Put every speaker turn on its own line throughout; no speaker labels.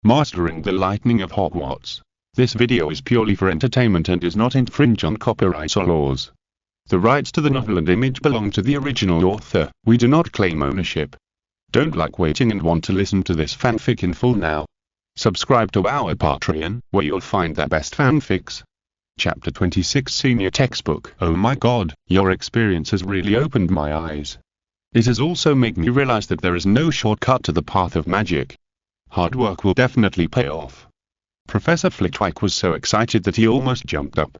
Mastering the Lightning of Hogwarts. This video is purely for entertainment and does not infringe on copyright or laws. The rights to the novel and image belong to the original author. We do not claim ownership. Don't like waiting and want to listen to this fanfic in full now? Subscribe to our Patreon, where you'll find the best fanfics. Chapter 26 Senior Textbook. Oh my god, your experience has really opened my eyes. It has also made me realize that there is no shortcut to the path of magic. Hard work will definitely pay off. Professor Flitwick was so excited that he almost jumped up.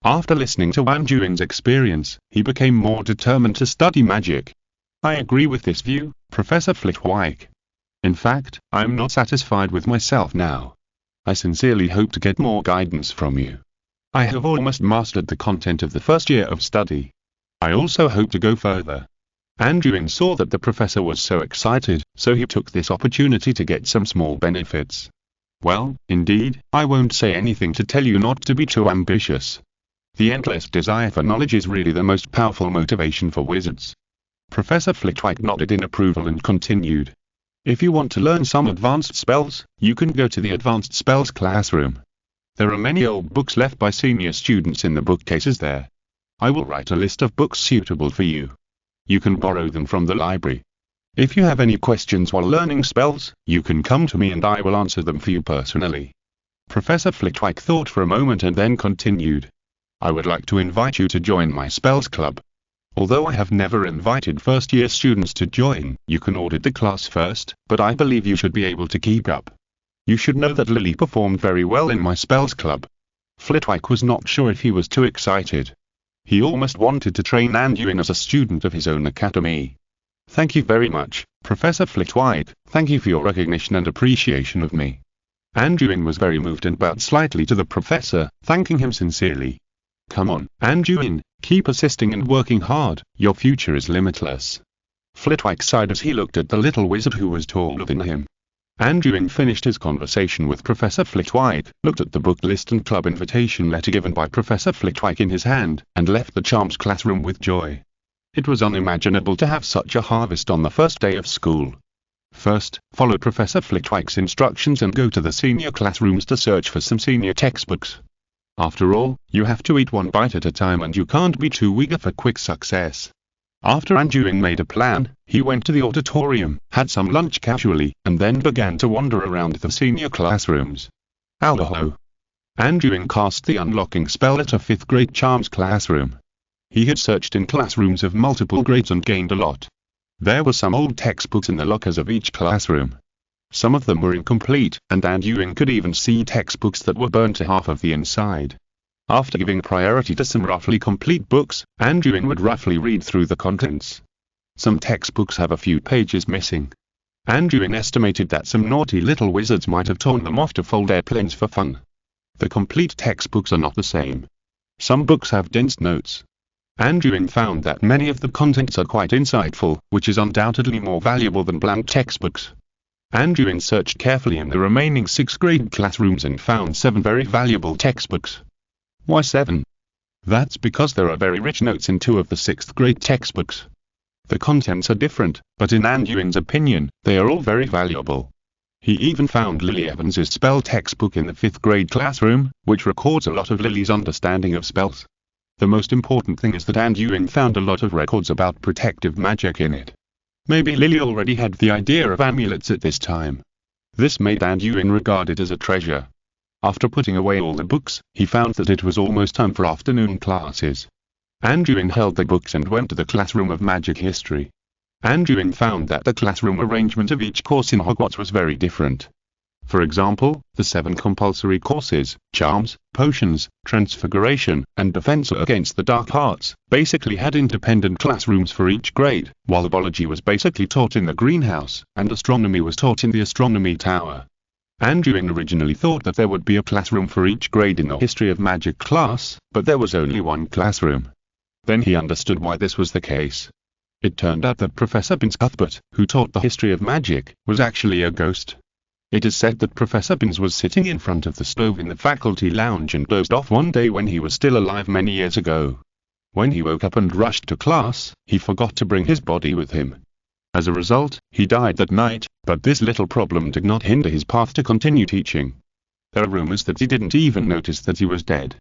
After listening to Anduin's experience, he became more determined to study magic. I agree with this view, Professor Flitwick. In fact, I am not satisfied with myself now. I sincerely hope to get more guidance from you. I have almost mastered the content of the first year of study. I also hope to go further. Anduin saw that the professor was so excited, so he took this opportunity to get some small benefits. Well, indeed, I won't say anything to tell you not to be too ambitious. The endless desire for knowledge is really the most powerful motivation for wizards. Professor Flitwick nodded in approval and continued. If you want to learn some advanced spells, you can go to the advanced spells classroom. There are many old books left by senior students in the bookcases there. I will write a list of books suitable for you. You can borrow them from the library. If you have any questions while learning spells, you can come to me and I will answer them for you personally. Professor Flitwick thought for a moment and then continued. I would like to invite you to join my spells club. Although I have never invited first-year students to join, you can audit the class first, but I believe you should be able to keep up. You should know that Lily performed very well in my spells club. Flitwick was not sure if he was too excited. He almost wanted to train Anduin as a student of his own academy. Thank you very much, Professor Flitwick. Thank you for your recognition and appreciation of me. Anduin was very moved and bowed slightly to the professor, thanking him sincerely. Come on, Anduin, keep persisting and working hard, your future is limitless. Flitwick sighed as he looked at the little wizard who was taller than him. Anduin finished his conversation with Professor Flitwick, looked at the book list and club invitation letter given by Professor Flitwick in his hand, and left the charms classroom with joy. It was unimaginable to have such a harvest on the first day of school. First, follow Professor Flitwick's instructions and go to the senior classrooms to search for some senior textbooks. After all, you have to eat one bite at a time and you can't be too eager for quick success. After Anduin made a plan, he went to the auditorium, had some lunch casually, and then began to wander around the senior classrooms. Aldo! Anduin cast the unlocking spell at a 5th grade charms classroom. He had searched in classrooms of multiple grades and gained a lot. There were some old textbooks in the lockers of each classroom. Some of them were incomplete, and Anduin could even see textbooks that were burned to half of the inside. After giving priority to some roughly complete books, Anduin would roughly read through the contents. Some textbooks have a few pages missing. Anduin estimated that some naughty little wizards might have torn them off to fold airplanes for fun. The complete textbooks are not the same. Some books have dense notes. Anduin found that many of the contents are quite insightful, which is undoubtedly more valuable than blank textbooks. Anduin searched carefully in the remaining 6th grade classrooms and found 7 very valuable textbooks. Why 7? That's because there are very rich notes in 2 of the 6th grade textbooks. The contents are different, but in Anduin's opinion, they are all very valuable. He even found Lily Evans's spell textbook in the 5th grade classroom, which records a lot of Lily's understanding of spells. The most important thing is that Anduin found a lot of records about protective magic in it. Maybe Lily already had the idea of amulets at this time. This made Anduin regard it as a treasure. After putting away all the books, he found that it was almost time for afternoon classes. Anduin held the books and went to the classroom of magic history. Anduin found that the classroom arrangement of each course in Hogwarts was very different. For example, the 7 compulsory courses, charms, potions, transfiguration, and defense against the dark arts, basically had independent classrooms for each grade, while biology was basically taught in the greenhouse, and astronomy was taught in the astronomy tower. Anduin originally thought that there would be a classroom for each grade in the History of Magic class, but there was only one classroom. Then he understood why this was the case. It turned out that Professor Binns Cuthbert, who taught the History of Magic, was actually a ghost. It is said that Professor Binns was sitting in front of the stove in the faculty lounge and dozed off one day when he was still alive many years ago. When he woke up and rushed to class, he forgot to bring his body with him. As a result, he died that night, but this little problem did not hinder his path to continue teaching. There are rumors that he didn't even notice that he was dead.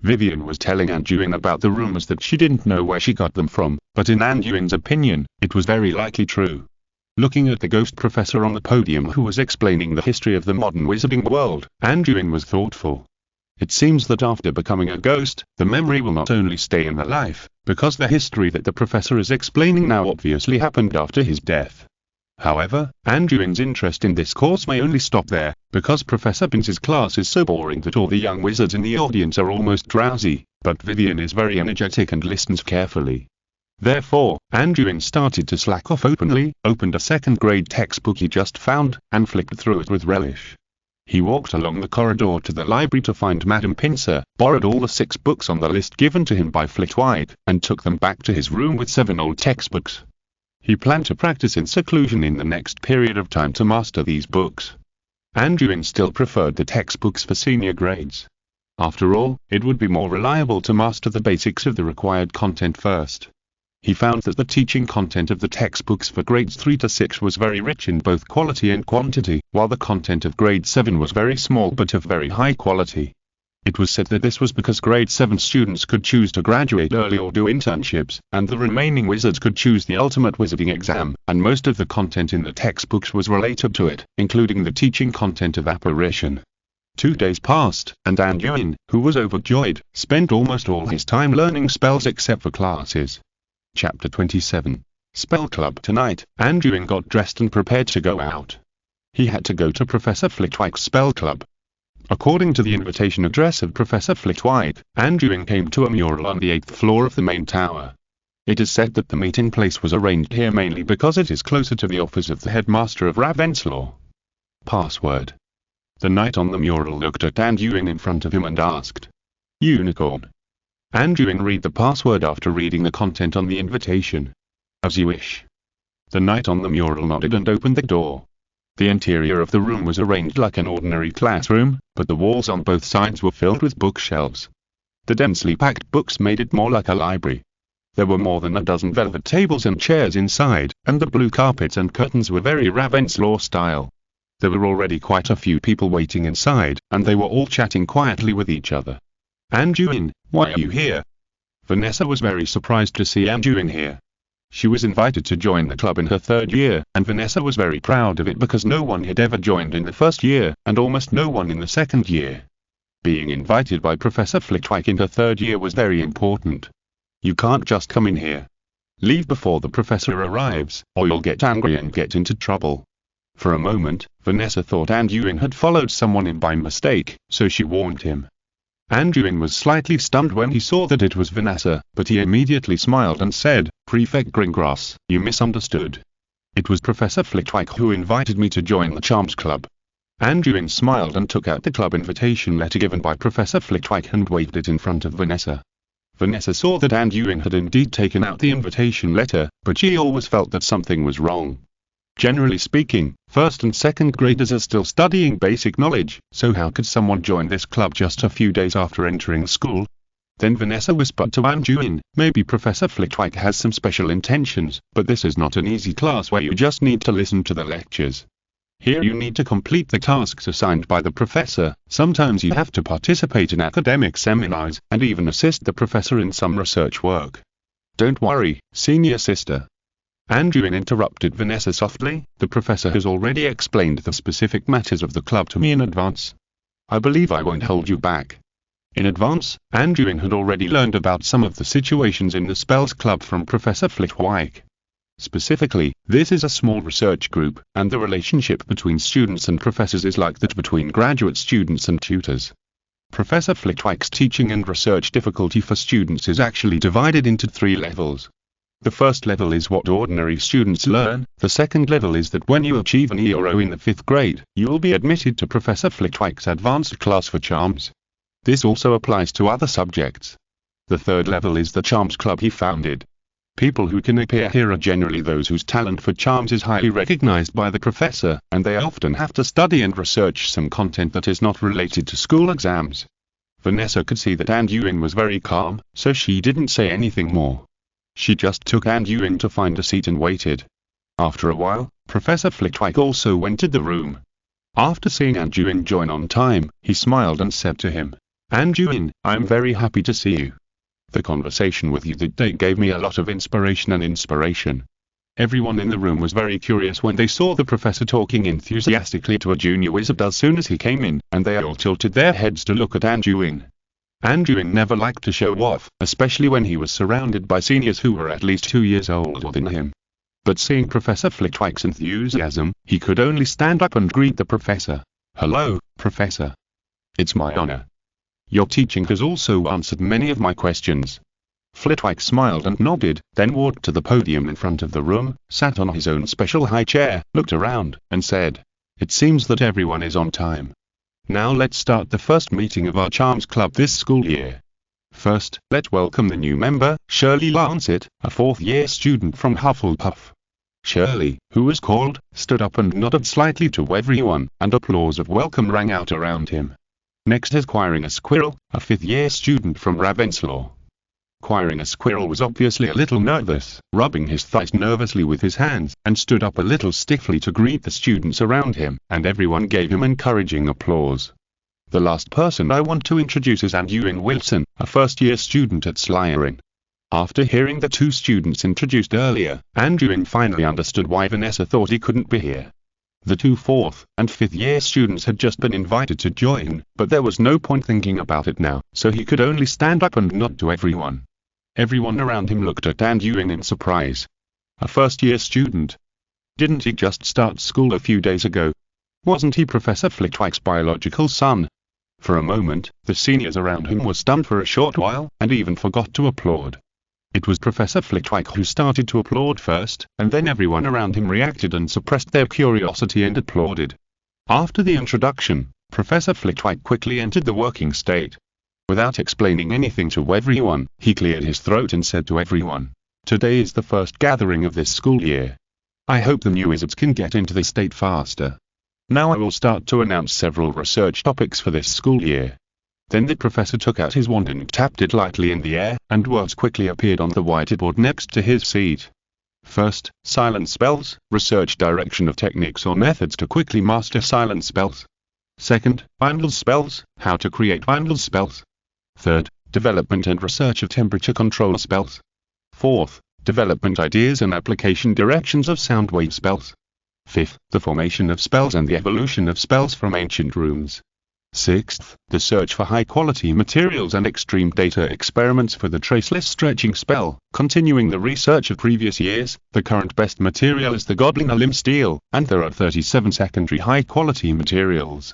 Vivian was telling Anduin about the rumors that she didn't know where she got them from, but in Anduin's opinion, it was very likely true. Looking at the ghost professor on the podium who was explaining the history of the modern wizarding world, Anduin was thoughtful. It seems that after becoming a ghost, the memory will not only stay in the life, because the history that the professor is explaining now obviously happened after his death. However, Anduin's interest in this course may only stop there, because Professor Binz's class is so boring that all the young wizards in the audience are almost drowsy, but Vivian is very energetic and listens carefully. Therefore, Anduin started to slack off openly, opened a second-grade textbook he just found, and flicked through it with relish. He walked along the corridor to the library to find Madame Pincer, borrowed all the 6 books on the list given to him by Flitwick, and took them back to his room with 7 old textbooks. He planned to practice in seclusion in the next period of time to master these books. Anduin still preferred the textbooks for senior grades. After all, it would be more reliable to master the basics of the required content first. He found that the teaching content of the textbooks for grades 3 to 6 was very rich in both quality and quantity, while the content of grade 7 was very small but of very high quality. It was said that this was because grade 7 students could choose to graduate early or do internships, and the remaining wizards could choose the ultimate wizarding exam, and most of the content in the textbooks was related to it, including the teaching content of apparition. 2 days passed, and Anduin, who was overjoyed, spent almost all his time learning spells except for classes. Chapter 27. Spell Club. Tonight, Anduin got dressed and prepared to go out. He had to go to Professor Flitwick's spell club. According to the invitation address of Professor Flitwick, Anduin came to a mural on the 8th floor of the main tower. It is said that the meeting place was arranged here mainly because it is closer to the office of the headmaster of Ravenslaw. Password. The knight on the mural looked at Anduin in front of him and asked, "Unicorn." Anduin read the password after reading the content on the invitation. "As you wish." The knight on the mural nodded and opened the door. The interior of the room was arranged like an ordinary classroom, but the walls on both sides were filled with bookshelves. The densely packed books made it more like a library. There were more than a dozen velvet tables and chairs inside, and the blue carpets and curtains were very Ravenslaw style. There were already quite a few people waiting inside, and they were all chatting quietly with each other. "Anduin, why are you here?" Vanessa was very surprised to see Anduin here. She was invited to join the club in her 3rd year, and Vanessa was very proud of it because no one had ever joined in the 1st year, and almost no one in the 2nd year. Being invited by Professor Flitwick in her 3rd year was very important. You can't just come in here. Leave before the professor arrives, or you'll get angry and get into trouble. For a moment, Vanessa thought Anduin had followed someone in by mistake, so she warned him. Anduin was slightly stunned when he saw that it was Vanessa, but he immediately smiled and said, "Prefect Gringrass, you misunderstood. It was Professor Flitwick who invited me to join the Charms Club." Anduin smiled and took out the club invitation letter given by Professor Flitwick and waved it in front of Vanessa. Vanessa saw that Anduin had indeed taken out the invitation letter, but she always felt that something was wrong. Generally speaking, 1st and 2nd graders are still studying basic knowledge, so how could someone join this club just a few days after entering school? Then Vanessa whispered to Anduin, "Maybe Professor Flitwick has some special intentions, but this is not an easy class where you just need to listen to the lectures. Here you need to complete the tasks assigned by the professor, sometimes you have to participate in academic seminars, and even assist the professor in some research work." "Don't worry, senior sister." Anduin interrupted Vanessa softly, "The professor has already explained the specific matters of the club to me in advance. I believe I won't hold you back." In advance, Anduin had already learned about some of the situations in the Spells Club from Professor Flitwick. Specifically, this is a small research group, and the relationship between students and professors is like that between graduate students and tutors. Professor Flitwick's teaching and research difficulty for students is actually divided into 3 levels. The first level is what ordinary students learn, the second level is that when you achieve an E or O in the 5th grade, you will be admitted to Professor Flitwick's advanced class for charms. This also applies to other subjects. The third level is the Charms Club he founded. People who can appear here are generally those whose talent for charms is highly recognized by the professor, and they often have to study and research some content that is not related to school exams. Vanessa could see that Anduin was very calm, so she didn't say anything more. She just took Anduin to find a seat and waited. After a while, Professor Flitwick also entered the room. After seeing Anduin join on time, he smiled and said to him, "Anduin, I am very happy to see you. The conversation with you that day gave me a lot of inspiration and inspiration." Everyone in the room was very curious when they saw the professor talking enthusiastically to a junior wizard as soon as he came in, and they all tilted their heads to look at Anduin. Anduin never liked to show off, especially when he was surrounded by seniors who were at least 2 years older than him. But seeing Professor Flitwick's enthusiasm, he could only stand up and greet the professor. "Hello, Professor. It's my honor. Your teaching has also answered many of my questions." Flitwick smiled and nodded, then walked to the podium in front of the room, sat on his own special high chair, looked around, and said, "It seems that everyone is on time. Now let's start the first meeting of our Charms Club this school year. First, let's welcome the new member, Shirley Lancet, a fourth-year student from Hufflepuff." Shirley, who was called, stood up and nodded slightly to everyone, and applause of welcome rang out around him. Next is Quirina Squirrel, a fifth-year student from Ravenslaw. Quirina Squirrel was obviously a little nervous, rubbing his thighs nervously with his hands, and stood up a little stiffly to greet the students around him, and everyone gave him encouraging applause. The last person I want to introduce is Anduin Wilson, a first-year student at Slytherin. After hearing the two students introduced earlier, Anduin finally understood why Vanessa thought he couldn't be here. The two fourth and fifth-year students had just been invited to join, but there was no point thinking about it now, so he could only stand up and nod to everyone. Everyone around him looked at Anduin in surprise. A first-year student? Didn't he just start school a few days ago? Wasn't he Professor Flitwick's biological son? For a moment, the seniors around him were stunned for a short while, and even forgot to applaud. It was Professor Flitwick who started to applaud first, and then everyone around him reacted and suppressed their curiosity and applauded. After the introduction, Professor Flitwick quickly entered the working state. Without explaining anything to everyone, he cleared his throat and said to everyone, "Today is the first gathering of this school year. I hope the new wizards can get into the state faster. Now I will start to announce several research topics for this school year." Then the professor took out his wand and tapped it lightly in the air, and words quickly appeared on the whiteboard next to his seat. First, silent spells, research direction of techniques or methods to quickly master silent spells. Second, bindle spells, how to create bindle spells. Third, development and research of temperature control spells. Fourth, development ideas and application directions of sound wave spells. Fifth, the formation of spells and the evolution of spells from ancient runes. Sixth, the search for high-quality materials and extreme data experiments for the traceless stretching spell. Continuing the research of previous years, the current best material is the Goblin Limb Steel, and there are 37 secondary high-quality materials.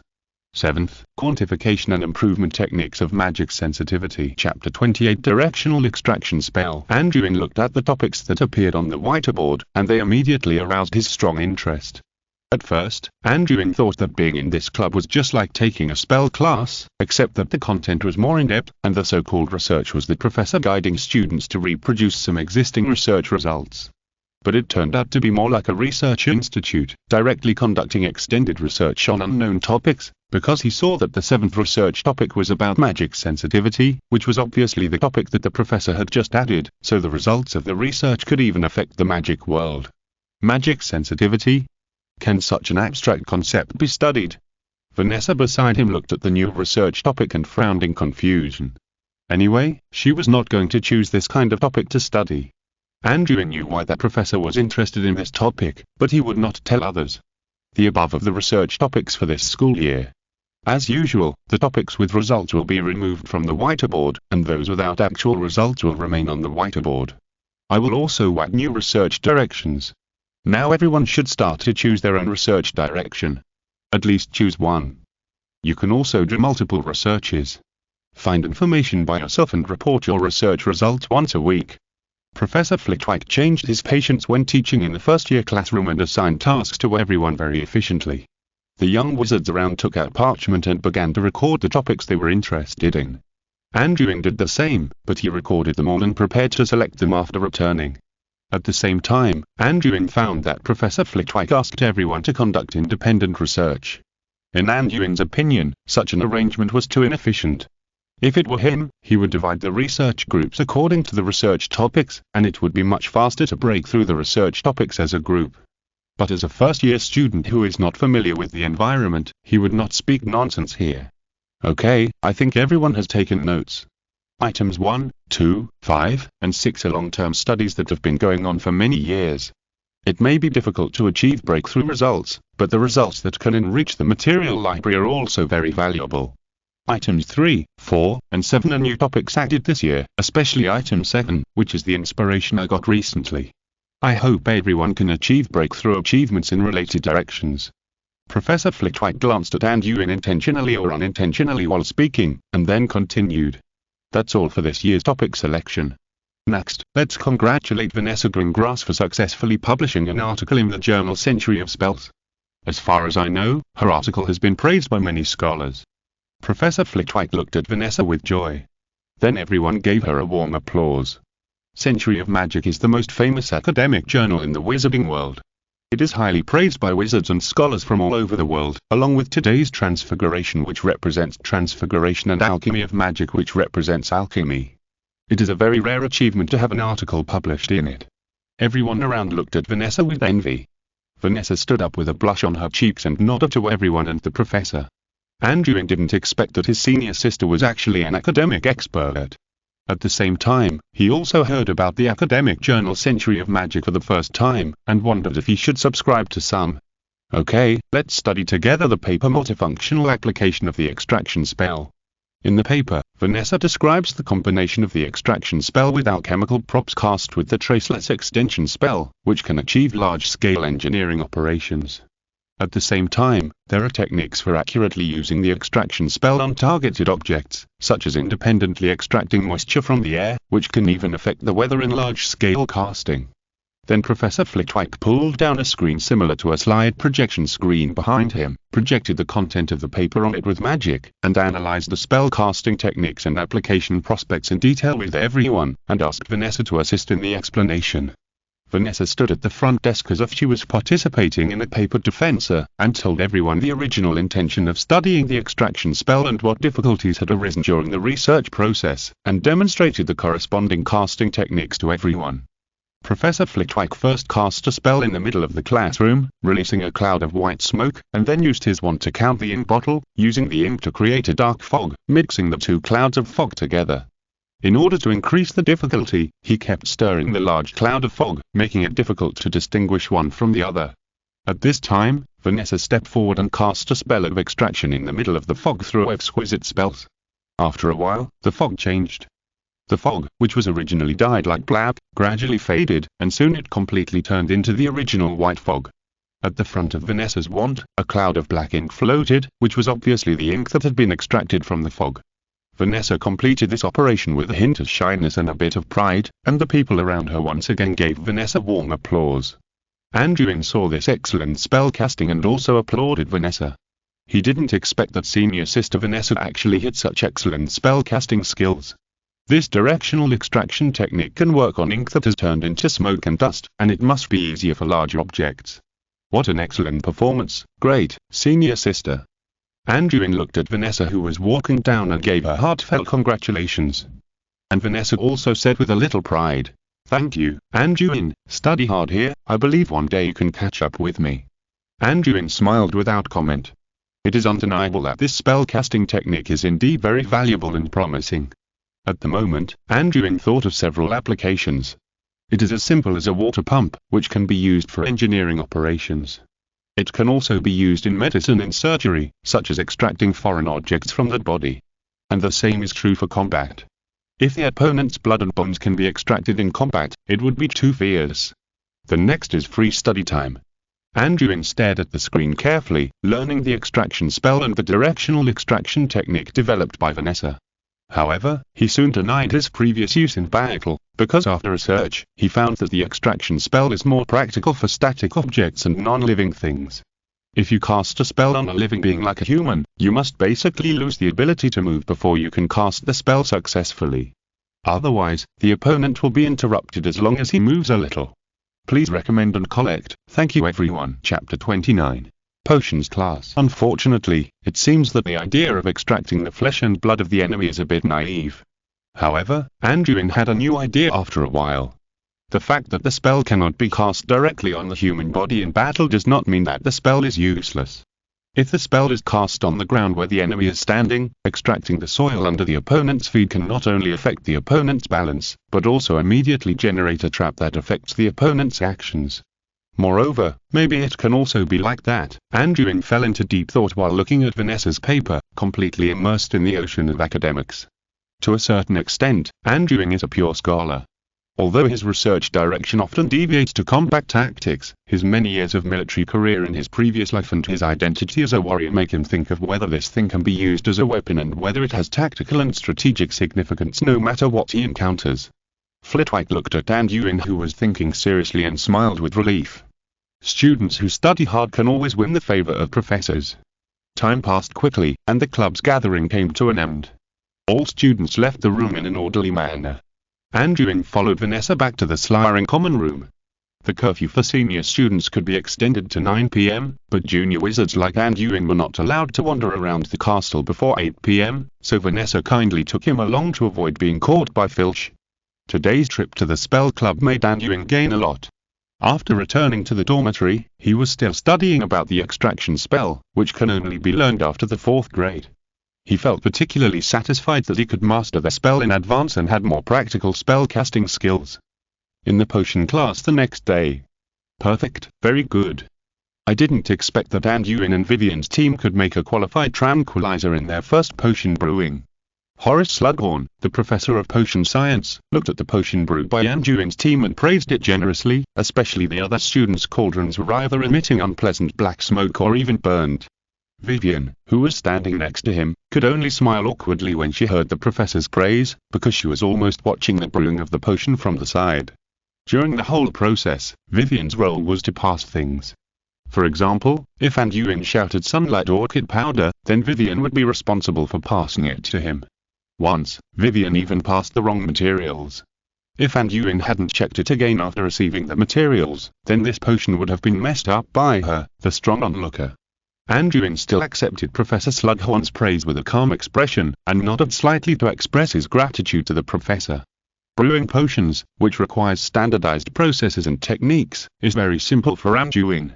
Seventh, quantification and improvement techniques of magic sensitivity. Chapter 28, Directional Extraction Spell. Anduin looked at the topics that appeared on the whiteboard, and they immediately aroused his strong interest. At first, Anduin thought that being in this club was just like taking a spell class, except that the content was more in-depth, and the so-called research was the professor guiding students to reproduce some existing research results. But it turned out to be more like a research institute, directly conducting extended research on unknown topics, because he saw that the seventh research topic was about magic sensitivity, which was obviously the topic that the professor had just added, so the results of the research could even affect the magic world. Magic sensitivity? Can such an abstract concept be studied? Vanessa beside him looked at the new research topic and frowned in confusion. Anyway, she was not going to choose this kind of topic to study. Anduin knew why that professor was interested in this topic, but he would not tell others. The above of the research topics for this school year. As usual, the topics with results will be removed from the whiteboard, and those without actual results will remain on the whiteboard. I will also add new research directions. Now everyone should start to choose their own research direction. At least choose one. You can also do multiple researches. Find information by yourself and report your research results once a week. Professor Flitwick changed his patience when teaching in the first-year classroom and assigned tasks to everyone very efficiently. The young wizards around took out parchment and began to record the topics they were interested in. Anduin did the same, but he recorded them all and prepared to select them after returning. At the same time, Anduin found that Professor Flitwick asked everyone to conduct independent research. In Anduin's opinion, such an arrangement was too inefficient. If it were him, he would divide the research groups according to the research topics, and it would be much faster to break through the research topics as a group. But as a first-year student who is not familiar with the environment, he would not speak nonsense here. Okay, I think everyone has taken notes. Items 1, 2, 5, and 6 are long-term studies that have been going on for many years. It may be difficult to achieve breakthrough results, but the results that can enrich the material library are also very valuable. Items 3, 4, and 7 are new topics added this year, especially item 7, which is the inspiration I got recently. I hope everyone can achieve breakthrough achievements in related directions. Professor Flitwick glanced at Anduin intentionally or unintentionally while speaking, and then continued. That's all for this year's topic selection. Next, let's congratulate Vanessa Greengrass for successfully publishing an article in the journal Century of Spells. As far as I know, her article has been praised by many scholars. Professor Flitwick looked at Vanessa with joy. Then everyone gave her a warm applause. Century of Magic is the most famous academic journal in the wizarding world. It is highly praised by wizards and scholars from all over the world, along with today's Transfiguration, which represents transfiguration, and Alchemy of Magic, which represents alchemy. It is a very rare achievement to have an article published in it. Everyone around looked at Vanessa with envy. Vanessa stood up with a blush on her cheeks and nodded to everyone and the professor. Anduin didn't expect that his senior sister was actually an academic expert. At the same time, he also heard about the academic journal Century of Magic for the first time, and wondered if he should subscribe to some. Okay, let's study together the paper multifunctional application of the extraction spell. In the paper, Vanessa describes the combination of the extraction spell with alchemical props cast with the traceless extension spell, which can achieve large-scale engineering operations. At the same time, there are techniques for accurately using the extraction spell on targeted objects, such as independently extracting moisture from the air, which can even affect the weather in large-scale casting. Then Professor Flitwick pulled down a screen similar to a slide projection screen behind him, projected the content of the paper on it with magic, and analyzed the spell casting techniques and application prospects in detail with everyone, and asked Vanessa to assist in the explanation. Vanessa stood at the front desk as if she was participating in a paper defense, and told everyone the original intention of studying the extraction spell and what difficulties had arisen during the research process, and demonstrated the corresponding casting techniques to everyone. Professor Flitwick first cast a spell in the middle of the classroom, releasing a cloud of white smoke, and then used his wand to count the ink bottle, using the ink to create a dark fog, mixing the two clouds of fog together. In order to increase the difficulty, he kept stirring the large cloud of fog, making it difficult to distinguish one from the other. At this time, Vanessa stepped forward and cast a spell of extraction in the middle of the fog through exquisite spells. After a while, the fog changed. The fog, which was originally dyed like black, gradually faded, and soon it completely turned into the original white fog. At the front of Vanessa's wand, a cloud of black ink floated, which was obviously the ink that had been extracted from the fog. Vanessa completed this operation with a hint of shyness and a bit of pride, and the people around her once again gave Vanessa warm applause. Anduin saw this excellent spell casting and also applauded Vanessa. He didn't expect that senior sister Vanessa actually had such excellent spell casting skills. This directional extraction technique can work on ink that has turned into smoke and dust, and it must be easier for large objects. What an excellent performance, great, senior sister. Anduin looked at Vanessa, who was walking down, and gave her heartfelt congratulations. And Vanessa also said with a little pride, "Thank you, Anduin, study hard here, I believe one day you can catch up with me." Anduin smiled without comment. It is undeniable that this spell casting technique is indeed very valuable and promising. At the moment, Anduin thought of several applications. It is as simple as a water pump, which can be used for engineering operations. It can also be used in medicine and surgery, such as extracting foreign objects from the body. And the same is true for combat. If the opponent's blood and bones can be extracted in combat, it would be too fierce. The next is free study time. Anduin stared at the screen carefully, learning the extraction spell and the directional extraction technique developed by Vanessa. However, he soon denied his previous use in battle, because after research, he found that the extraction spell is more practical for static objects and non-living things. If you cast a spell on a living being like a human, you must basically lose the ability to move before you can cast the spell successfully. Otherwise, the opponent will be interrupted as long as he moves a little. Please recommend and collect. Thank you everyone. Chapter 29. Potions class. Unfortunately, it seems that the idea of extracting the flesh and blood of the enemy is a bit naive. However, Anduin had a new idea after a while. The fact that the spell cannot be cast directly on the human body in battle does not mean that the spell is useless. If the spell is cast on the ground where the enemy is standing, extracting the soil under the opponent's feet can not only affect the opponent's balance, but also immediately generate a trap that affects the opponent's actions. Moreover, maybe it can also be like that. Anduin fell into deep thought while looking at Vanessa's paper, completely immersed in the ocean of academics. To a certain extent, Anduin is a pure scholar. Although his research direction often deviates to combat tactics, his many years of military career in his previous life and his identity as a warrior make him think of whether this thing can be used as a weapon and whether it has tactical and strategic significance no matter what he encounters. Flitwick looked at Anduin, who was thinking seriously, and smiled with relief. Students who study hard can always win the favor of professors. Time passed quickly, and the club's gathering came to an end. All students left the room in an orderly manner. Anduin followed Vanessa back to the Slytherin common room. The curfew for senior students could be extended to 9 p.m., but junior wizards like Anduin were not allowed to wander around the castle before 8 p.m., so Vanessa kindly took him along to avoid being caught by Filch. Today's trip to the spell club made Anduin gain a lot. After returning to the dormitory, he was still studying about the extraction spell, which can only be learned after the 4th grade. He felt particularly satisfied that he could master the spell in advance and had more practical spell-casting skills. In the potion class the next day. Perfect, very good. I didn't expect that Anduin and Vivian's team could make a qualified tranquilizer in their first potion brewing. Horace Slughorn, the professor of potion science, looked at the potion brewed by Anduin's team and praised it generously, especially the other students' cauldrons were either emitting unpleasant black smoke or even burned. Vivian, who was standing next to him, could only smile awkwardly when she heard the professor's praise, because she was almost watching the brewing of the potion from the side. During the whole process, Vivian's role was to pass things. For example, if Anduin shouted sunlight orchid powder, then Vivian would be responsible for passing it to him. Once, Vivian even passed the wrong materials. If Anduin hadn't checked it again after receiving the materials, then this potion would have been messed up by her, the strong onlooker. Anduin still accepted Professor Slughorn's praise with a calm expression, and nodded slightly to express his gratitude to the professor. Brewing potions, which requires standardized processes and techniques, is very simple for Anduin.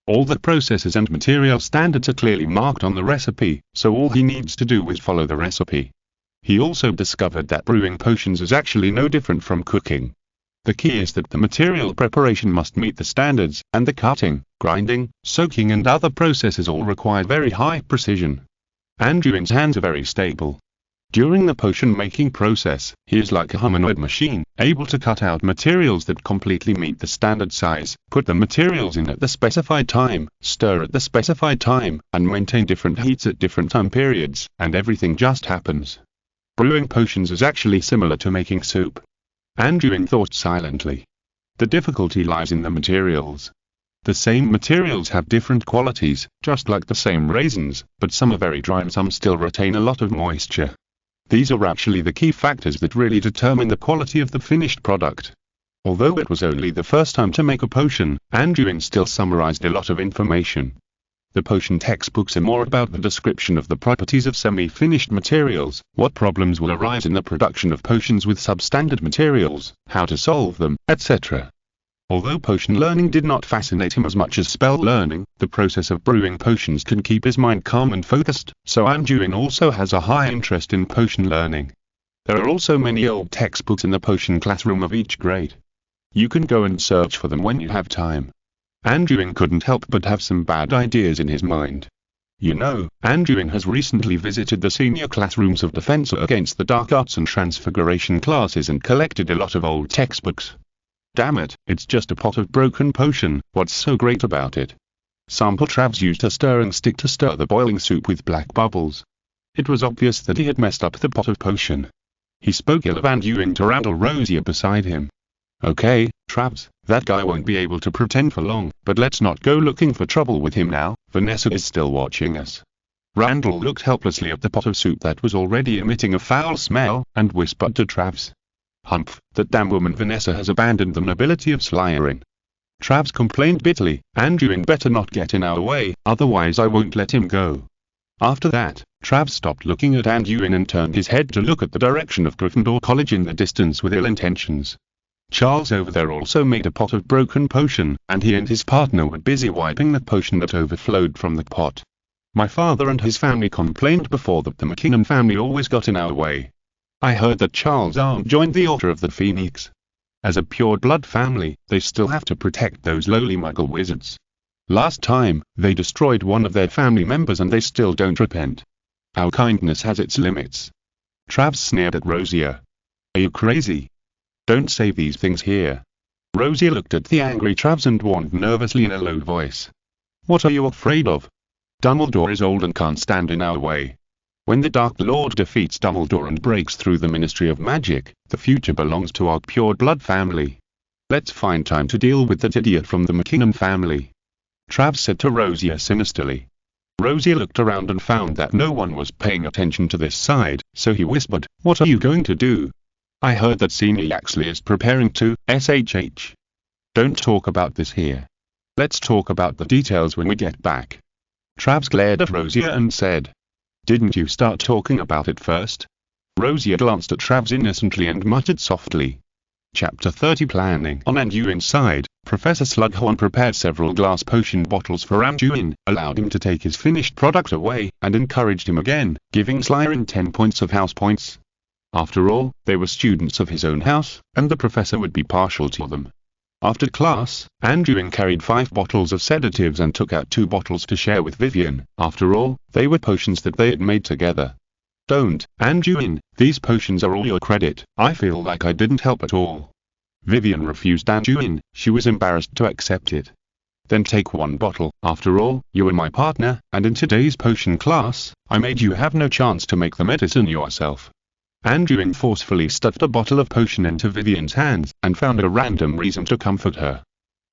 All the processes and material standards are clearly marked on the recipe, so all he needs to do is follow the recipe. He also discovered that brewing potions is actually no different from cooking. The key is that the material preparation must meet the standards, and the cutting, grinding, soaking and other processes all require very high precision. Anduin's hands are very stable. During the potion-making process, he is like a humanoid machine, able to cut out materials that completely meet the standard size, put the materials in at the specified time, stir at the specified time, and maintain different heats at different time periods, and everything just happens. Brewing potions is actually similar to making soup. Anduin thought silently. The difficulty lies in the materials. The same materials have different qualities, just like the same raisins, but some are very dry and some still retain a lot of moisture. These are actually the key factors that really determine the quality of the finished product. Although it was only the first time to make a potion, Anduin still summarized a lot of information. The potion textbooks are more about the description of the properties of semi-finished materials, what problems will arise in the production of potions with substandard materials, how to solve them, etc. Although potion learning did not fascinate him as much as spell learning, the process of brewing potions can keep his mind calm and focused, so Anduin also has a high interest in potion learning. There are also many old textbooks in the potion classroom of each grade. You can go and search for them when you have time. Anduin couldn't help but have some bad ideas in his mind. You know, Anduin has recently visited the senior classrooms of Defense Against the Dark Arts and Transfiguration classes and collected a lot of old textbooks. Damn it, it's just a pot of broken potion, what's so great about it? Sample Travs used a stirring stick to stir the boiling soup with black bubbles. It was obvious that he had messed up the pot of potion. He spoke ill of Anduin to Randall Rosier beside him. Okay, Travs, that guy won't be able to pretend for long, but let's not go looking for trouble with him now, Vanessa is still watching us. Randall looked helplessly at the pot of soup that was already emitting a foul smell, and whispered to Travs. Humph, that damn woman Vanessa has abandoned the nobility of Slytherin. Travs complained bitterly, Anduin better not get in our way, otherwise I won't let him go. After that, Travs stopped looking at Anduin and turned his head to look at the direction of Gryffindor College in the distance with ill intentions. Charles over there also made a pot of broken potion, and he and his partner were busy wiping the potion that overflowed from the pot. My father and his family complained before that the McKinnon family always got in our way. I heard that Charles' aunt joined the Order of the Phoenix. As a pure blood family, they still have to protect those lowly muggle wizards. Last time, they destroyed one of their family members and they still don't repent. Our kindness has its limits. Trav sneered at Rosier. Are you crazy? Don't say these things here. Rosier looked at the angry Travs and warned nervously in a low voice. What are you afraid of? Dumbledore is old and can't stand in our way. When the Dark Lord defeats Dumbledore and breaks through the Ministry of Magic, the future belongs to our pure blood family. Let's find time to deal with that idiot from the McKinnon family. Trav said to Rosier sinisterly. Rosier looked around and found that no one was paying attention to this side, so he whispered, What are you going to do? I heard that Senior Yaxley is preparing to, SHH. Don't talk about this here. Let's talk about the details when we get back. Travs glared at Rosier and said. Didn't you start talking about it first? Rosier glanced at Travs innocently and muttered softly. Chapter 30 Planning. On Anduin's side, Professor Slughorn prepared several glass potion bottles for Anduin, allowed him to take his finished product away, and encouraged him again, giving Slytherin 10 points of house points. After all, they were students of his own house, and the professor would be partial to them. After class, Anduin carried 5 bottles of sedatives and took out 2 bottles to share with Vivian. After all, they were potions that they had made together. Don't, Anduin, these potions are all your credit. I feel like I didn't help at all. Vivian refused Anduin, she was embarrassed to accept it. Then take 1 bottle. After all, you were my partner, and in today's potion class, I made you have no chance to make the medicine yourself. Anduin forcefully stuffed a bottle of potion into Vivian's hands, and found a random reason to comfort her.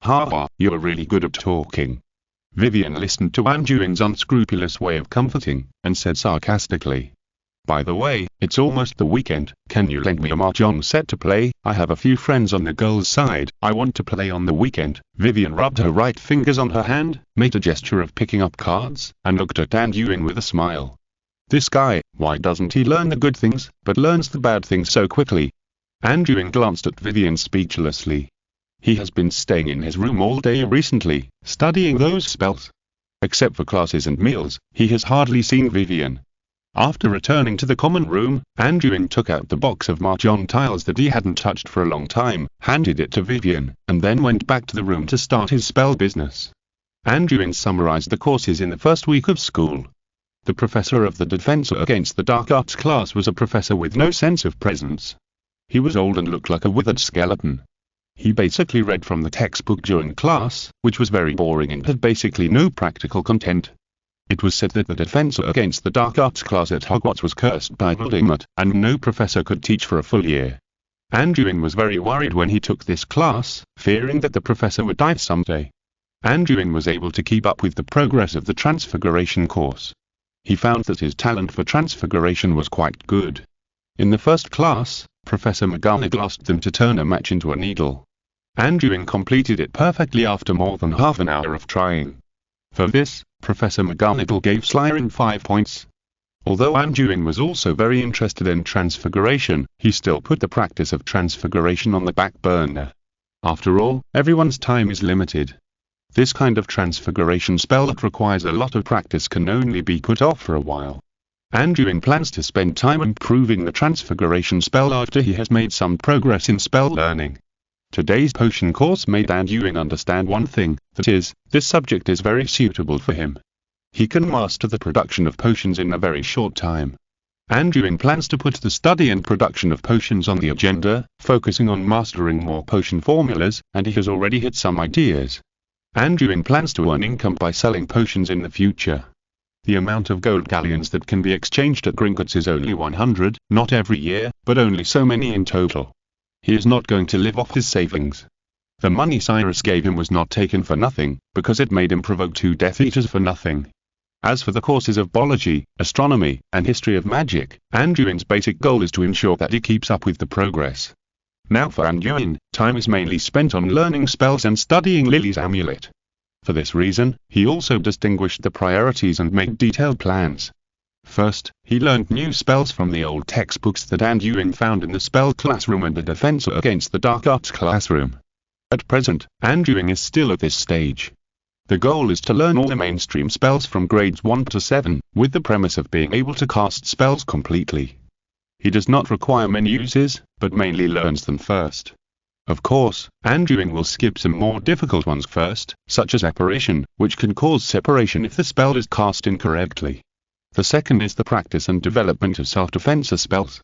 Ha, you're really good at talking. Vivian listened to Anduin's unscrupulous way of comforting, and said sarcastically. By the way, it's almost the weekend, can you lend me a mahjong set to play? I have a few friends on the girls' side, I want to play on the weekend. Vivian rubbed her right fingers on her hand, made a gesture of picking up cards, and looked at Anduin with a smile. This guy, why doesn't he learn the good things, but learns the bad things so quickly? Anduin glanced at Vivian speechlessly. He has been staying in his room all day recently, studying those spells. Except for classes and meals, he has hardly seen Vivian. After returning to the common room, Anduin took out the box of mahjong tiles that he hadn't touched for a long time, handed it to Vivian, and then went back to the room to start his spell business. Anduin summarized the courses in the first week of school. The professor of the Defense Against the Dark Arts class was a professor with no sense of presence. He was old and looked like a withered skeleton. He basically read from the textbook during class, which was very boring and had basically no practical content. It was said that the Defense Against the Dark Arts class at Hogwarts was cursed by Voldemort, and no professor could teach for a full year. Anduin was very worried when he took this class, fearing that the professor would die someday. Anduin was able to keep up with the progress of the Transfiguration course. He found that his talent for Transfiguration was quite good. In the first class, Professor McGonagall asked them to turn a match into a needle. Anduin completed it perfectly after more than half an hour of trying. For this, Professor McGonagall gave Slytherin 5 points. Although Anduin was also very interested in Transfiguration, he still put the practice of Transfiguration on the back burner. After all, everyone's time is limited. This kind of Transfiguration spell that requires a lot of practice can only be put off for a while. Anduin plans to spend time improving the Transfiguration spell after he has made some progress in spell learning. Today's potion course made Anduin understand one thing, that is, this subject is very suitable for him. He can master the production of potions in a very short time. Anduin plans to put the study and production of potions on the agenda, focusing on mastering more potion formulas, and he has already hit some ideas. Anduin plans to earn income by selling potions in the future. The amount of gold galleons that can be exchanged at Gringotts is only 100, not every year, but only so many in total. He is not going to live off his savings. The money Cyrus gave him was not taken for nothing, because it made him provoke 2 Death Eaters for nothing. As for the courses of biology, astronomy, and history of magic, Anduin's basic goal is to ensure that he keeps up with the progress. Now for Anduin, time is mainly spent on learning spells and studying Lily's amulet. For this reason, he also distinguished the priorities and made detailed plans. First, he learned new spells from the old textbooks that Anduin found in the spell classroom and the defense against the dark arts classroom. At present, Anduin is still at this stage. The goal is to learn all the mainstream spells from grades 1 to 7, with the premise of being able to cast spells completely. He does not require many uses, but mainly learns them first. Of course, Anduin will skip some more difficult ones first, such as apparition, which can cause separation if the spell is cast incorrectly. The second is the practice and development of self-defense spells.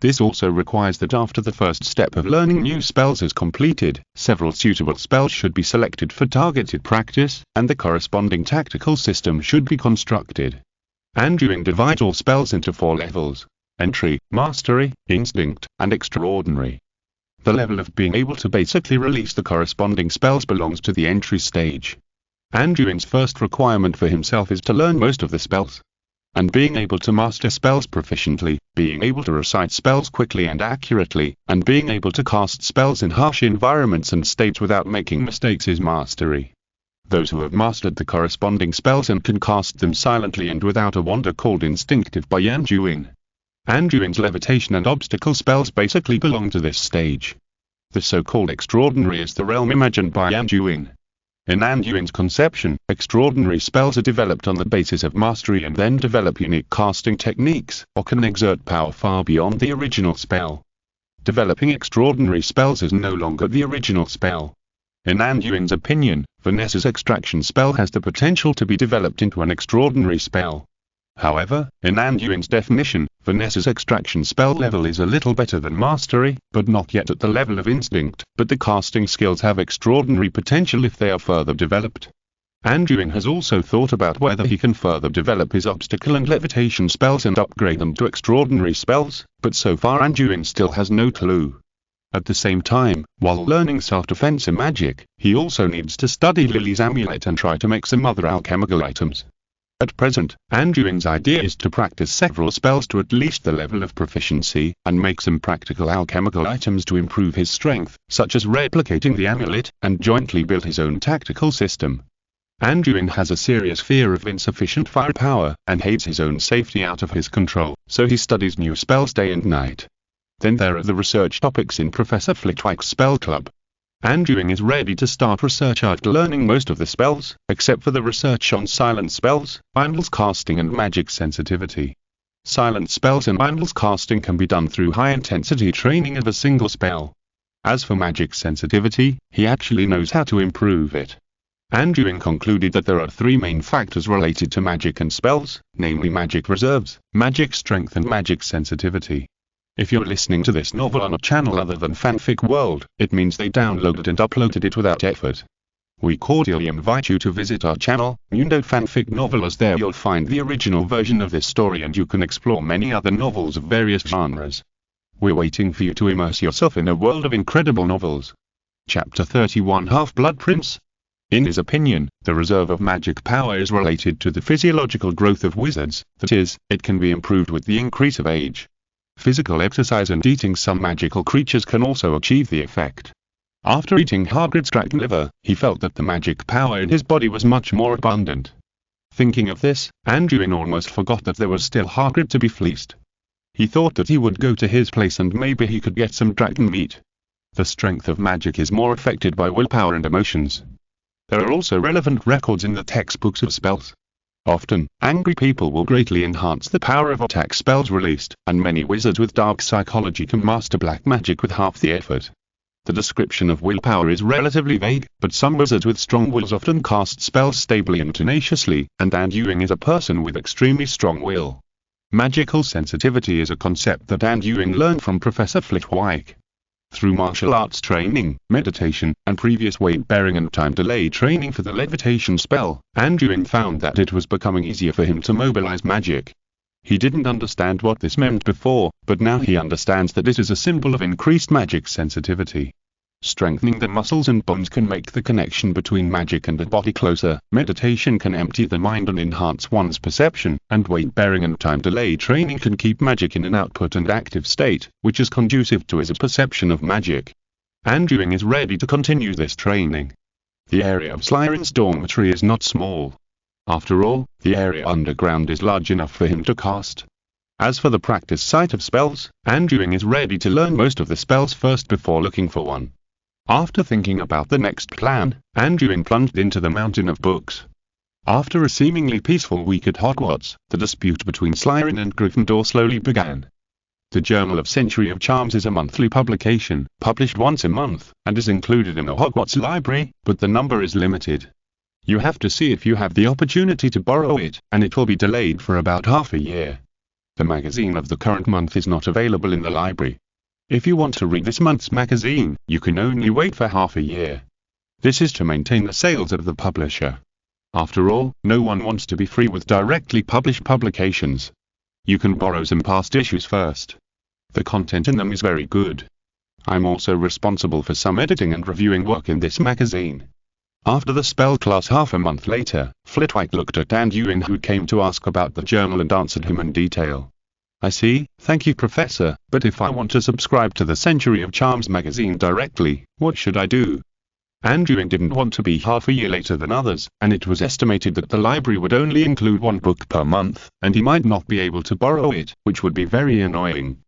This also requires that after the first step of learning new spells is completed, several suitable spells should be selected for targeted practice, and the corresponding tactical system should be constructed. Anduin divides all spells into 4 levels: entry, mastery, instinct, and extraordinary. The level of being able to basically release the corresponding spells belongs to the entry stage. Anduin's first requirement for himself is to learn most of the spells, and being able to master spells proficiently, being able to recite spells quickly and accurately, and being able to cast spells in harsh environments and states without making mistakes is mastery. Those who have mastered the corresponding spells and can cast them silently and without a wand are called instinctive by Anduin. Anduin's levitation and obstacle spells basically belong to this stage. The so-called extraordinary is the realm imagined by Anduin. In Anduin's conception, extraordinary spells are developed on the basis of mastery and then develop unique casting techniques, or can exert power far beyond the original spell. Developing extraordinary spells is no longer the original spell. In Anduin's opinion, Vanessa's extraction spell has the potential to be developed into an extraordinary spell. However, in Anduin's definition, Vanessa's extraction spell level is a little better than mastery, but not yet at the level of instinct, but the casting skills have extraordinary potential if they are further developed. Anduin has also thought about whether he can further develop his obstacle and levitation spells and upgrade them to extraordinary spells, but so far Anduin still has no clue. At the same time, while learning self-defense and magic, he also needs to study Lily's amulet and try to make some other alchemical items. At present, Anduin's idea is to practice several spells to at least the level of proficiency, and make some practical alchemical items to improve his strength, such as replicating the amulet, and jointly build his own tactical system. Anduin has a serious fear of insufficient firepower, and hates his own safety out of his control, so he studies new spells day and night. Then there are the research topics in Professor Flitwick's spell club. Anduin is ready to start research after learning most of the spells, except for the research on silent spells, bindles casting and magic sensitivity. Silent spells and bindles casting can be done through high-intensity training of a single spell. As for magic sensitivity, he actually knows how to improve it. Anduin concluded that there are 3 main factors related to magic and spells, namely magic reserves, magic strength and magic sensitivity. If you're listening to this novel on a channel other than Fanfic World, it means they downloaded and uploaded it without effort. We cordially invite you to visit our channel, Fanfic Novel, as there you'll find the original version of this story and you can explore many other novels of various genres. We're waiting for you to immerse yourself in a world of incredible novels. Chapter 31, Half-Blood Prince. In his opinion, the reserve of magic power is related to the physiological growth of wizards, that is, it can be improved with the increase of age. Physical exercise and eating some magical creatures can also achieve the effect. After eating Hagrid's dragon liver, he felt that the magic power in his body was much more abundant. Thinking of this, Anduin almost forgot that there was still Hagrid to be fleeced. He thought that he would go to his place and maybe he could get some dragon meat. The strength of magic is more affected by willpower and emotions. There are also relevant records in the textbooks of spells. Often, angry people will greatly enhance the power of attack spells released, and many wizards with dark psychology can master black magic with half the effort. The description of willpower is relatively vague, but some wizards with strong wills often cast spells stably and tenaciously, and Anduin is a person with extremely strong will. Magical sensitivity is a concept that Anduin learned from Professor Flitwick. Through martial arts training, meditation, and previous weight-bearing and time delay training for the levitation spell, Anduin found that it was becoming easier for him to mobilize magic. He didn't understand what this meant before, but now he understands that it is a symbol of increased magic sensitivity. Strengthening the muscles and bones can make the connection between magic and the body closer, meditation can empty the mind and enhance one's perception, and weight-bearing and time delay training can keep magic in an output and active state, which is conducive to his perception of magic. Anduin is ready to continue this training. The area of Slytherin's dormitory is not small. After all, the area underground is large enough for him to cast. As for the practice site of spells, Anduin is ready to learn most of the spells first before looking for one. After thinking about the next plan, Anduin plunged into the mountain of books. After a seemingly peaceful week at Hogwarts, the dispute between Slytherin and Gryffindor slowly began. The Journal of Century of Charms is a monthly publication, published once a month, and is included in the Hogwarts library, but the number is limited. You have to see if you have the opportunity to borrow it, and it will be delayed for about half a year. The magazine of the current month is not available in the library. If you want to read this month's magazine, you can only wait for half a year. This is to maintain the sales of the publisher. After all, no one wants to be free with directly published publications. You can borrow some past issues first. The content in them is very good. I'm also responsible for some editing and reviewing work in this magazine. After the spell class half a month later, Flitwick looked at Anduin, who came to ask about the journal, and answered him in detail. I see, thank you Professor, but if I want to subscribe to the Century of Charms magazine directly, what should I do? Anduin didn't want to be half a year later than others, and it was estimated that the library would only include one book per month, and he might not be able to borrow it, which would be very annoying.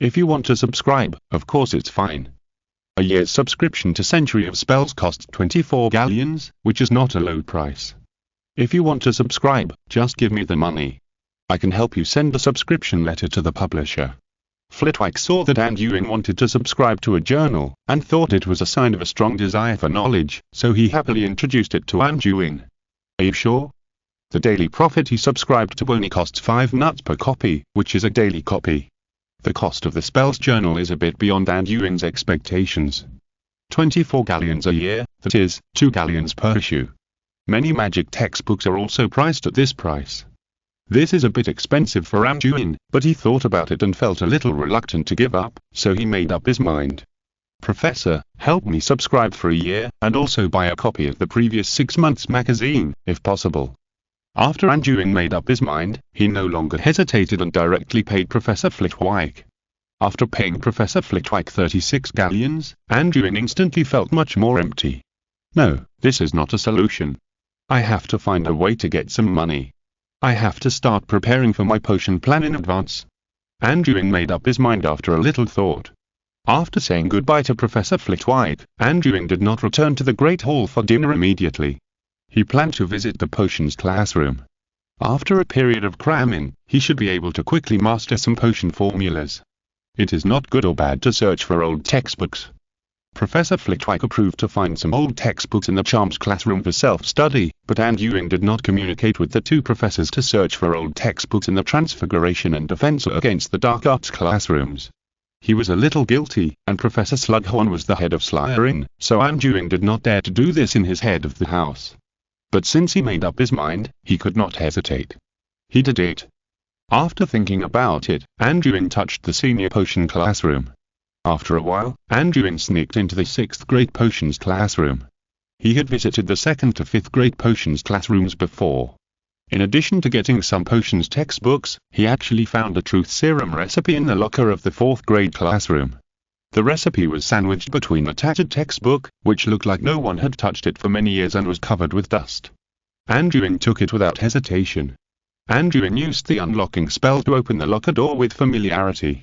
If you want to subscribe, of course it's fine. A year's subscription to Century of Spells costs 24 galleons, which is not a low price. If you want to subscribe, just give me the money. I can help you send a subscription letter to the publisher. Flitwick saw that Anduin wanted to subscribe to a journal, and thought it was a sign of a strong desire for knowledge, so he happily introduced it to Anduin. Are you sure? The Daily Prophet he subscribed to only costs 5 nuts per copy, which is a daily copy. The cost of the Spells Journal is a bit beyond Anduin's expectations. 24 galleons a year, that is, 2 galleons per issue. Many magic textbooks are also priced at this price. This is a bit expensive for Anduin, but he thought about it and felt a little reluctant to give up, so he made up his mind. Professor, help me subscribe for a year, and also buy a copy of the previous 6 months magazine, if possible. After Anduin made up his mind, he no longer hesitated and directly paid Professor Flitwick. After paying Professor Flitwick 36 galleons, Anduin instantly felt much more empty. No, this is not a solution. I have to find a way to get some money. I have to start preparing for my potion plan in advance. Anduin made up his mind after a little thought. After saying goodbye to Professor Flitwick, Anduin did not return to the Great Hall for dinner immediately. He planned to visit the potions classroom. After a period of cramming, he should be able to quickly master some potion formulas. It is not good or bad to search for old textbooks. Professor Flitwick approved to find some old textbooks in the Charms classroom for self-study, but Anduin did not communicate with the two professors to search for old textbooks in the Transfiguration and Defense Against the Dark Arts classrooms. He was a little guilty, and Professor Slughorn was the head of Slytherin, so Anduin did not dare to do this in his head of the house. But since he made up his mind, he could not hesitate. He did it. After thinking about it, Anduin touched the senior potion classroom. After a while, Anduin sneaked into the 6th grade potions classroom. He had visited the 2nd to 5th grade potions classrooms before. In addition to getting some potions textbooks, he actually found a truth serum recipe in the locker of the 4th grade classroom. The recipe was sandwiched between a tattered textbook, which looked like no one had touched it for many years and was covered with dust. Anduin took it without hesitation. Anduin used the unlocking spell to open the locker door with familiarity.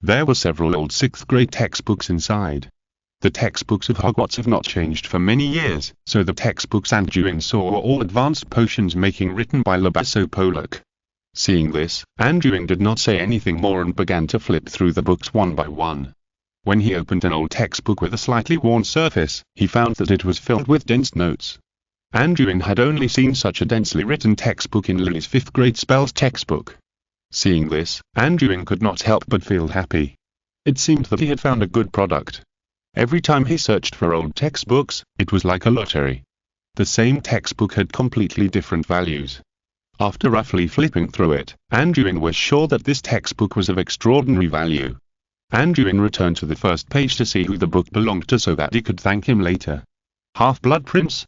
There were several old 6th grade textbooks inside. The textbooks of Hogwarts have not changed for many years, so the textbooks Anduin saw were all advanced potions making written by Labasso Pollock. Seeing this, Anduin did not say anything more and began to flip through the books one by one. When he opened an old textbook with a slightly worn surface, he found that it was filled with dense notes. Anduin had only seen such a densely written textbook in Lily's 5th grade spells textbook. Seeing this, Anduin could not help but feel happy. It seemed that he had found a good product. Every time he searched for old textbooks, it was like a lottery. The same textbook had completely different values. After roughly flipping through it, Anduin was sure that this textbook was of extraordinary value. Anduin returned to the first page to see who the book belonged to so that he could thank him later. Half-Blood Prince?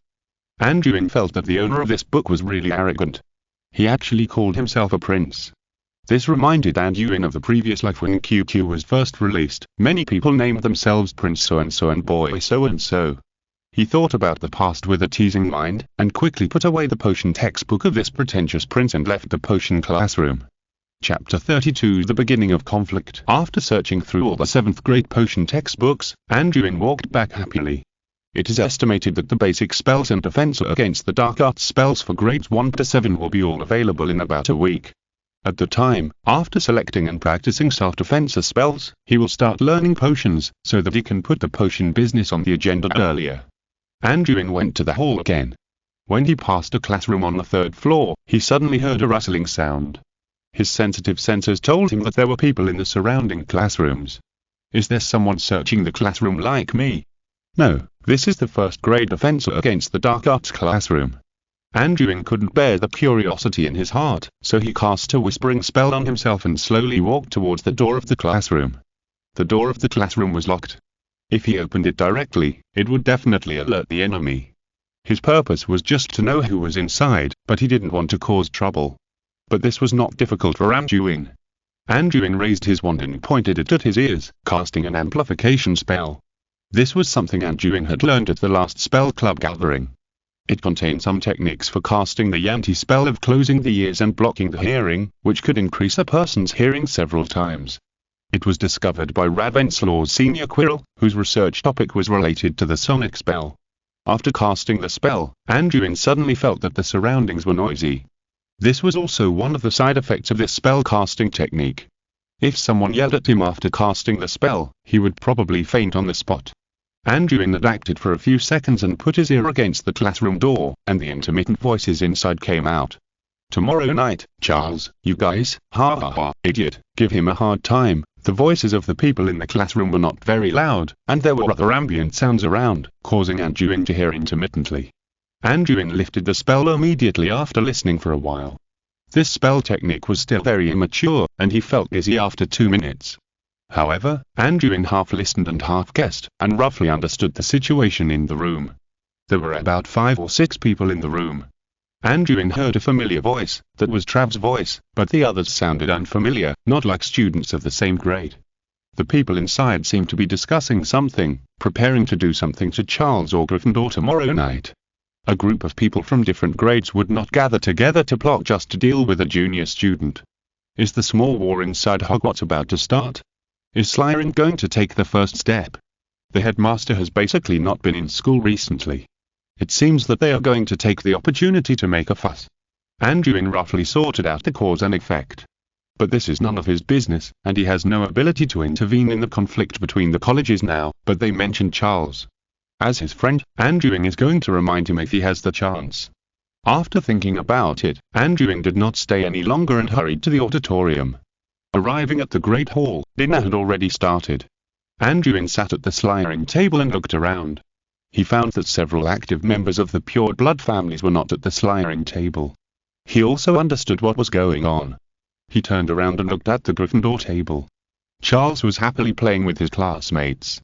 Anduin felt that the owner of this book was really arrogant. He actually called himself a prince. This reminded Anduin of the previous life when QQ was first released. Many people named themselves Prince so-and-so and Boy so-and-so. He thought about the past with a teasing mind, and quickly put away the potion textbook of this pretentious prince and left the potion classroom. Chapter 32 The beginning of conflict. After searching through all the 7th grade potion textbooks, Anduin walked back happily. It is estimated that the basic spells and defense against the dark arts spells for grades 1 to 7 will be all available in about a week. At the time, after selecting and practicing self-defense spells, he will start learning potions, so that he can put the potion business on the agenda earlier. Anduin went to the hall again. When he passed a classroom on the 3rd floor, he suddenly heard a rustling sound. His sensitive senses told him that there were people in the surrounding classrooms. Is there someone searching the classroom like me? No, this is the 1st grade defense against the dark arts classroom. Anduin couldn't bear the curiosity in his heart, so he cast a whispering spell on himself and slowly walked towards the door of the classroom. The door of the classroom was locked. If he opened it directly, it would definitely alert the enemy. His purpose was just to know who was inside, but he didn't want to cause trouble. But this was not difficult for Anduin. Anduin raised his wand and pointed it at his ears, casting an amplification spell. This was something Anduin had learned at the last spell club gathering. It contained some techniques for casting the Yanti spell of closing the ears and blocking the hearing, which could increase a person's hearing several times. It was discovered by Ravenslaw's senior Quirrell, whose research topic was related to the sonic spell. After casting the spell, Anduin suddenly felt that the surroundings were noisy. This was also one of the side effects of this spell casting technique. If someone yelled at him after casting the spell, he would probably faint on the spot. Anduin had acted for a few seconds and put his ear against the classroom door, and the intermittent voices inside came out. Tomorrow night, Charles, you guys, ha ha ha, idiot, give him a hard time. The voices of the people in the classroom were not very loud, and there were other ambient sounds around, causing Anduin to hear intermittently. Anduin lifted the spell immediately after listening for a while. This spell technique was still very immature, and he felt dizzy after 2 minutes. However, Anduin half listened and half guessed, and roughly understood the situation in the room. There were about 5 or 6 people in the room. Anduin heard a familiar voice, that was Trav's voice, but the others sounded unfamiliar, not like students of the same grade. The people inside seemed to be discussing something, preparing to do something to Charles or Gryffindor tomorrow night. A group of people from different grades would not gather together to plot just to deal with a junior student. Is the small war inside Hogwarts about to start? Is Slytherin going to take the first step? The headmaster has basically not been in school recently. It seems that they are going to take the opportunity to make a fuss. Anduin roughly sorted out the cause and effect. But this is none of his business, and he has no ability to intervene in the conflict between the colleges now, but they mentioned Charles. As his friend, Anduin is going to remind him if he has the chance. After thinking about it, Anduin did not stay any longer and hurried to the auditorium. Arriving at the Great Hall, dinner had already started. Anduin sat at the Slytherin table and looked around. He found that several active members of the pure blood families were not at the Slytherin table. He also understood what was going on. He turned around and looked at the Gryffindor table. Charles was happily playing with his classmates.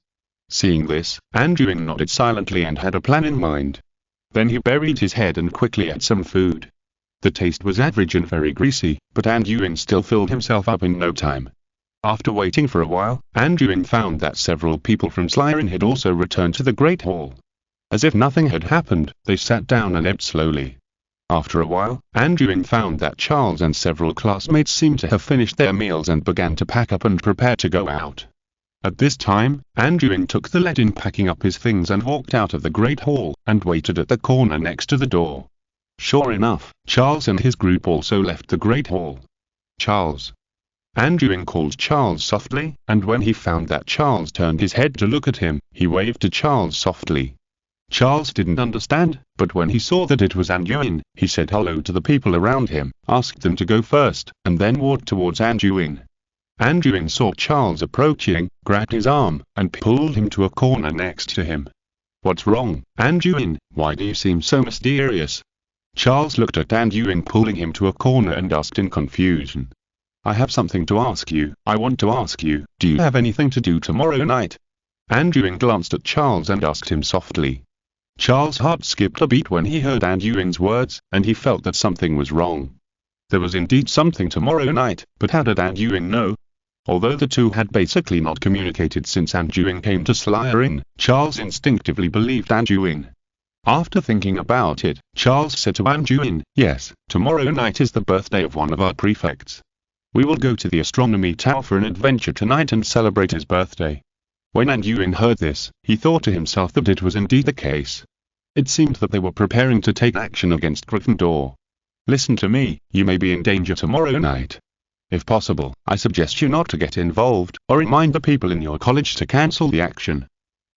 Seeing this, Anduin nodded silently and had a plan in mind. Then he buried his head and quickly ate some food. The taste was average and very greasy, but Anduin still filled himself up in no time. After waiting for a while, Anduin found that several people from Slytherin had also returned to the Great Hall. As if nothing had happened, they sat down and ate slowly. After a while, Anduin found that Charles and several classmates seemed to have finished their meals and began to pack up and prepare to go out. At this time, Anduin took the lead in packing up his things and walked out of the Great Hall, and waited at the corner next to the door. Sure enough, Charles and his group also left the Great Hall. Charles. Anduin called Charles softly, and when he found that Charles turned his head to look at him, he waved to Charles softly. Charles didn't understand, but when he saw that it was Anduin, he said hello to the people around him, asked them to go first, and then walked towards Anduin. Anduin saw Charles approaching, grabbed his arm, and pulled him to a corner next to him. What's wrong, Anduin? Why do you seem so mysterious? Charles looked at Anduin pulling him to a corner and asked in confusion. I have something to ask you. I want to ask you, do you have anything to do tomorrow night? Anduin glanced at Charles and asked him softly. Charles' heart skipped a beat when he heard Anduin's words, and he felt that something was wrong. There was indeed something tomorrow night, but how did Anduin know? Although the two had basically not communicated since Anduin came to Slytherin, Charles instinctively believed Anduin. After thinking about it, Charles said to Anduin, "Yes, tomorrow night is the birthday of one of our prefects. We will go to the astronomy tower for an adventure tonight and celebrate his birthday." When Anduin heard this, he thought to himself that it was indeed the case. It seemed that they were preparing to take action against Gryffindor. "Listen to me, you may be in danger tomorrow night. If possible, I suggest you not to get involved, or remind the people in your college to cancel the action."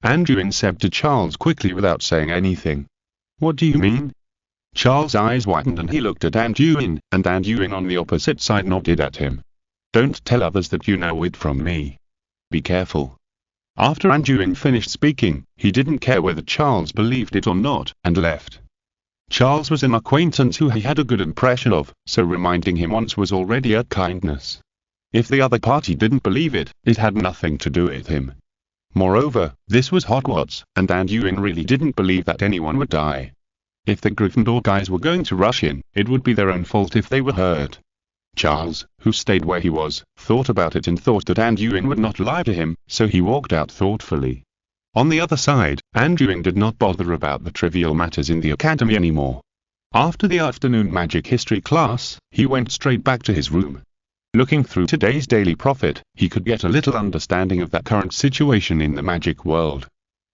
Anduin said to Charles quickly without saying anything. "What do you mean?" Charles' eyes widened and he looked at Anduin, and Anduin on the opposite side nodded at him. "Don't tell others that you know it from me. Be careful." After Anduin finished speaking, he didn't care whether Charles believed it or not, and left. Charles was an acquaintance who he had a good impression of, so reminding him once was already a kindness. If the other party didn't believe it, it had nothing to do with him. Moreover, this was Hogwarts, and Anduin really didn't believe that anyone would die. If the Gryffindor guys were going to rush in, it would be their own fault if they were hurt. Charles, who stayed where he was, thought about it and thought that Anduin would not lie to him, so he walked out thoughtfully. On the other side, Anduin did not bother about the trivial matters in the academy anymore. After the afternoon magic history class, he went straight back to his room. Looking through today's Daily Prophet, he could get a little understanding of that current situation in the magic world.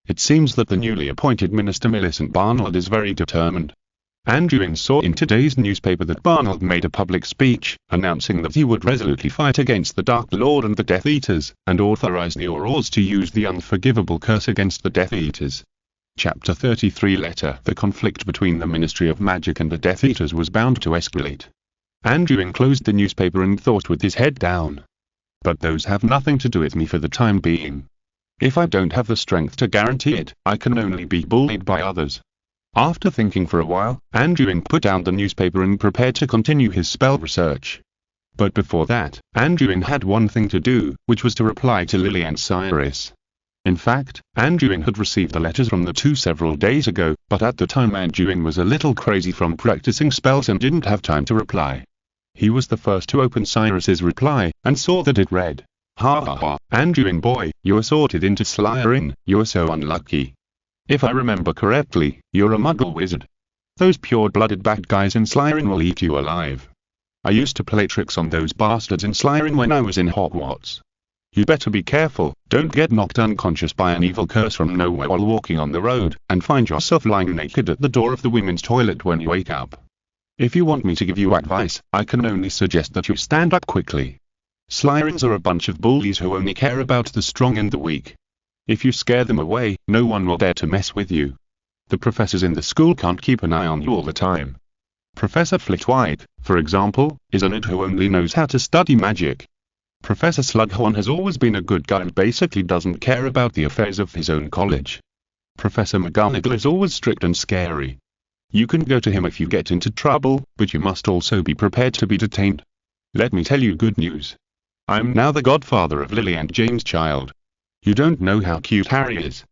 It seems that the newly appointed Minister Millicent Barnard is very determined. Anduin saw in today's newspaper that Barnard made a public speech, announcing that he would resolutely fight against the Dark Lord and the Death Eaters, and authorize the Aurors to use the unforgivable curse against the Death Eaters. Chapter 33 Letter. The conflict between the Ministry of Magic and the Death Eaters was bound to escalate. Anduin closed the newspaper and thought with his head down. But those have nothing to do with me for the time being. If I don't have the strength to guarantee it, I can only be bullied by others. After thinking for a while, Anduin put down the newspaper and prepared to continue his spell research. But before that, Anduin had one thing to do, which was to reply to Lily and Cyrus. In fact, Anduin had received the letters from the two several days ago, but at the time Anduin was a little crazy from practicing spells and didn't have time to reply. He was the first to open Cyrus's reply, and saw that it read, "Ha ha ha, Anduin boy, you were sorted into Slytherin, you are so unlucky. If I remember correctly, you're a muggle wizard. Those pure-blooded bad guys in Slytherin will eat you alive. I used to play tricks on those bastards in Slytherin when I was in Hogwarts. You better be careful, don't get knocked unconscious by an evil curse from nowhere while walking on the road, and find yourself lying naked at the door of the women's toilet when you wake up. If you want me to give you advice, I can only suggest that you stand up quickly. Slytherins are a bunch of bullies who only care about the strong and the weak. If you scare them away, no one will dare to mess with you. The professors in the school can't keep an eye on you all the time. Professor Flitwick, for example, is a nerd who only knows how to study magic. Professor Slughorn has always been a good guy and basically doesn't care about the affairs of his own college. Professor McGonagall is always strict and scary. You can go to him if you get into trouble, but you must also be prepared to be detained. Let me tell you good news. I'm now the godfather of Lily and James' child. You don't know how cute Harry is.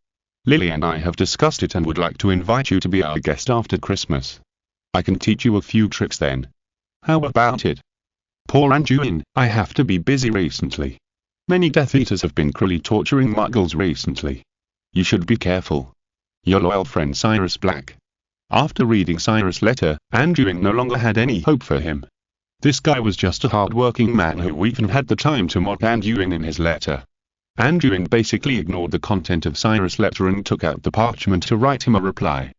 Lily and I have discussed it and would like to invite you to be our guest after Christmas. I can teach you a few tricks then. How about it? Poor Anduin, I have to be busy recently. Many Death Eaters have been cruelly torturing muggles recently. You should be careful. Your loyal friend Cyrus Black. After reading Cyrus' letter, Anduin no longer had any hope for him. This guy was just a hard-working man who even had the time to mock Anduin in his letter. Anduin basically ignored the content of Cyrus' letter and took out the parchment to write him a reply.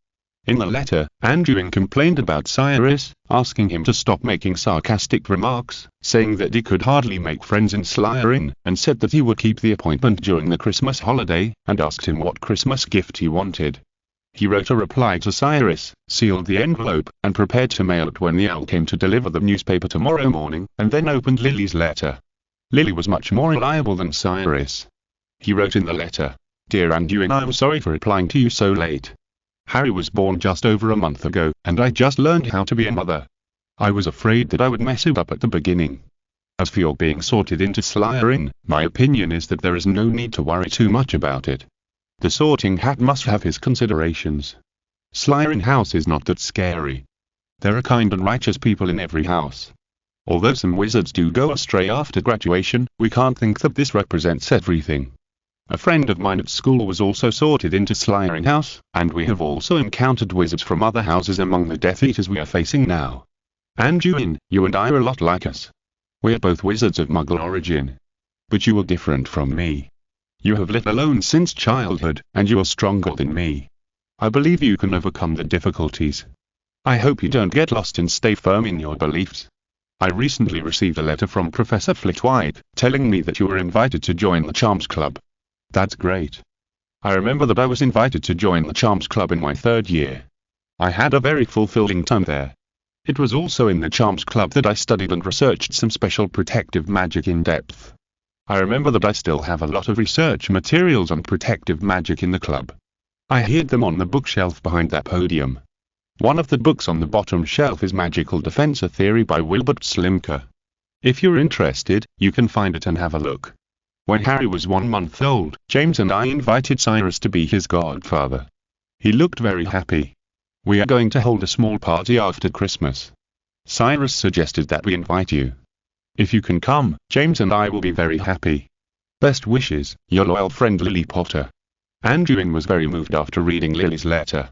In the letter, Anduin complained about Cyrus, asking him to stop making sarcastic remarks, saying that he could hardly make friends in Slytherin, and said that he would keep the appointment during the Christmas holiday, and asked him what Christmas gift he wanted. He wrote a reply to Cyrus, sealed the envelope, and prepared to mail it when the owl came to deliver the newspaper tomorrow morning, and then opened Lily's letter. Lily was much more reliable than Cyrus. He wrote in the letter, "Dear Anduin, I'm sorry for replying to you so late. Harry was born just over a month ago, and I just learned how to be a mother. I was afraid that I would mess it up at the beginning. As for your being sorted into Slytherin, my opinion is that there is no need to worry too much about it. The sorting hat must have his considerations. Slytherin house is not that scary. There are kind and righteous people in every house. Although some wizards do go astray after graduation, we can't think that this represents everything. A friend of mine at school was also sorted into Slytherin House, and we have also encountered wizards from other houses among the Death Eaters we are facing now. Anduin, you and I are a lot like us. We are both wizards of Muggle origin. But you are different from me. You have lived alone since childhood, and you are stronger than me. I believe you can overcome the difficulties. I hope you don't get lost and stay firm in your beliefs. I recently received a letter from Professor Flitwick, telling me that you were invited to join the Charms Club. That's great. I remember that I was invited to join the Charms Club in my 3rd year. I had a very fulfilling time there. It was also in the Charms Club that I studied and researched some special protective magic in depth. I remember that I still have a lot of research materials on protective magic in the club. I hid them on the bookshelf behind that podium. One of the books on the bottom shelf is Magical Defense: A Theory by Wilbert Slimker. If you're interested, you can find it and have a look. When Harry was 1 month old, James and I invited Cyrus to be his godfather. He looked very happy. We are going to hold a small party after Christmas. Cyrus suggested that we invite you. If you can come, James and I will be very happy. Best wishes, your loyal friend Lily Potter. Anduin was very moved after reading Lily's letter.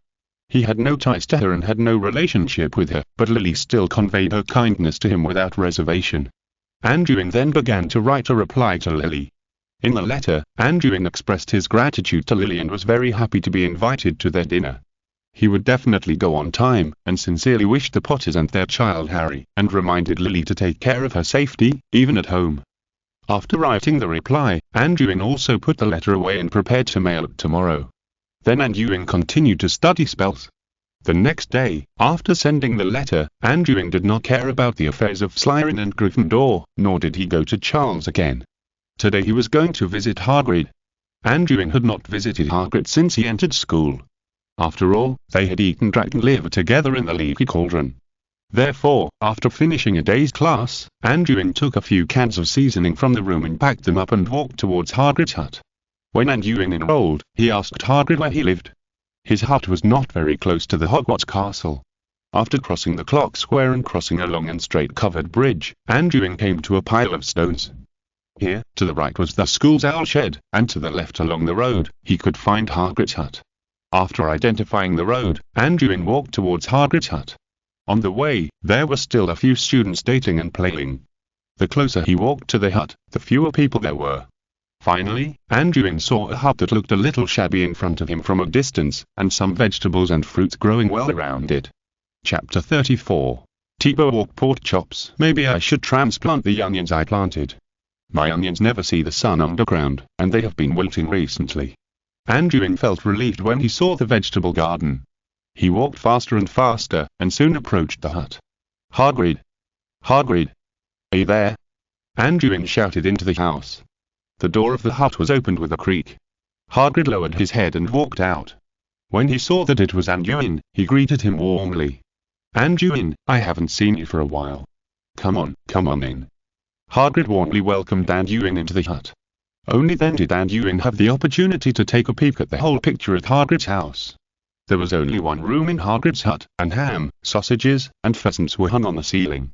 He had no ties to her and had no relationship with her, but Lily still conveyed her kindness to him without reservation. Anduin then began to write a reply to Lily. In the letter, Anduin expressed his gratitude to Lily and was very happy to be invited to their dinner. He would definitely go on time, and sincerely wished the Potters and their child Harry, and reminded Lily to take care of her safety, even at home. After writing the reply, Anduin also put the letter away and prepared to mail it tomorrow. Then Anduin continued to study spells. The next day, after sending the letter, Anduin did not care about the affairs of Slytherin and Gryffindor, nor did he go to Charles again. Today he was going to visit Hagrid. Anduin had not visited Hagrid since he entered school. After all, they had eaten dragon liver together in the leaky cauldron. Therefore, after finishing a day's class, Anduin took a few cans of seasoning from the room and packed them up and walked towards Hagrid's hut. When Anduin enrolled, he asked Hagrid where he lived. His hut was not very close to the Hogwarts castle. After crossing the clock square and crossing a long and straight covered bridge, Anduin came to a pile of stones. Here, to the right was the school's owl shed, and to the left along the road, he could find Hagrid's hut. After identifying the road, Anduin walked towards Hagrid's hut. On the way, there were still a few students dating and playing. The closer he walked to the hut, the fewer people there were. Finally, Anduin saw a hut that looked a little shabby in front of him from a distance, and some vegetables and fruits growing well around it. Chapter 34. Tebow walk pork chops. Maybe I should transplant the onions I planted. My onions never see the sun underground, and they have been wilting recently. Anduin felt relieved when he saw the vegetable garden. He walked faster and faster, and soon approached the hut. Hagrid! Hagrid! Are you there? Anduin shouted into the house. The door of the hut was opened with a creak. Hagrid lowered his head and walked out. When he saw that it was Anduin, he greeted him warmly. Anduin, I haven't seen you for a while. Come on in. Hagrid warmly welcomed Anduin into the hut. Only then did Anduin have the opportunity to take a peek at the whole picture at Hagrid's house. There was only one room in Hagrid's hut, and ham, sausages, and pheasants were hung on the ceiling.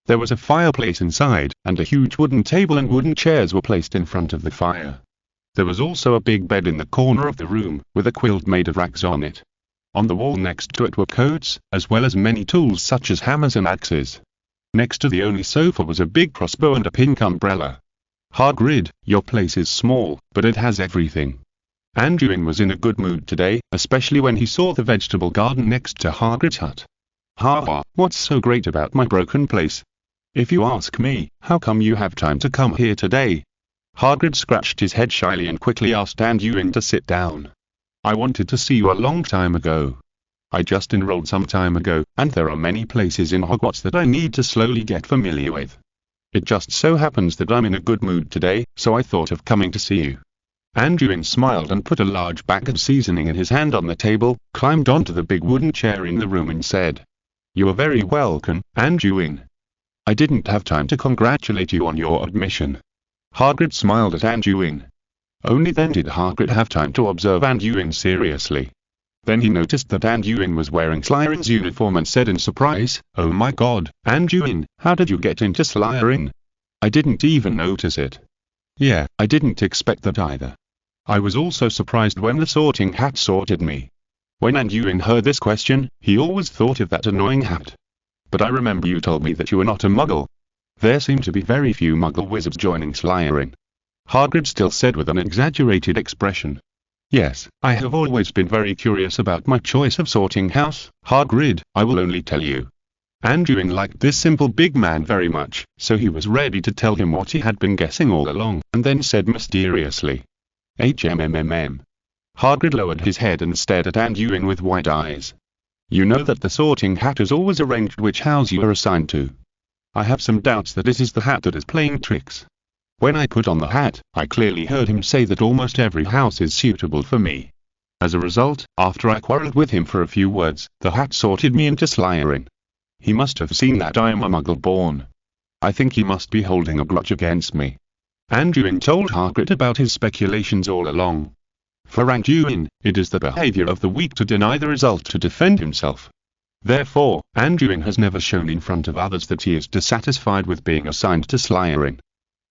There was a fireplace inside, and a huge wooden table and wooden chairs were placed in front of the fire. There was also a big bed in the corner of the room, with a quilt made of rags on it. On the wall next to it were coats, as well as many tools such as hammers and axes. Next to the only sofa was a big crossbow and a pink umbrella. Hagrid, your place is small, but it has everything. Anduin was in a good mood today, especially when he saw the vegetable garden next to Hagrid's hut. What's so great about my broken place? If you ask me, how come you have time to come here today? Hagrid scratched his head shyly and quickly asked Anduin to sit down. I wanted to see you a long time ago. I just enrolled some time ago, and there are many places in Hogwarts that I need to slowly get familiar with. It just so happens that I'm in a good mood today, so I thought of coming to see you. Anduin smiled and put a large bag of seasoning in his hand on the table, climbed onto the big wooden chair in the room and said, You are very welcome, Anduin. I didn't have time to congratulate you on your admission. Hagrid smiled at Anduin. Only then did Hagrid have time to observe Anduin seriously. Then he noticed that Anduin was wearing Slytherin's uniform and said in surprise, "Oh my god, Anduin, how did you get into Slytherin? I didn't even notice it." Yeah, I didn't expect that either. I was also surprised when the sorting hat sorted me. When Anduin heard this question, he always thought of that annoying hat. But I remember you told me that you were not a muggle. There seem to be very few muggle wizards joining Slytherin. Hagrid still said with an exaggerated expression. Yes, I have always been very curious about my choice of sorting house, Hagrid, I will only tell you. Anduin liked this simple big man very much, so he was ready to tell him what he had been guessing all along, and then said mysteriously, "HMMMM." Hagrid lowered his head and stared at Anduin with wide eyes. "You know that the sorting hat has always arranged which house you are assigned to. I have some doubts that it is the hat that is playing tricks. When I put on the hat, I clearly heard him say that almost every house is suitable for me. As a result, after I quarreled with him for a few words, the hat sorted me into Slytherin. He must have seen that I am a muggle born. I think he must be holding a grudge against me." Anduin told Hagrid about his speculations all along. For Anduin, it is the behavior of the weak to deny the result to defend himself. Therefore, Anduin has never shown in front of others that he is dissatisfied with being assigned to Slytherin.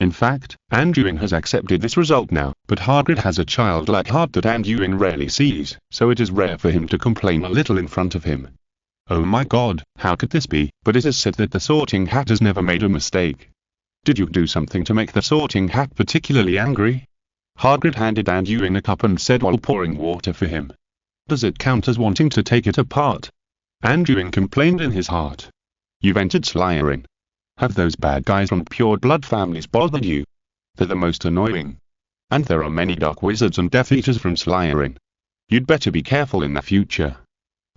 In fact, Anduin has accepted this result now, but Hagrid has a childlike heart that Anduin rarely sees, so it is rare for him to complain a little in front of him. Oh my god, how could this be? But it is said that the sorting hat has never made a mistake. Did you do something to make the sorting hat particularly angry? Hagrid handed Anduin a cup and said while pouring water for him. Does it count as wanting to take it apart? Anduin complained in his heart. You've entered Slytherin. Have those bad guys from pure blood families bothered you? They're the most annoying. And there are many dark wizards and Death Eaters from Slytherin. You'd better be careful in the future.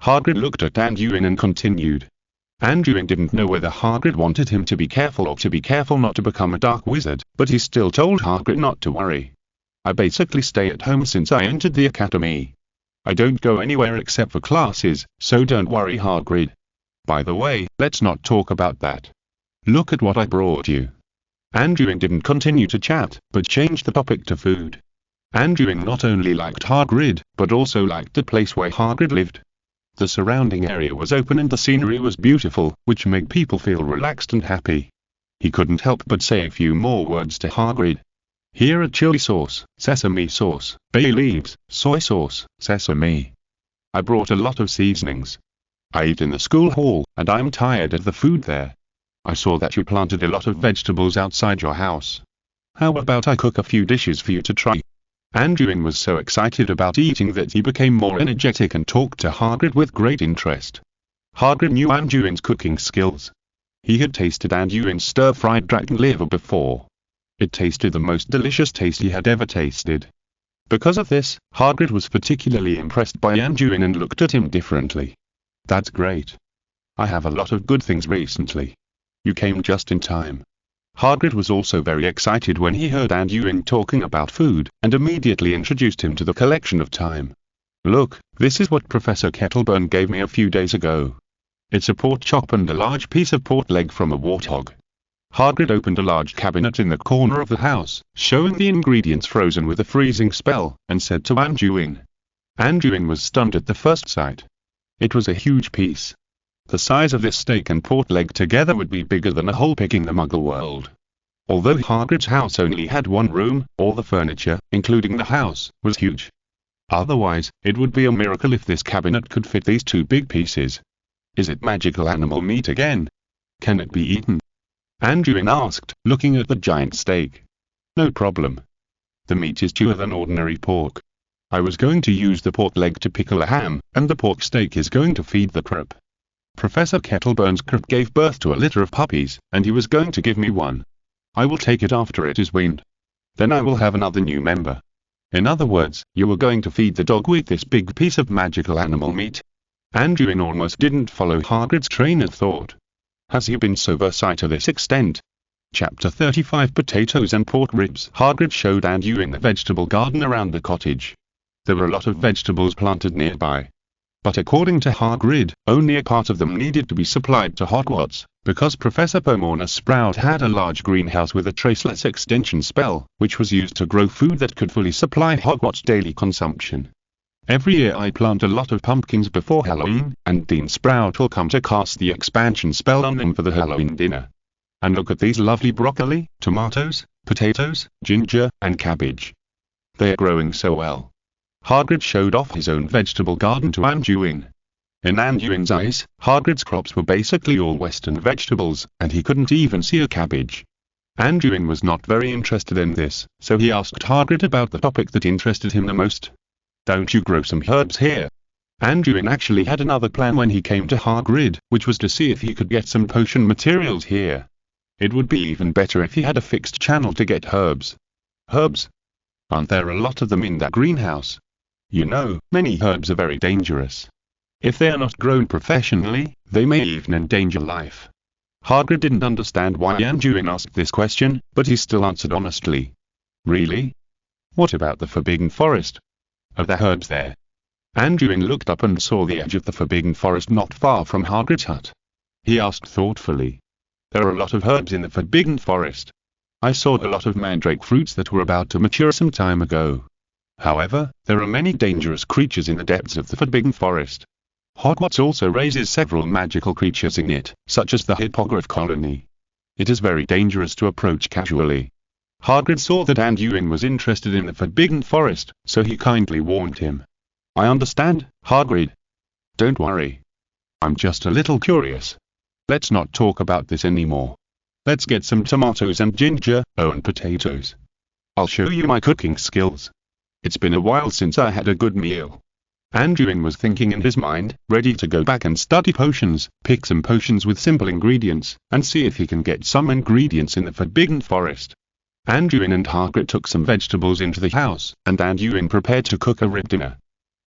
Hagrid looked at Anduin and continued. Anduin didn't know whether Hagrid wanted him to be careful or to be careful not to become a dark wizard, but he still told Hagrid not to worry. I basically stay at home since I entered the academy. I don't go anywhere except for classes, so don't worry, Hagrid. By the way, let's not talk about that. Look at what I brought you. Anduin didn't continue to chat, but changed the topic to food. Anduin not only liked Hagrid, but also liked the place where Hagrid lived. The surrounding area was open and the scenery was beautiful, which made people feel relaxed and happy. He couldn't help but say a few more words to Hagrid. Here are chili sauce, sesame sauce, bay leaves, soy sauce, sesame. I brought a lot of seasonings. I eat in the school hall, and I'm tired of the food there. I saw that you planted a lot of vegetables outside your house. How about I cook a few dishes for you to try? Anduin was so excited about eating that he became more energetic and talked to Hagrid with great interest. Hagrid knew Anduin's cooking skills. He had tasted Anduin's stir-fried dragon liver before. It tasted the most delicious taste he had ever tasted. Because of this, Hagrid was particularly impressed by Anduin and looked at him differently. That's great. I have a lot of good things recently. You came just in time. Hagrid was also very excited when he heard Anduin talking about food, and immediately introduced him to the collection of thyme. Look, this is what Professor Kettleburn gave me a few days ago. It's a pork chop and a large piece of pork leg from a warthog. Hagrid opened a large cabinet in the corner of the house, showing the ingredients frozen with a freezing spell, and said to Anduin. Anduin was stunned at the first sight. It was a huge piece. The size of this steak and pork leg together would be bigger than a whole pig in the Muggle world. Although Hagrid's house only had one room, all the furniture, including the house, was huge. Otherwise, it would be a miracle if this cabinet could fit these two big pieces. Is it magical animal meat again? Can it be eaten? Anduin asked, looking at the giant steak. No problem. The meat is chewer than ordinary pork. I was going to use the pork leg to pickle a ham, and the pork steak is going to feed the crop. Professor Kettleburn's crop gave birth to a litter of puppies, and he was going to give me one. I will take it after it is weaned. Then I will have another new member. In other words, you were going to feed the dog with this big piece of magical animal meat. Anduin almost didn't follow Hagrid's train of thought. Has he been so versatile to this extent? Chapter 35 Potatoes and Pork Ribs. Hagrid showed Anduin the vegetable garden around the cottage. There were a lot of vegetables planted nearby. But according to Hagrid, only a part of them needed to be supplied to Hogwarts, because Professor Pomona Sprout had a large greenhouse with a traceless extension spell, which was used to grow food that could fully supply Hogwarts' daily consumption. Every year I plant a lot of pumpkins before Halloween, and Dean Sprout will come to cast the expansion spell on them for the Halloween dinner. And look at these lovely broccoli, tomatoes, potatoes, ginger, and cabbage. They are growing so well. Hagrid showed off his own vegetable garden to Anduin. In Anduin's eyes, Hagrid's crops were basically all Western vegetables, and he couldn't even see a cabbage. Anduin was not very interested in this, so he asked Hagrid about the topic that interested him the most. Don't you grow some herbs here? Anduin actually had another plan when he came to Hagrid, which was to see if he could get some potion materials here. It would be even better if he had a fixed channel to get herbs. Herbs? Aren't there a lot of them in that greenhouse? You know, many herbs are very dangerous. If they are not grown professionally, they may even endanger life. Hagrid didn't understand why Anduin asked this question, but he still answered honestly. Really? What about the Forbidden Forest? Are there herbs there? Anduin looked up and saw the edge of the Forbidden Forest not far from Hagrid's hut. He asked thoughtfully. There are a lot of herbs in the Forbidden Forest. I saw a lot of mandrake fruits that were about to mature some time ago. However, there are many dangerous creatures in the depths of the Forbidden Forest. Hogwarts also raises several magical creatures in it, such as the Hippogriff colony. It is very dangerous to approach casually. Hagrid saw that Anduin was interested in the Forbidden Forest, so he kindly warned him. I understand, Hagrid. Don't worry. I'm just a little curious. Let's not talk about this anymore. Let's get some tomatoes and ginger, and potatoes. I'll show you my cooking skills. It's been a while since I had a good meal. Anduin was thinking in his mind, ready to go back and study potions, pick some potions with simple ingredients, and see if he can get some ingredients in the Forbidden Forest. Anduin and Hagrid took some vegetables into the house, and Anduin prepared to cook a rib dinner.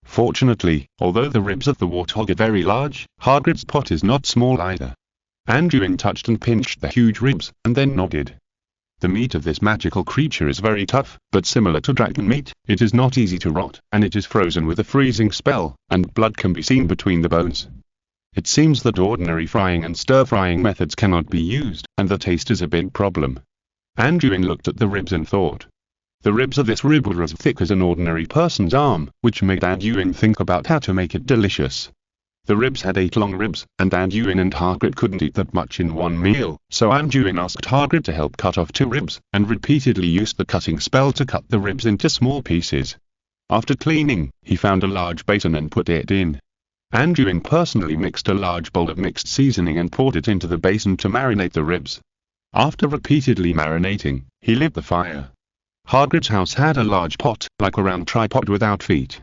Fortunately, although the ribs of the warthog are very large, Hagrid's pot is not small either. Anduin touched and pinched the huge ribs, and then nodded. The meat of this magical creature is very tough, but similar to dragon meat, it is not easy to rot, and it is frozen with a freezing spell, and blood can be seen between the bones. It seems that ordinary frying and stir-frying methods cannot be used, and the taste is a big problem. Anduin looked at the ribs and thought. The ribs of this rib were as thick as an ordinary person's arm, which made Anduin think about how to make it delicious. The ribs had 8 long ribs, and Anduin and Hagrid couldn't eat that much in one meal, so Anduin asked Hagrid to help cut off 2 ribs, and repeatedly used the cutting spell to cut the ribs into small pieces. After cleaning, he found a large basin and put it in. Anduin personally mixed a large bowl of mixed seasoning and poured it into the basin to marinate the ribs. After repeatedly marinating, he lit the fire. Hagrid's house had a large pot, like a round tripod without feet.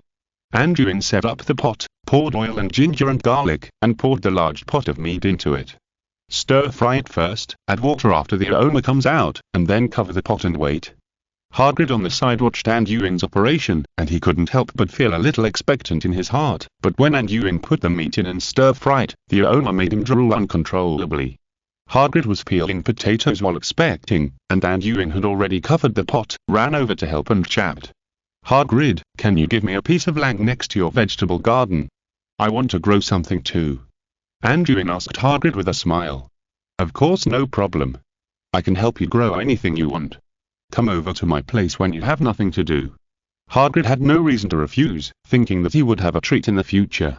Anduin set up the pot, poured oil and ginger and garlic, and poured the large pot of meat into it. Stir-fry it first, add water after the aroma comes out, and then cover the pot and wait. Hagrid on the side watched Anduin's operation, and he couldn't help but feel a little expectant in his heart, but when Anduin put the meat in and stir-fried, the aroma made him drool uncontrollably. Hagrid was peeling potatoes while expecting, and Anduin had already covered the pot, ran over to help and chapped. Hagrid, can you give me a piece of land next to your vegetable garden? I want to grow something too. Anduin asked Hagrid with a smile. Of course, no problem. I can help you grow anything you want. Come over to my place when you have nothing to do. Hagrid had no reason to refuse, thinking that he would have a treat in the future.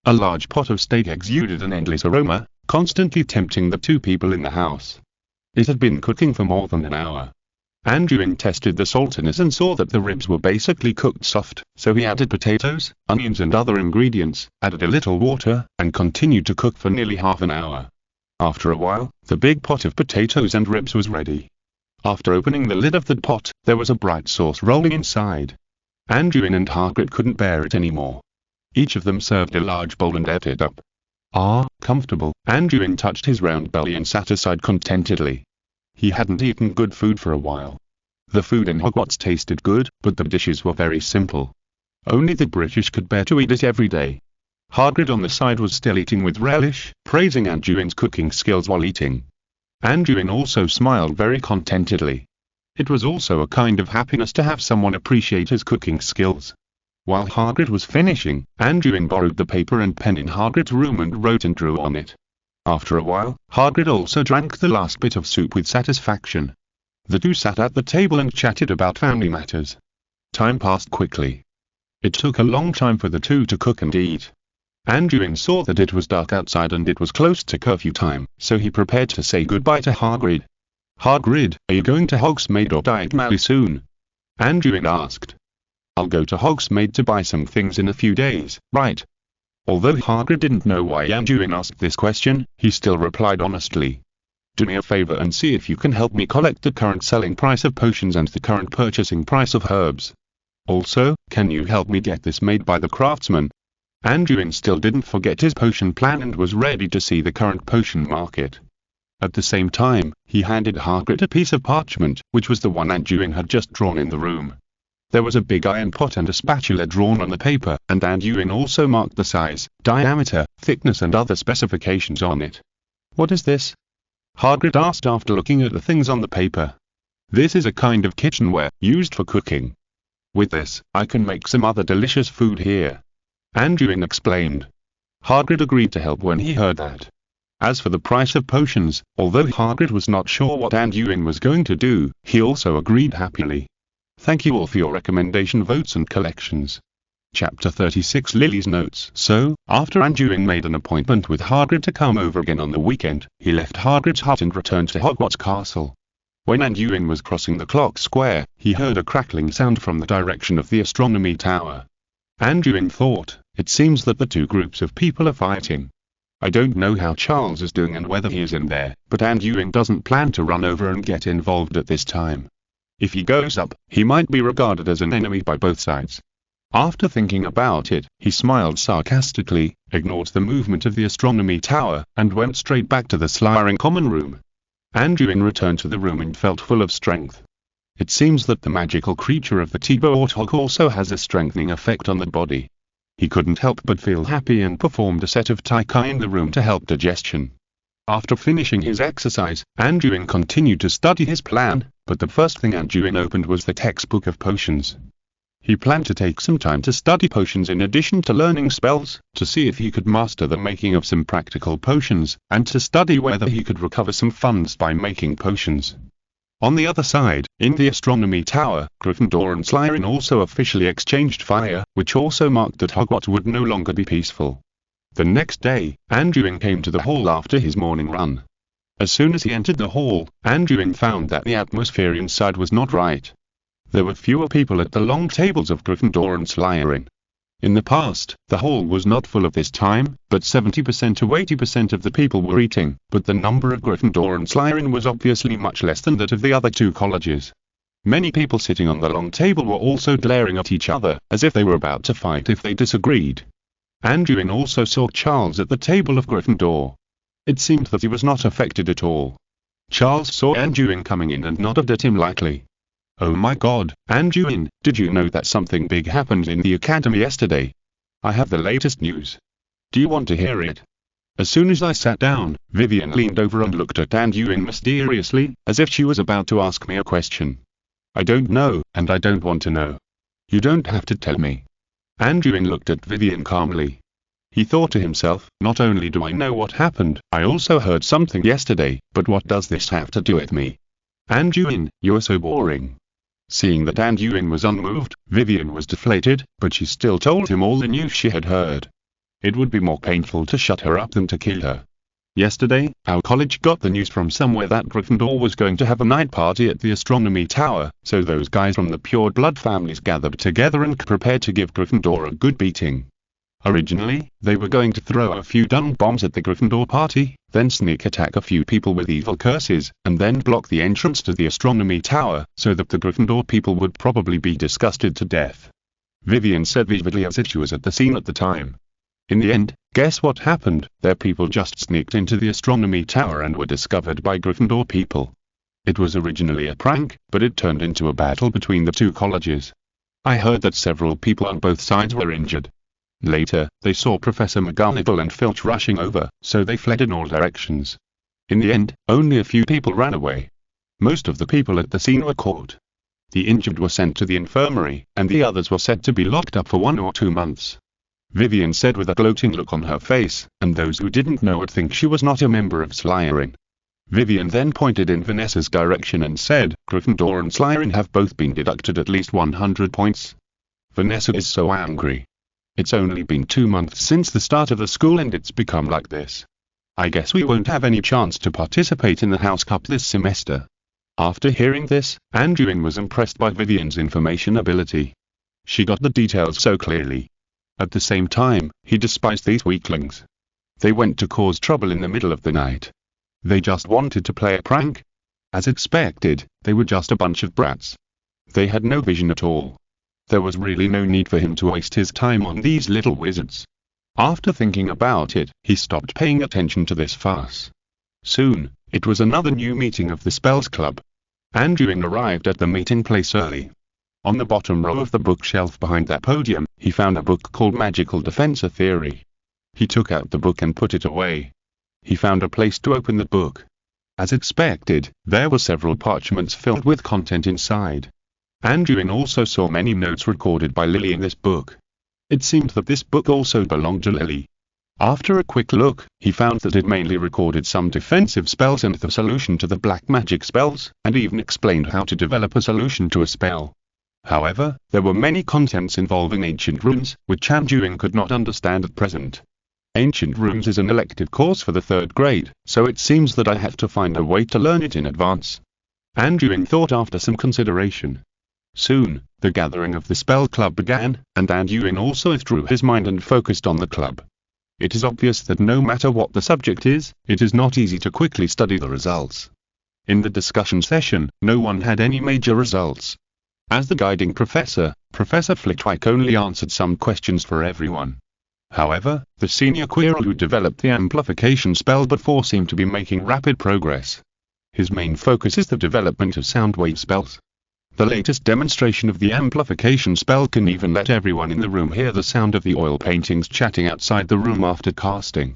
A large pot of steak exuded an endless aroma, constantly tempting the 2 people in the house. It had been cooking for more than an hour. Anduin tested the saltiness and saw that the ribs were basically cooked soft, so he added potatoes, onions and other ingredients, added a little water, and continued to cook for nearly half an hour. After a while, the big pot of potatoes and ribs was ready. After opening the lid of the pot, there was a bright sauce rolling inside. Anduin and Hagrid couldn't bear it anymore. Each of them served a large bowl and ate it up. Ah, comfortable. Anduin touched his round belly and sat aside contentedly. He hadn't eaten good food for a while. The food in Hogwarts tasted good, but the dishes were very simple. Only the British could bear to eat it every day. Hagrid on the side was still eating with relish, praising Anduin's cooking skills while eating. Anduin also smiled very contentedly. It was also a kind of happiness to have someone appreciate his cooking skills. While Hagrid was finishing, Anduin borrowed the paper and pen in Hagrid's room and wrote and drew on it. After a while, Hagrid also drank the last bit of soup with satisfaction. The 2 sat at the table and chatted about family matters. Time passed quickly. It took a long time for the two to cook and eat. Anduin saw that it was dark outside and it was close to curfew time, so he prepared to say goodbye to Hagrid. "Hagrid, are you going to Hogsmeade or Diagon soon?" Anduin asked. "I'll go to Hogsmeade to buy some things in a few days, right?" Although Hagrid didn't know why Anduin asked this question, he still replied honestly. "Do me a favor and see if you can help me collect the current selling price of potions and the current purchasing price of herbs. Also, can you help me get this made by the craftsman?" Anduin still didn't forget his potion plan and was ready to see the current potion market. At the same time, he handed Hagrid a piece of parchment, which was the one Anduin had just drawn in the room. There was a big iron pot and a spatula drawn on the paper, and Anduin also marked the size, diameter, thickness and other specifications on it. "What is this?" Hagrid asked after looking at the things on the paper. "This is a kind of kitchenware, used for cooking. With this, I can make some other delicious food here," Anduin explained. Hagrid agreed to help when he heard that. As for the price of potions, although Hagrid was not sure what Anduin was going to do, he also agreed happily. Thank you all for your recommendation votes and collections. Chapter 36 Lily's Notes. So, after Anduin made an appointment with Hagrid to come over again on the weekend, he left Hagrid's hut and returned to Hogwarts Castle. When Anduin was crossing the clock square, he heard a crackling sound from the direction of the astronomy tower. Anduin thought, "It seems that the two groups of people are fighting. I don't know how Charles is doing and whether he is in there, but Anduin doesn't plan to run over and get involved at this time. If he goes up, he might be regarded as an enemy by both sides." After thinking about it, he smiled sarcastically, ignored the movement of the astronomy tower, and went straight back to the Slytherin common room. Anduin returned to the room and felt full of strength. It seems that the magical creature of the T-Warthog also has a strengthening effect on the body. He couldn't help but feel happy and performed a set of Tai Chi in the room to help digestion. After finishing his exercise, Anduin continued to study his plan, but the first thing Anduin opened was the textbook of potions. He planned to take some time to study potions in addition to learning spells, to see if he could master the making of some practical potions, and to study whether he could recover some funds by making potions. On the other side, in the astronomy tower, Gryffindor and Slytherin also officially exchanged fire, which also marked that Hogwarts would no longer be peaceful. The next day, Anduin came to the hall after his morning run. As soon as he entered the hall, Anduin found that the atmosphere inside was not right. There were fewer people at the long tables of Gryffindor and Slytherin. In the past, the hall was not full of this time, but 70% to 80% of the people were eating, but the number of Gryffindor and Slytherin was obviously much less than that of the other two colleges. Many people sitting on the long table were also glaring at each other, as if they were about to fight if they disagreed. Anduin also saw Charles at the table of Gryffindor. It seemed that he was not affected at all. Charles saw Anduin coming in and nodded at him lightly. "Oh my God, Anduin, did you know that something big happened in the academy yesterday? I have the latest news. Do you want to hear it?" As soon as I sat down, Vivian leaned over and looked at Anduin mysteriously, as if she was about to ask me a question. "I don't know, and I don't want to know. You don't have to tell me." Anduin looked at Vivian calmly. He thought to himself, "Not only do I know what happened, I also heard something yesterday, but what does this have to do with me? Anduin, you are so boring." Seeing that Anduin was unmoved, Vivian was deflated, but she still told him all the news she had heard. It would be more painful to shut her up than to kill her. "Yesterday, our college got the news from somewhere that Gryffindor was going to have a night party at the astronomy tower, so those guys from the pure blood families gathered together and prepared to give Gryffindor a good beating. Originally, they were going to throw a few dung bombs at the Gryffindor party, then sneak attack a few people with evil curses, and then block the entrance to the astronomy tower, so that the Gryffindor people would probably be disgusted to death." Vivian said vividly as if she was at the scene at the time. "In the end, guess what happened? Their people just sneaked into the astronomy tower and were discovered by Gryffindor people. It was originally a prank, but it turned into a battle between the two colleges. I heard that several people on both sides were injured. Later, they saw Professor McGonagall and Filch rushing over, so they fled in all directions. In the end, only a few people ran away. Most of the people at the scene were caught. The injured were sent to the infirmary, and the others were said to be locked up for 1 or 2 months. Vivian said with a gloating look on her face, and those who didn't know would think she was not a member of Slytherin. Vivian then pointed in Vanessa's direction and said, "Gryffindor and Slytherin have both been deducted at least 100 points. Vanessa is so angry. It's only been 2 months since the start of the school and it's become like this. I guess we won't have any chance to participate in the House Cup this semester. After hearing this, Anduin was impressed by Vivian's information ability. She got the details so clearly. At the same time, he despised these weaklings. They went to cause trouble in the middle of the night. They just wanted to play a prank. As expected, they were just a bunch of brats. They had no vision at all. There was really no need for him to waste his time on these little wizards. After thinking about it, he stopped paying attention to this farce. Soon, it was another new meeting of the Spells Club. Anduin arrived at the meeting place early. On the bottom row of the bookshelf behind that podium, he found a book called Magical Defense Theory. He took out the book and put it away. He found a place to open the book. As expected, there were several parchments filled with content inside. Anduin also saw many notes recorded by Lily in this book. It seemed that this book also belonged to Lily. After a quick look, he found that it mainly recorded some defensive spells and the solution to the black magic spells, and even explained how to develop a solution to a spell. However, there were many contents involving ancient runes, which Anduin could not understand at present. Ancient runes is an elective course for the 3rd grade, so it seems that I have to find a way to learn it in advance. Anduin thought after some consideration. Soon, the gathering of the spell club began, and Anduin also withdrew his mind and focused on the club. It is obvious that no matter what the subject is, it is not easy to quickly study the results. In the discussion session, no one had any major results. As the guiding professor, Professor Flitwick only answered some questions for everyone. However, the senior Quirrell who developed the amplification spell before seemed to be making rapid progress. His main focus is the development of sound wave spells. The latest demonstration of the amplification spell can even let everyone in the room hear the sound of the oil paintings chatting outside the room after casting.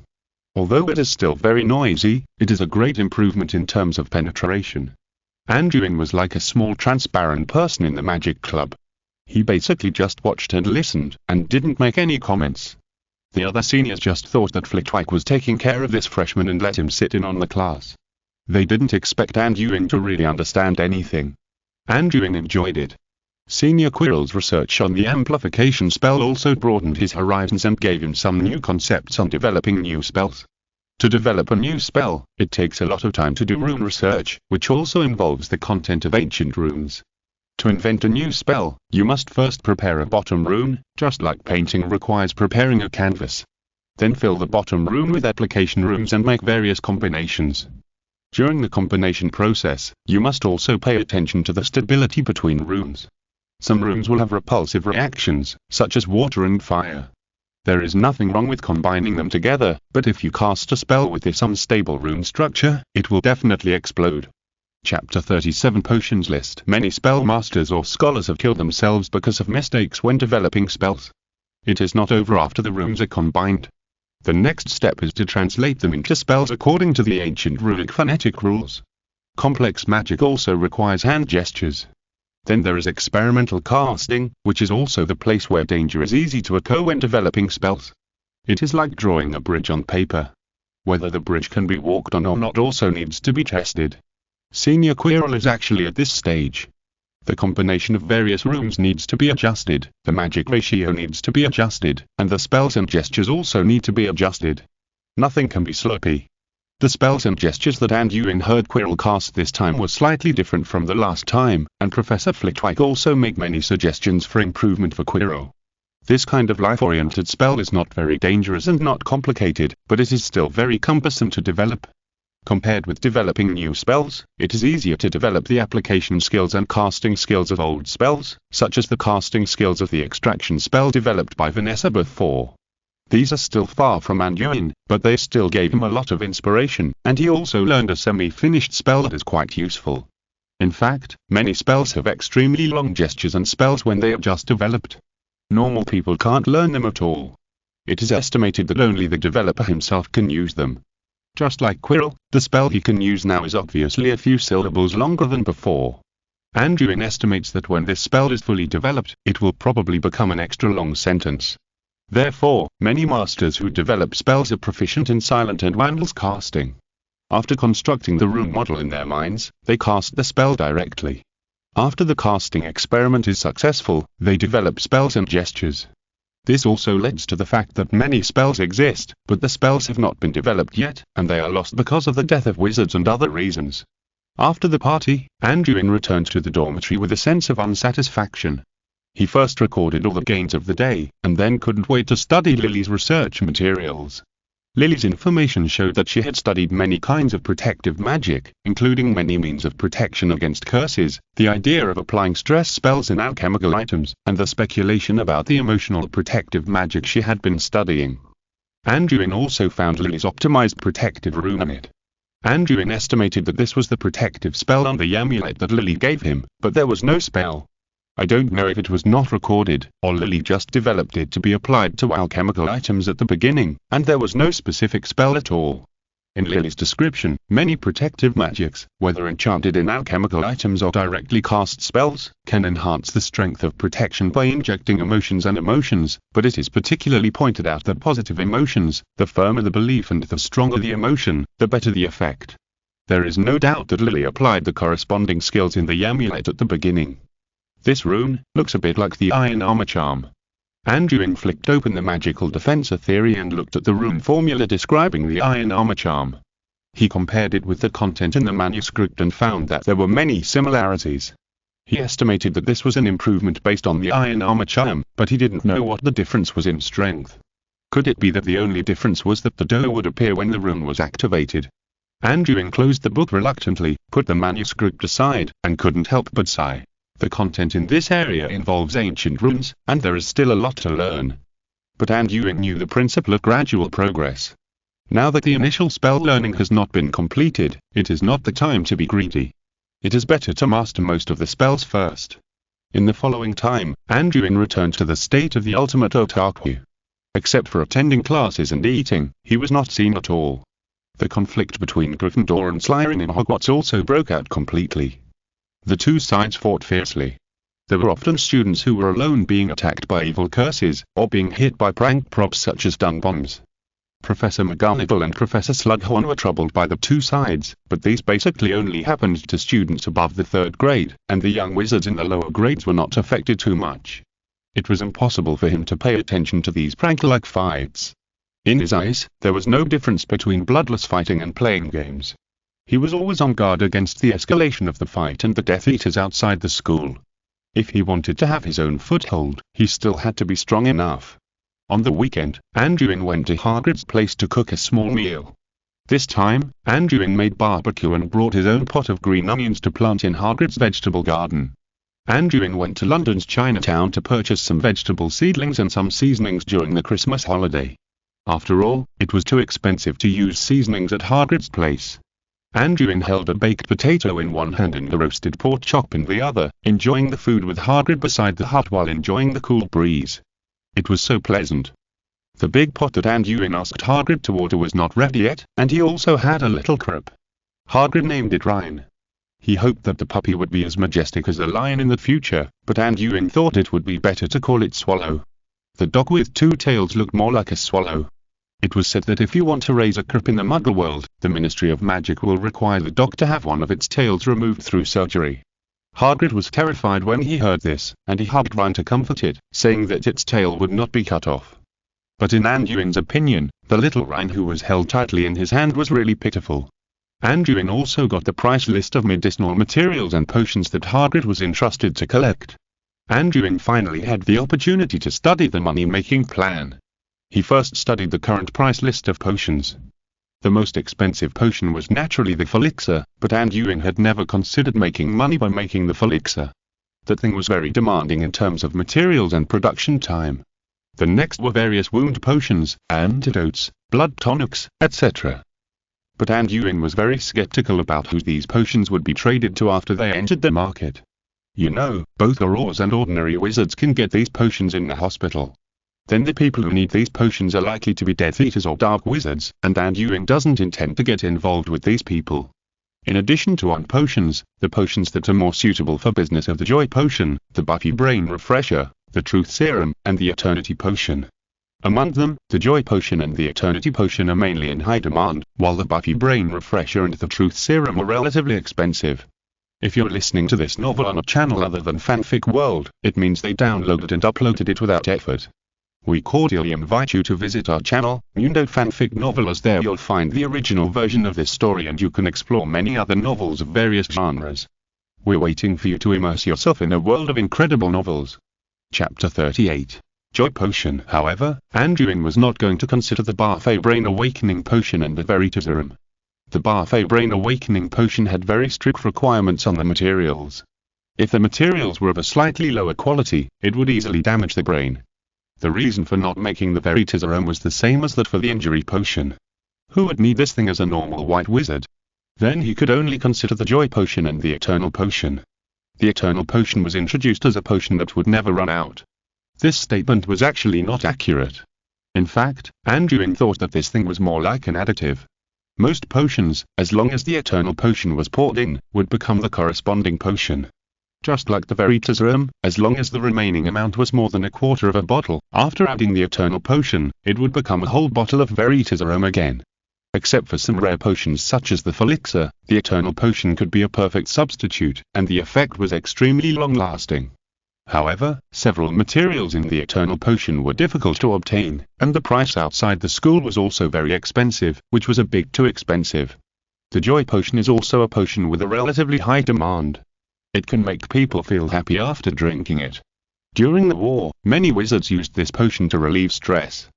Although it is still very noisy, it is a great improvement in terms of penetration. Anduin was like a small transparent person in the magic club. He basically just watched and listened, and didn't make any comments. The other seniors just thought that Flitwick was taking care of this freshman and let him sit in on the class. They didn't expect Anduin to really understand anything. Anduin enjoyed it. Senior Quirrell's research on the amplification spell also broadened his horizons and gave him some new concepts on developing new spells. To develop a new spell, it takes a lot of time to do rune research, which also involves the content of ancient runes. To invent a new spell, you must first prepare a bottom rune, just like painting requires preparing a canvas. Then fill the bottom rune with application runes and make various combinations. During the combination process, you must also pay attention to the stability between runes. Some runes will have repulsive reactions, such as water and fire. There is nothing wrong with combining them together, but if you cast a spell with this unstable rune structure, it will definitely explode. Chapter 37 Potions List. Many spellmasters or scholars have killed themselves because of mistakes when developing spells. It is not over after the runes are combined. The next step is to translate them into spells according to the ancient runic phonetic rules. Complex magic also requires hand gestures. Then there is experimental casting, which is also the place where danger is easy to occur when developing spells. It is like drawing a bridge on paper. Whether the bridge can be walked on or not also needs to be tested. Senior Quirrell is actually at this stage. The combination of various runes needs to be adjusted, the magic ratio needs to be adjusted, and the spells and gestures also need to be adjusted. Nothing can be sloppy. The spells and gestures that Anduin heard Quirrell cast this time were slightly different from the last time, and Professor Flitwick also made many suggestions for improvement for Quirrell. This kind of life-oriented spell is not very dangerous and not complicated, but it is still very cumbersome to develop. Compared with developing new spells, it is easier to develop the application skills and casting skills of old spells, such as the casting skills of the extraction spell developed by Vanessa before. These are still far from Anduin, but they still gave him a lot of inspiration, and he also learned a semi-finished spell that is quite useful. In fact, many spells have extremely long gestures and spells when they are just developed. Normal people can't learn them at all. It is estimated that only the developer himself can use them. Just like Quirrell, the spell he can use now is obviously a few syllables longer than before. Anduin estimates that when this spell is fully developed, it will probably become an extra long sentence. Therefore, many masters who develop spells are proficient in Silent and Wandl's casting. After constructing the rune model in their minds, they cast the spell directly. After the casting experiment is successful, they develop spells and gestures. This also leads to the fact that many spells exist, but the spells have not been developed yet, and they are lost because of the death of wizards and other reasons. After the party, Anduin returned to the dormitory with a sense of unsatisfaction. He first recorded all the gains of the day, and then couldn't wait to study Lily's research materials. Lily's information showed that she had studied many kinds of protective magic, including many means of protection against curses, the idea of applying stress spells in alchemical items, and the speculation about the emotional protective magic she had been studying. Anduin also found Lily's optimized protective rune on it. Anduin estimated that this was the protective spell on the amulet that Lily gave him, but there was no spell. I don't know if it was not recorded, or Lily just developed it to be applied to alchemical items at the beginning, and there was no specific spell at all. In Lily's description, many protective magics, whether enchanted in alchemical items or directly cast spells, can enhance the strength of protection by injecting emotions and emotions, but it is particularly pointed out that positive emotions, the firmer the belief and the stronger the emotion, the better the effect. There is no doubt that Lily applied the corresponding skills in the amulet at the beginning. This rune looks a bit like the Iron Armor charm. Anduin flicked open the magical defense theory and looked at the rune formula describing the Iron Armor charm. He compared it with the content in the manuscript and found that there were many similarities. He estimated that this was an improvement based on the Iron Armor charm, but he didn't know what the difference was in strength. Could it be that the only difference was that the dough would appear when the rune was activated? Anduin closed the book reluctantly, put the manuscript aside, and couldn't help but sigh. The content in this area involves ancient runes, and there is still a lot to learn. But Anduin knew the principle of gradual progress. Now that the initial spell learning has not been completed, it is not the time to be greedy. It is better to master most of the spells first. In the following time, Anduin returned to the state of the ultimate otaku. Except for attending classes and eating, he was not seen at all. The conflict between Gryffindor and Slytherin in Hogwarts also broke out completely. The two sides fought fiercely. There were often students who were alone being attacked by evil curses, or being hit by prank props such as dung bombs. Professor McGonagall and Professor Slughorn were troubled by the two sides, but these basically only happened to students above the 3rd grade, and the young wizards in the lower grades were not affected too much. It was impossible for him to pay attention to these prank-like fights. In his eyes, there was no difference between bloodless fighting and playing games. He was always on guard against the escalation of the fight and the Death Eaters outside the school. If he wanted to have his own foothold, he still had to be strong enough. On the weekend, Anduin went to Hagrid's place to cook a small meal. This time, Anduin made barbecue and brought his own pot of green onions to plant in Hagrid's vegetable garden. Anduin went to London's Chinatown to purchase some vegetable seedlings and some seasonings during the Christmas holiday. After all, it was too expensive to use seasonings at Hagrid's place. Anduin held a baked potato in one hand and a roasted pork chop in the other, enjoying the food with Hagrid beside the hut while enjoying the cool breeze. It was so pleasant. The big pot that Anduin asked Hagrid to water was not ready yet, and he also had a little crib. Hagrid named it Rhine. He hoped that the puppy would be as majestic as a lion in the future, but Anduin thought it would be better to call it Swallow. The dog with 2 tails looked more like a swallow. It was said that if you want to raise a crip in the Muggle world, the Ministry of Magic will require the dog to have one of its tails removed through surgery. Hagrid was terrified when he heard this, and he hugged Rhine to comfort it, saying that its tail would not be cut off. But in Anduin's opinion, the little Rhine who was held tightly in his hand was really pitiful. Anduin also got the price list of medicinal materials and potions that Hagrid was entrusted to collect. Anduin finally had the opportunity to study the money-making plan. He first studied the current price list of potions. The most expensive potion was naturally the Felixer, but Anduin had never considered making money by making the Felixer. That thing was very demanding in terms of materials and production time. The next were various wound potions, antidotes, blood tonics, etc. But Anduin was very skeptical about who these potions would be traded to after they entered the market. You know, both Aurors and ordinary wizards can get these potions in the hospital. Then the people who need these potions are likely to be Death Eaters or Dark Wizards, and Anduin doesn't intend to get involved with these people. In addition to potions, the potions that are more suitable for business are the Joy Potion, the Buffy Brain Refresher, the Truth Serum, and the Eternity Potion. Among them, the Joy Potion and the Eternity Potion are mainly in high demand, while the Buffy Brain Refresher and the Truth Serum are relatively expensive. If you're listening to this novel on a channel other than Fanfic World, it means they downloaded and uploaded it without effort. We cordially invite you to visit our channel, Mundo Fanfic Novel, as there you'll find the original version of this story and you can explore many other novels of various genres. We're waiting for you to immerse yourself in a world of incredible novels. Chapter 38. Joy Potion. However, Anduin was not going to consider the Barfay Brain Awakening Potion and the Veritaserum. The Barfay Brain Awakening Potion had very strict requirements on the materials. If the materials were of a slightly lower quality, it would easily damage the brain. The reason for not making the Veritaserum was the same as that for the Injury Potion. Who would need this thing as a normal white wizard? Then he could only consider the Joy Potion and the Eternal Potion. The Eternal Potion was introduced as a potion that would never run out. This statement was actually not accurate. In fact, Anduin thought that this thing was more like an additive. Most potions, as long as the Eternal Potion was poured in, would become the corresponding potion. Just like the Veritaserum, as long as the remaining amount was more than a quarter of a bottle, after adding the Eternal Potion, it would become a whole bottle of Veritaserum again. Except for some rare potions such as the Felixer, the Eternal Potion could be a perfect substitute, and the effect was extremely long-lasting. However, several materials in the Eternal Potion were difficult to obtain, and the price outside the school was also very expensive, which was a bit too expensive. The Joy Potion is also a potion with a relatively high demand. It can make people feel happy after drinking it. During the war, many wizards used this potion to relieve stress.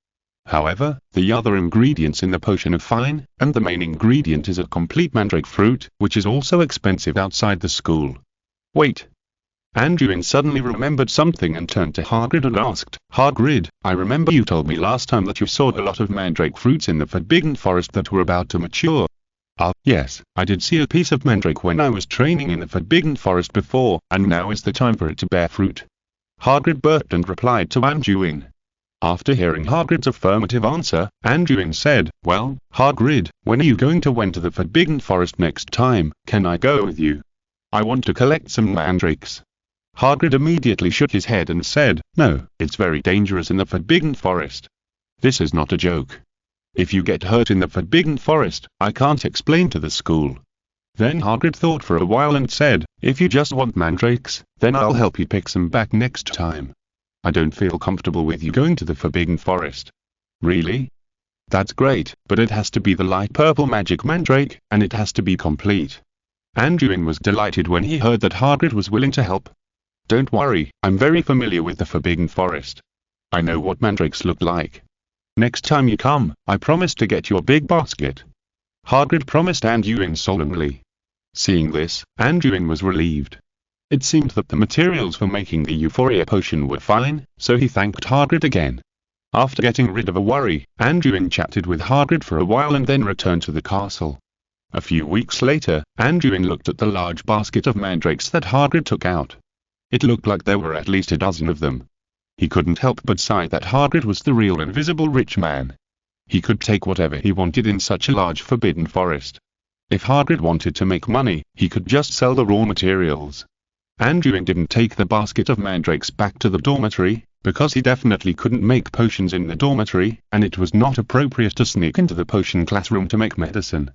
However, the other ingredients in the potion are fine, and the main ingredient is a complete mandrake fruit, which is also expensive outside the school. Wait. Anduin suddenly remembered something and turned to Hagrid and asked, "Hagrid, I remember you told me last time that you saw a lot of mandrake fruits in the Forbidden Forest that were about to mature." "Ah, yes, I did see a piece of mandrake when I was training in the Forbidden Forest before, and now is the time for it to bear fruit." Hagrid burped and replied to Anduin. After hearing Hagrid's affirmative answer, Anduin said, "Well, Hagrid, when are you going to enter the Forbidden Forest next time? Can I go with you? I want to collect some mandrakes." Hagrid immediately shook his head and said, "No, it's very dangerous in the Forbidden Forest. This is not a joke. If you get hurt in the Forbidden Forest, I can't explain to the school." Then Hagrid thought for a while and said, "If you just want mandrakes, then I'll help you pick some back next time. I don't feel comfortable with you going to the Forbidden Forest." "Really? That's great, but it has to be the light purple magic mandrake, and it has to be complete." Anduin was delighted when he heard that Hagrid was willing to help. "Don't worry, I'm very familiar with the Forbidden Forest. I know what mandrakes look like. Next time you come, I promise to get you a big basket." Hagrid promised Anduin solemnly. Seeing this, Anduin was relieved. It seemed that the materials for making the Euphoria Potion were fine, so he thanked Hagrid again. After getting rid of a worry, Anduin chatted with Hagrid for a while and then returned to the castle. A few weeks later, Anduin looked at the large basket of mandrakes that Hagrid took out. It looked like there were at least a dozen of them. He couldn't help but sigh that Hagrid was the real invisible rich man. He could take whatever he wanted in such a large forbidden forest. If Hagrid wanted to make money, he could just sell the raw materials. Anduin didn't take the basket of mandrakes back to the dormitory, because he definitely couldn't make potions in the dormitory, and it was not appropriate to sneak into the potion classroom to make medicine.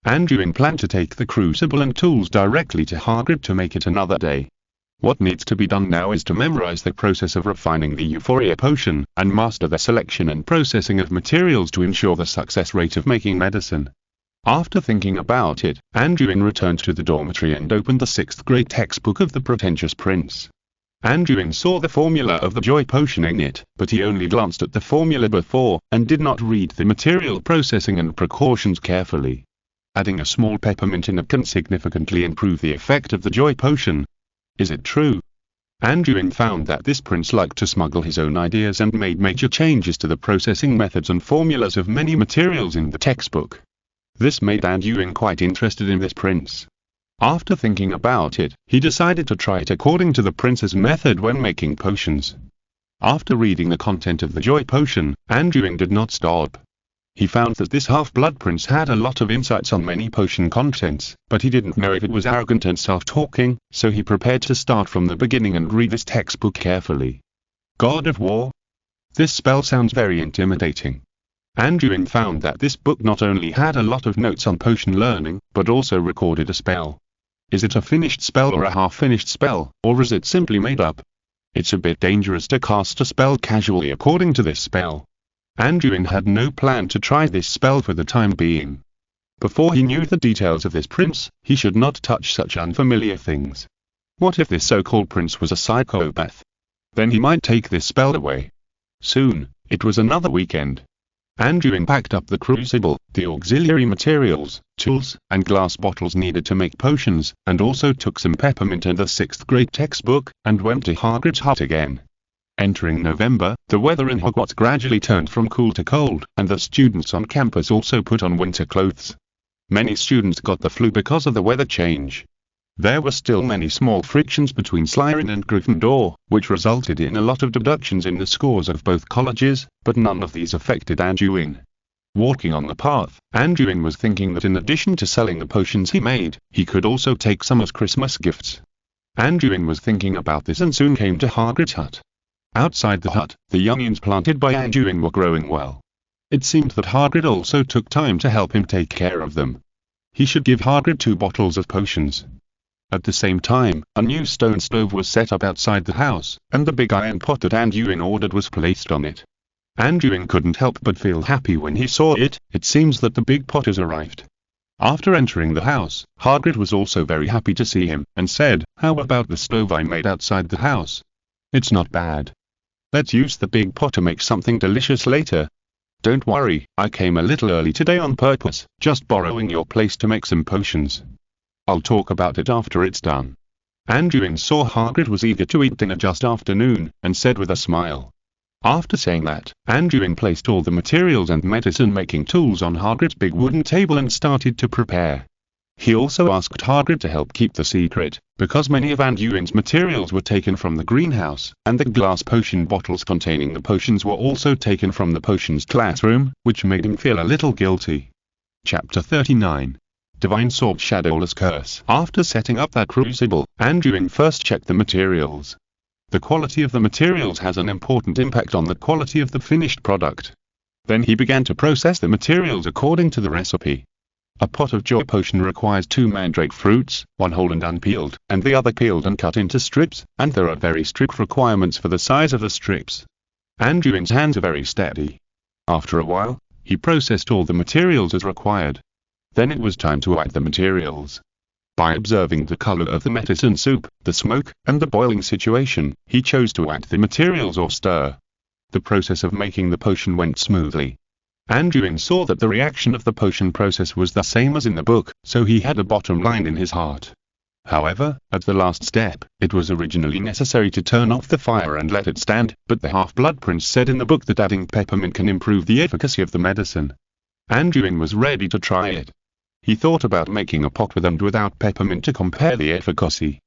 Anduin planned to take the crucible and tools directly to Hagrid to make it another day. What needs to be done now is to memorize the process of refining the Euphoria Potion, and master the selection and processing of materials to ensure the success rate of making medicine. After thinking about it, Anduin returned to the dormitory and opened the 6th grade textbook of the Pretentious Prince. Anduin saw the formula of the Joy Potion in it, but he only glanced at the formula before, and did not read the material processing and precautions carefully. Adding a small peppermint in it can significantly improve the effect of the Joy Potion. Is it true? Anduin found that this prince liked to smuggle his own ideas and made major changes to the processing methods and formulas of many materials in the textbook. This made Anduin quite interested in this prince. After thinking about it, he decided to try it according to the prince's method when making potions. After reading the content of the Joy Potion, Anduin did not stop. He found that this half-blood prince had a lot of insights on many potion contents, but he didn't know if it was arrogant and self-talking, so he prepared to start from the beginning and read this textbook carefully. God of War? This spell sounds very intimidating. Anduin found that this book not only had a lot of notes on potion learning, but also recorded a spell. Is it a finished spell or a half-finished spell, or is it simply made up? It's a bit dangerous to cast a spell casually according to this spell. Anduin had no plan to try this spell for the time being. Before he knew the details of this prince, he should not touch such unfamiliar things. What if this so-called prince was a psychopath? Then he might take this spell away. Soon, it was another weekend. Anduin packed up the crucible, the auxiliary materials, tools, and glass bottles needed to make potions, and also took some peppermint and the 6th grade textbook, and went to Hagrid's hut again. Entering November, the weather in Hogwarts gradually turned from cool to cold, and the students on campus also put on winter clothes. Many students got the flu because of the weather change. There were still many small frictions between Slytherin and Gryffindor, which resulted in a lot of deductions in the scores of both colleges, but none of these affected Anduin. Walking on the path, Anduin was thinking that in addition to selling the potions he made, he could also take some as Christmas gifts. Anduin was thinking about this and soon came to Hagrid's hut. Outside the hut, the onions planted by Anduin were growing well. It seemed that Hagrid also took time to help him take care of them. He should give Hagrid 2 bottles of potions. At the same time, a new stone stove was set up outside the house, and the big iron pot that Anduin ordered was placed on it. Anduin couldn't help but feel happy when he saw it. It seems that the big pot has arrived. After entering the house, Hagrid was also very happy to see him, and said, "How about the stove I made outside the house? It's not bad. Let's use the big pot to make something delicious later. Don't worry, I came a little early today on purpose, just borrowing your place to make some potions. I'll talk about it after it's done." Anduin saw Hagrid was eager to eat dinner just after noon, and said with a smile. After saying that, Anduin placed all the materials and medicine-making tools on Hagrid's big wooden table and started to prepare. He also asked Hagrid to help keep the secret, because many of Anduin's materials were taken from the greenhouse, and the glass potion bottles containing the potions were also taken from the potions classroom, which made him feel a little guilty. Chapter 39. Divine Sword Shadowless Curse. After setting up that crucible, Anduin first checked the materials. The quality of the materials has an important impact on the quality of the finished product. Then he began to process the materials according to the recipe. A pot of joy potion requires 2 mandrake fruits, 1 whole and unpeeled, and the other peeled and cut into strips, and there are very strict requirements for the size of the strips. Anduin's hands are very steady. After a while, he processed all the materials as required. Then it was time to add the materials. By observing the color of the medicine soup, the smoke, and the boiling situation, he chose to add the materials or stir. The process of making the potion went smoothly. Anduin saw that the reaction of the potion process was the same as in the book, so he had a bottom line in his heart. However, at the last step, it was originally necessary to turn off the fire and let it stand, but the Half-Blood Prince said in the book that adding peppermint can improve the efficacy of the medicine. Anduin was ready to try it. He thought about making a pot with and without peppermint to compare the efficacy.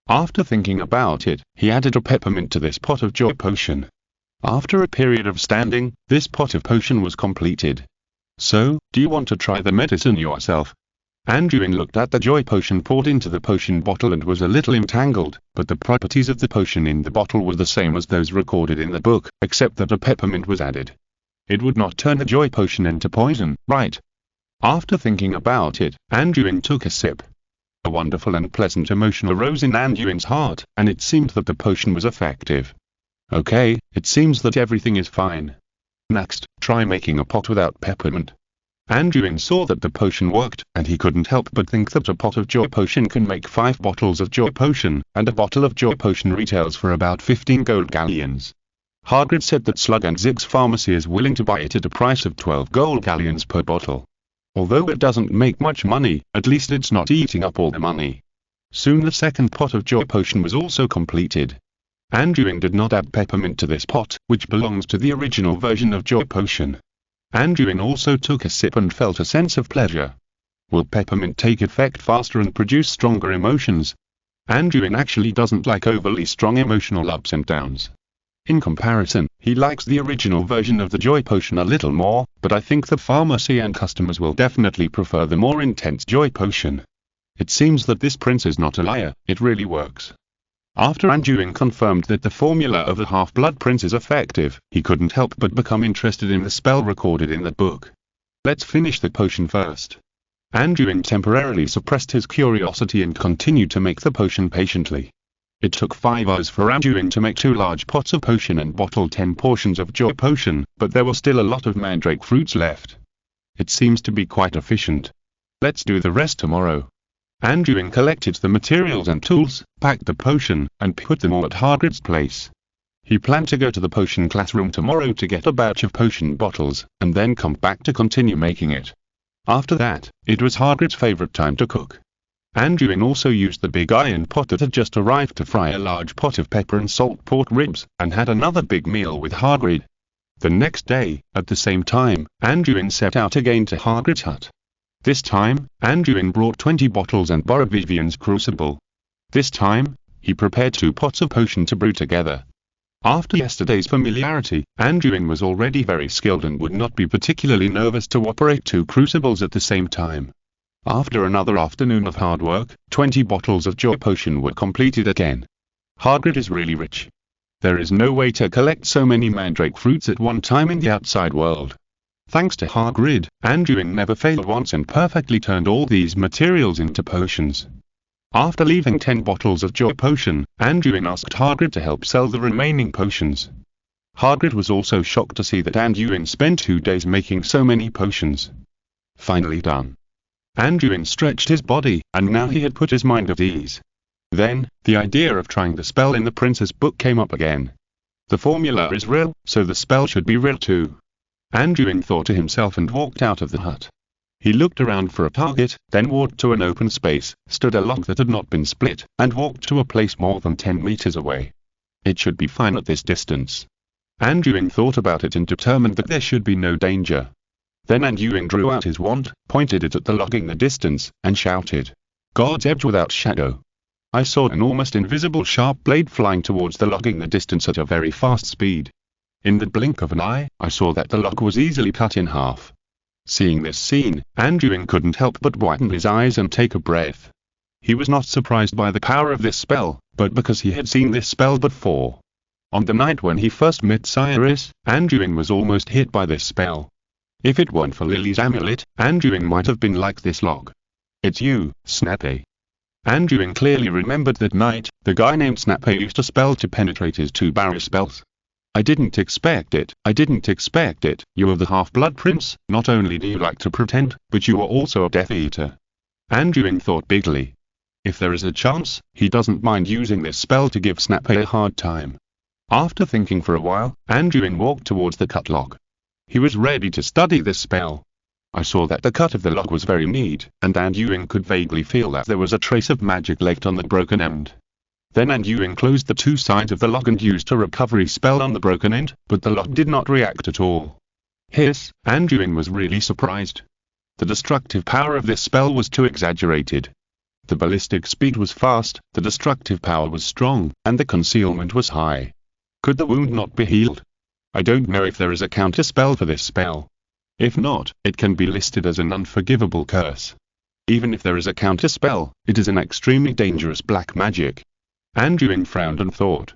After thinking about it, he added a peppermint to this pot of joy potion. After a period of standing, this pot of potion was completed. So, do you want to try the medicine yourself? Anduin looked at the joy potion poured into the potion bottle and was a little entangled, but the properties of the potion in the bottle were the same as those recorded in the book, except that a peppermint was added. It would not turn the joy potion into poison, right? After thinking about it, Anduin took a sip. A wonderful and pleasant emotion arose in Anduin's heart, and it seemed that the potion was effective. Okay, it seems that everything is fine. Next, try making a pot without peppermint. Anduin saw that the potion worked, and he couldn't help but think that a pot of joy potion can make 5 bottles of joy potion, and a bottle of joy potion retails for about 15 gold galleons. Hagrid said that Slug and Zig's pharmacy is willing to buy it at a price of 12 gold galleons per bottle. Although it doesn't make much money, at least it's not eating up all the money. Soon the second pot of joy potion was also completed. Anduin did not add peppermint to this pot, which belongs to the original version of joy potion. Anduin also took a sip and felt a sense of pleasure. Will peppermint take effect faster and produce stronger emotions? Anduin actually doesn't like overly strong emotional ups and downs. In comparison, he likes the original version of the joy potion a little more, but I think the pharmacy and customers will definitely prefer the more intense joy potion. It seems that this prince is not a liar, it really works. After Anduin confirmed that the formula of the Half-Blood Prince is effective, he couldn't help but become interested in the spell recorded in the book. Let's finish the potion first. Anduin temporarily suppressed his curiosity and continued to make the potion patiently. It took 5 hours for Anduin to make 2 large pots of potion and bottle 10 portions of joy potion, but there were still a lot of mandrake fruits left. It seems to be quite efficient. Let's do the rest tomorrow. Anduin collected the materials and tools, packed the potion, and put them all at Hagrid's place. He planned to go to the potion classroom tomorrow to get a batch of potion bottles, and then come back to continue making it. After that, it was Hagrid's favorite time to cook. Anduin also used the big iron pot that had just arrived to fry a large pot of pepper and salt pork ribs, and had another big meal with Hagrid. The next day, at the same time, Anduin set out again to Hagrid's hut. This time, Anduin brought 20 bottles and borrowed Vivian's crucible. This time, he prepared 2 pots of potion to brew together. After yesterday's familiarity, Anduin was already very skilled and would not be particularly nervous to operate 2 crucibles at the same time. After another afternoon of hard work, 20 bottles of joy potion were completed again. Hagrid is really rich. There is no way to collect so many mandrake fruits at one time in the outside world. Thanks to Hagrid, Anduin never failed once and perfectly turned all these materials into potions. After leaving 10 bottles of joy potion, Anduin asked Hagrid to help sell the remaining potions. Hagrid was also shocked to see that Anduin spent 2 days making so many potions. Finally done. Anduin stretched his body, and now he had put his mind at ease. Then, the idea of trying the spell in the Princess book came up again. The formula is real, so the spell should be real too. Anduin thought to himself and walked out of the hut. He looked around for a target, then walked to an open space, stood a log that had not been split, and walked to a place more than 10 meters away. It should be fine at this distance. Anduin thought about it and determined that there should be no danger. Then Anduin drew out his wand, pointed it at the log in the distance, and shouted, "God's edge without shadow." I saw an almost invisible sharp blade flying towards the log in the distance at a very fast speed. In the blink of an eye, I saw that the log was easily cut in half. Seeing this scene, Anduin couldn't help but widen his eyes and take a breath. He was not surprised by the power of this spell, but because he had seen this spell before. On the night when he first met Cyrus, Anduin was almost hit by this spell. If it weren't for Lily's amulet, Anduin might have been like this log. "It's you, Snape." Anduin clearly remembered that night, the guy named Snape used a spell to penetrate his 2 barrier spells. I didn't expect it, you are the Half-Blood Prince, not only do you like to pretend, but you are also a Death Eater. Anduin thought bigly. If there is a chance, he doesn't mind using this spell to give Snape a hard time. After thinking for a while, Anduin walked towards the cut log. He was ready to study this spell. I saw that the cut of the log was very neat, and Anduin could vaguely feel that there was a trace of magic left on the broken end. Then Anduin closed the 2 sides of the log and used a recovery spell on the broken end, but the log did not react at all. Anduin was really surprised. The destructive power of this spell was too exaggerated. The ballistic speed was fast, the destructive power was strong, and the concealment was high. Could the wound not be healed? I don't know if there is a counter spell for this spell. If not, it can be listed as an unforgivable curse. Even if there is a counter spell, it is an extremely dangerous black magic. Anduin frowned and thought.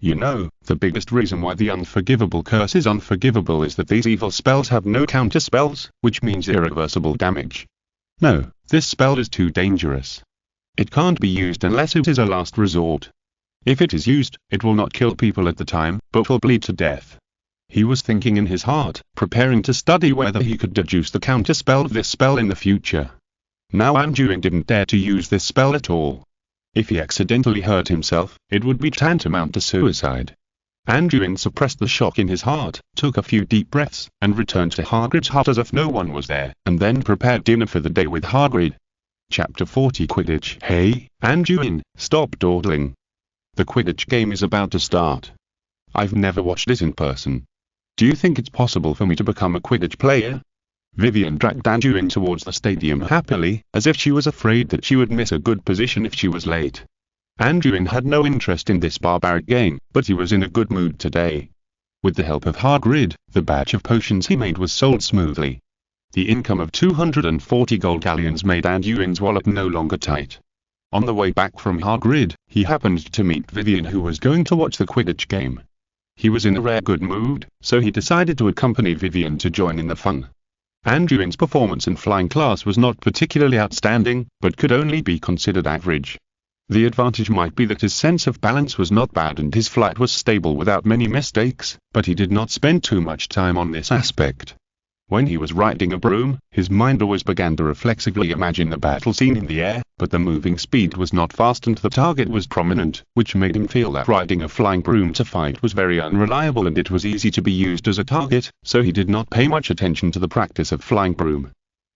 You know, the biggest reason why the unforgivable curse is unforgivable is that these evil spells have no counter spells, which means irreversible damage. No, this spell is too dangerous. It can't be used unless it is a last resort. If it is used, it will not kill people at the time, but will bleed to death. He was thinking in his heart, preparing to study whether he could deduce the counter spell of this spell in the future. Now Anduin didn't dare to use this spell at all. If he accidentally hurt himself, it would be tantamount to suicide. Anduin suppressed the shock in his heart, took a few deep breaths, and returned to Hagrid's hut as if no one was there, and then prepared dinner for the day with Hagrid. Chapter 40 Quidditch. Hey, Anduin, stop dawdling. The Quidditch game is about to start. I've never watched it in person. Do you think it's possible for me to become a Quidditch player? Vivian dragged Anduin towards the stadium happily, as if she was afraid that she would miss a good position if she was late. Anduin had no interest in this barbaric game, but he was in a good mood today. With the help of Hagrid, the batch of potions he made was sold smoothly. The income of 240 gold galleons made Anduin's wallet no longer tight. On the way back from Hagrid, he happened to meet Vivian, who was going to watch the Quidditch game. He was in a rare good mood, so he decided to accompany Vivian to join in the fun. Anduin's performance in flying class was not particularly outstanding, but could only be considered average. The advantage might be that his sense of balance was not bad and his flight was stable without many mistakes, but he did not spend too much time on this aspect. When he was riding a broom, his mind always began to reflexively imagine the battle scene in the air, but the moving speed was not fast and the target was prominent, which made him feel that riding a flying broom to fight was very unreliable and it was easy to be used as a target, so he did not pay much attention to the practice of flying broom.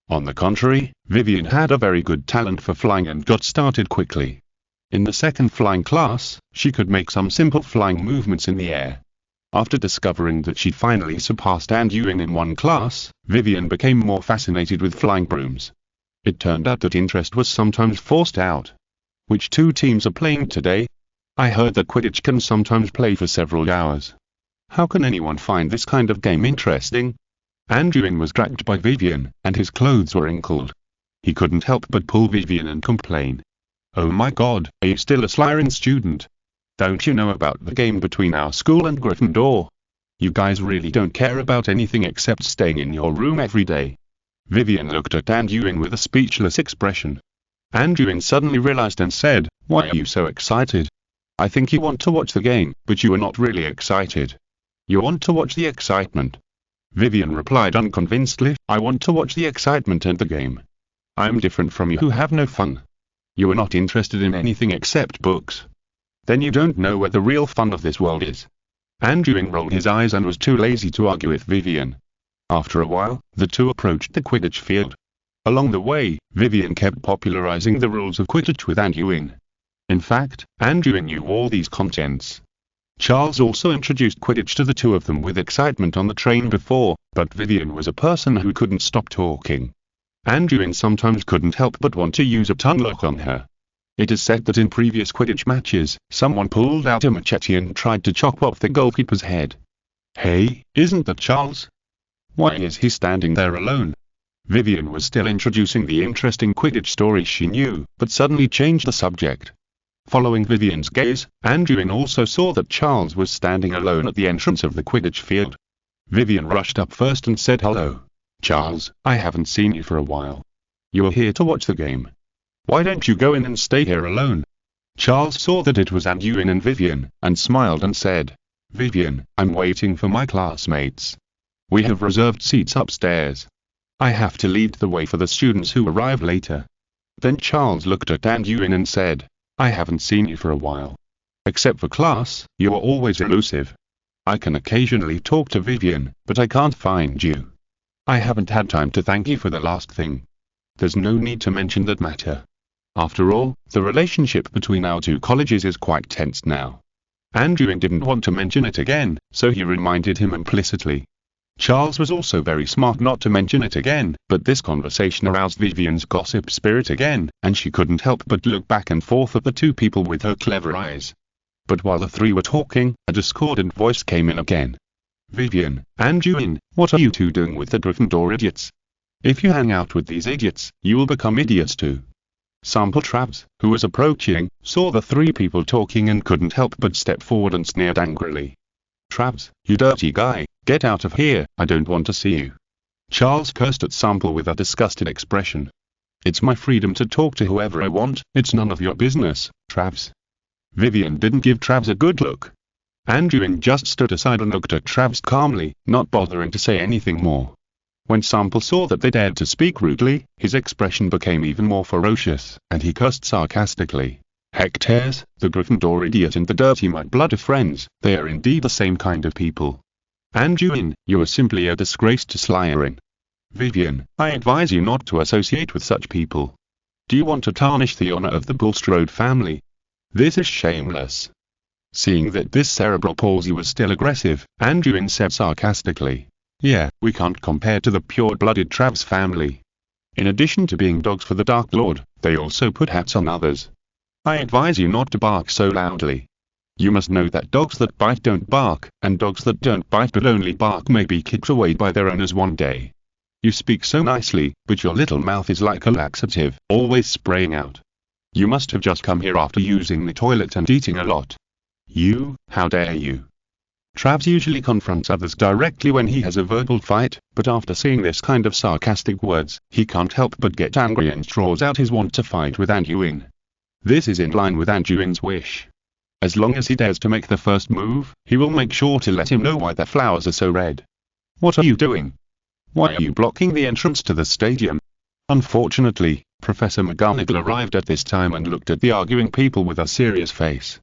On the contrary, Vivian had a very good talent for flying and got started quickly. In the second flying class, she could make some simple flying movements in the air. After discovering that she finally surpassed Anduin in one class, Vivian became more fascinated with flying brooms. It turned out that interest was sometimes forced out. Which two teams are playing today? I heard that Quidditch can sometimes play for several hours. How can anyone find this kind of game interesting? Anduin was dragged by Vivian, and his clothes were wrinkled. He couldn't help but pull Vivian and complain. "Oh my God, are you still a Slytherin student? Don't you know about the game between our school and Gryffindor? You guys really don't care about anything except staying in your room every day." Vivian looked at Anduin with a speechless expression. Anduin suddenly realized and said, "Why are you so excited? I think you want to watch the game, but you are not really excited. You want to watch the excitement." Vivian replied unconvincedly, "I want to watch the excitement and the game. I am different from you who have no fun. You are not interested in anything except books. Then you don't know where the real fun of this world is." Anduin rolled his eyes and was too lazy to argue with Vivian. After a while, the two approached the Quidditch field. Along the way, Vivian kept popularizing the rules of Quidditch with Anduin. In fact, Anduin knew all these contents. Charles also introduced Quidditch to the two of them with excitement on the train before, but Vivian was a person who couldn't stop talking. Anduin sometimes couldn't help but want to use a tongue lock on her. It is said that in previous Quidditch matches, someone pulled out a machete and tried to chop off the goalkeeper's head. "Hey, isn't that Charles? Why is he standing there alone?" Vivian was still introducing the interesting Quidditch story she knew, but suddenly changed the subject. Following Vivian's gaze, Anduin also saw that Charles was standing alone at the entrance of the Quidditch field. Vivian rushed up first and said, "Hello, Charles, I haven't seen you for a while. You are here to watch the game. Why don't you go in and stay here alone?" Charles saw that it was Anduin and Vivian, and smiled and said, "Vivian, I'm waiting for my classmates. We have reserved seats upstairs. I have to lead the way for the students who arrive later." Then Charles looked at Anduin and said, "I haven't seen you for a while. Except for class, you are always elusive. I can occasionally talk to Vivian, but I can't find you. I haven't had time to thank you for the last thing. There's no need to mention that matter. After all, the relationship between our two colleges is quite tense now." Anduin didn't want to mention it again, so he reminded him implicitly. Charles was also very smart not to mention it again, but this conversation aroused Vivian's gossip spirit again, and she couldn't help but look back and forth at the two people with her clever eyes. But while the three were talking, a discordant voice came in again. "Vivian, Anduin, what are you two doing with the Gryffindor idiots? If you hang out with these idiots, you will become idiots too." Sample Travs, who was approaching, saw the three people talking and couldn't help but step forward and sneered angrily. "Travs, you dirty guy, get out of here, I don't want to see you." Charles cursed at Sample with a disgusted expression. "It's my freedom to talk to whoever I want, it's none of your business, Travs." Vivian didn't give Travs a good look. Anduin just stood aside and looked at Travs calmly, not bothering to say anything more. When Sample saw that they dared to speak rudely, his expression became even more ferocious, and he cursed sarcastically. "Hectares, the Gryffindor idiot and the dirty mudblood are friends, they are indeed the same kind of people. Anduin, you are simply a disgrace to Slytherin. Vivian, I advise you not to associate with such people. Do you want to tarnish the honor of the Bulstrode family? This is shameless." Seeing that this cerebral palsy was still aggressive, Anduin said sarcastically, "Yeah, we can't compare to the pure-blooded Travs family. In addition to being dogs for the Dark Lord, they also put hats on others. I advise you not to bark so loudly. You must know that dogs that bite don't bark, and dogs that don't bite but only bark may be kicked away by their owners one day. You speak so nicely, but your little mouth is like a laxative, always spraying out. You must have just come here after using the toilet and eating a lot. You, how dare you?" Travs usually confronts others directly when he has a verbal fight, but after seeing this kind of sarcastic words, he can't help but get angry and draws out his wand to fight with Anduin. This is in line with Anduin's wish. As long as he dares to make the first move, he will make sure to let him know why the flowers are so red. What are you doing? Why are you blocking the entrance to the stadium? Unfortunately, Professor McGonagall arrived at this time and looked at the arguing people with a serious face.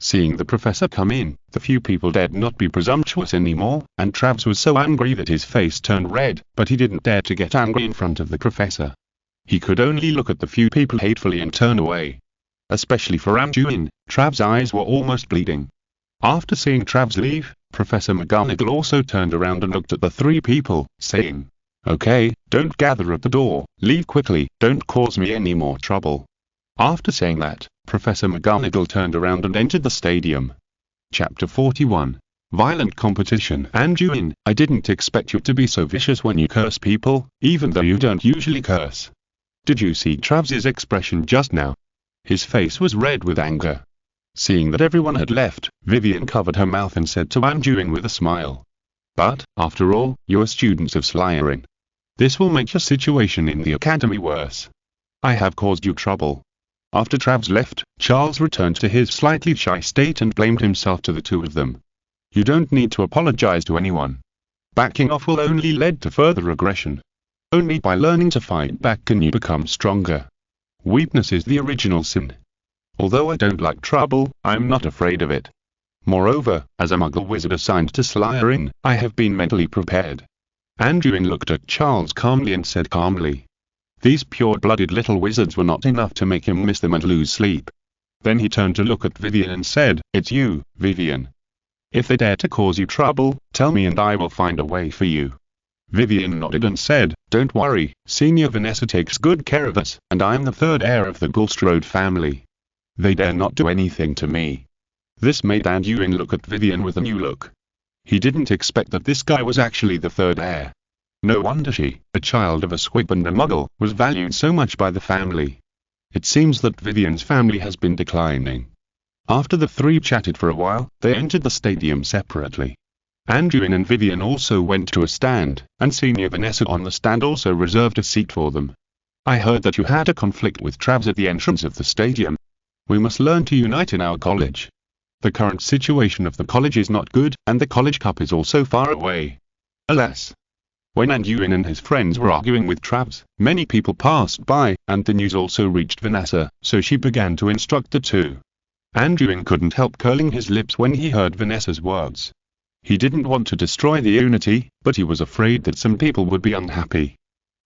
Seeing the professor come in, the few people dared not be presumptuous anymore, and Travs was so angry that his face turned red, but he didn't dare to get angry in front of the professor. He could only look at the few people hatefully and turn away. Especially for Anduin, Travs' eyes were almost bleeding. After seeing Travs leave, Professor McGonagall also turned around and looked at the three people, saying, "Okay, don't gather at the door, leave quickly, don't cause me any more trouble." After saying that, Professor McGonagall turned around and entered the stadium. Chapter 41. Violent Competition. Anduin, I didn't expect you to be so vicious when you curse people, even though you don't usually curse. Did you see Travs's expression just now? His face was red with anger. Seeing that everyone had left, Vivian covered her mouth and said to Anduin with a smile, "But, after all, you are students of Slytherin. This will make your situation in the academy worse. I have caused you trouble." After Travs left, Charles returned to his slightly shy state and blamed himself to the two of them. You don't need to apologize to anyone. Backing off will only lead to further aggression. Only by learning to fight back can you become stronger. Weakness is the original sin. Although I don't like trouble, I'm not afraid of it. Moreover, as a Muggle wizard assigned to Slytherin, I have been mentally prepared. Anduin looked at Charles calmly and said calmly, "These pure-blooded little wizards were not enough to make him miss them and lose sleep." Then he turned to look at Vivian and said, "It's you, Vivian. If they dare to cause you trouble, tell me and I will find a way for you." Vivian nodded and said, "Don't worry, Senior Vanessa takes good care of us, and I'm the third heir of the Bulstrode family. They dare not do anything to me." This made Anduin look at Vivian with a new look. He didn't expect that this guy was actually the third heir. No wonder she, a child of a squib and a Muggle, was valued so much by the family. It seems that Vivian's family has been declining. After the three chatted for a while, they entered the stadium separately. Anduin and Vivian also went to a stand, and Senior Vanessa on the stand also reserved a seat for them. "I heard that you had a conflict with Travs at the entrance of the stadium. We must learn to unite in our college. The current situation of the college is not good, and the college cup is also far away. Alas." When Anduin and his friends were arguing with Travs, many people passed by, and the news also reached Vanessa, so she began to instruct the two. Anduin couldn't help curling his lips when he heard Vanessa's words. He didn't want to destroy the unity, but he was afraid that some people would be unhappy.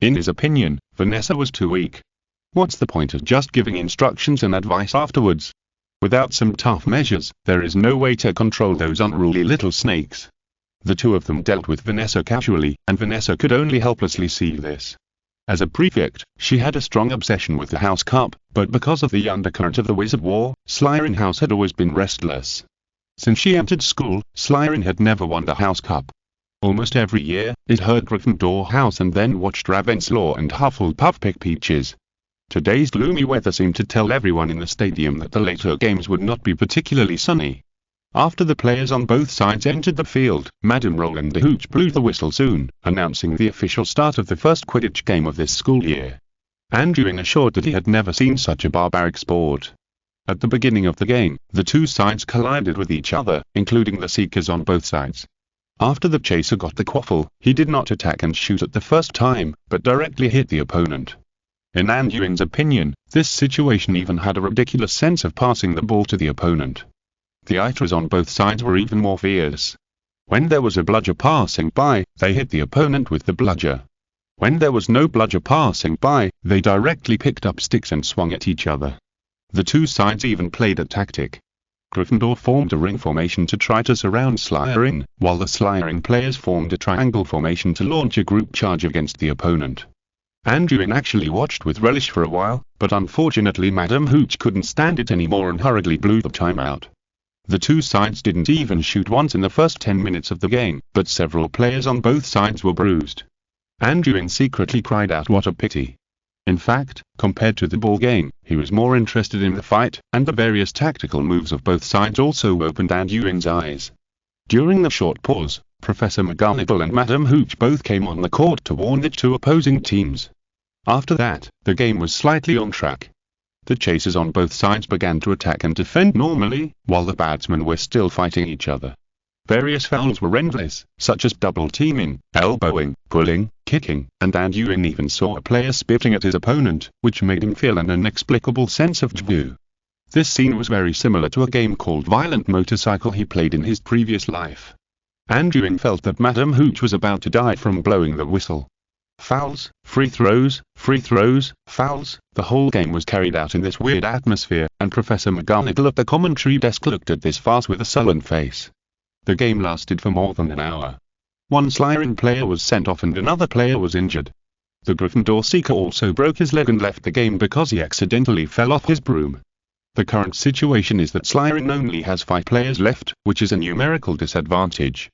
In his opinion, Vanessa was too weak. What's the point of just giving instructions and advice afterwards? Without some tough measures, there is no way to control those unruly little snakes. The two of them dealt with Vanessa casually, and Vanessa could only helplessly see this. As a prefect, she had a strong obsession with the House Cup, but because of the undercurrent of the Wizard War, Slytherin House had always been restless. Since she entered school, Slytherin had never won the House Cup. Almost every year, it heard Gryffindor House and then watched Ravenclaw and Hufflepuff pick peaches. Today's gloomy weather seemed to tell everyone in the stadium that the later games would not be particularly sunny. After the players on both sides entered the field, Madame Roland de Hooch blew the whistle soon, announcing the official start of the first Quidditch game of this school year. Anduin assured that he had never seen such a barbaric sport. At the beginning of the game, the two sides collided with each other, including the Seekers on both sides. After the chaser got the quaffle, he did not attack and shoot at the first time, but directly hit the opponent. In Anduin's opinion, this situation even had a ridiculous sense of passing the ball to the opponent. The Itras on both sides were even more fierce. When there was a bludger passing by, they hit the opponent with the bludger. When there was no bludger passing by, they directly picked up sticks and swung at each other. The two sides even played a tactic. Gryffindor formed a ring formation to try to surround Slytherin, while the Slytherin players formed a triangle formation to launch a group charge against the opponent. Anduin actually watched with relish for a while, but unfortunately Madame Hooch couldn't stand it anymore and hurriedly blew the timeout. The two sides didn't even shoot once in the first 10 minutes of the game, but several players on both sides were bruised. Anduin secretly cried out what a pity. In fact, compared to the ball game, he was more interested in the fight, and the various tactical moves of both sides also opened Anduin's eyes. During the short pause, Professor McGonagall and Madam Hooch both came on the court to warn the two opposing teams. After that, the game was slightly on track. The chasers on both sides began to attack and defend normally, while the batsmen were still fighting each other. Various fouls were endless, such as double teaming, elbowing, pulling, kicking, and Anduin even saw a player spitting at his opponent, which made him feel an inexplicable sense of deja. This scene was very similar to a game called Violent Motorcycle he played in his previous life. Anduin felt that Madam Hooch was about to die from blowing the whistle. Fouls, free throws, fouls, the whole game was carried out in this weird atmosphere, and Professor McGonagall at the commentary desk looked at this farce with a sullen face. The game lasted for more than an hour. One Slytherin player was sent off and another player was injured. The Gryffindor Seeker also broke his leg and left the game because he accidentally fell off his broom. The current situation is that Slytherin only has 5 players left, which is a numerical disadvantage.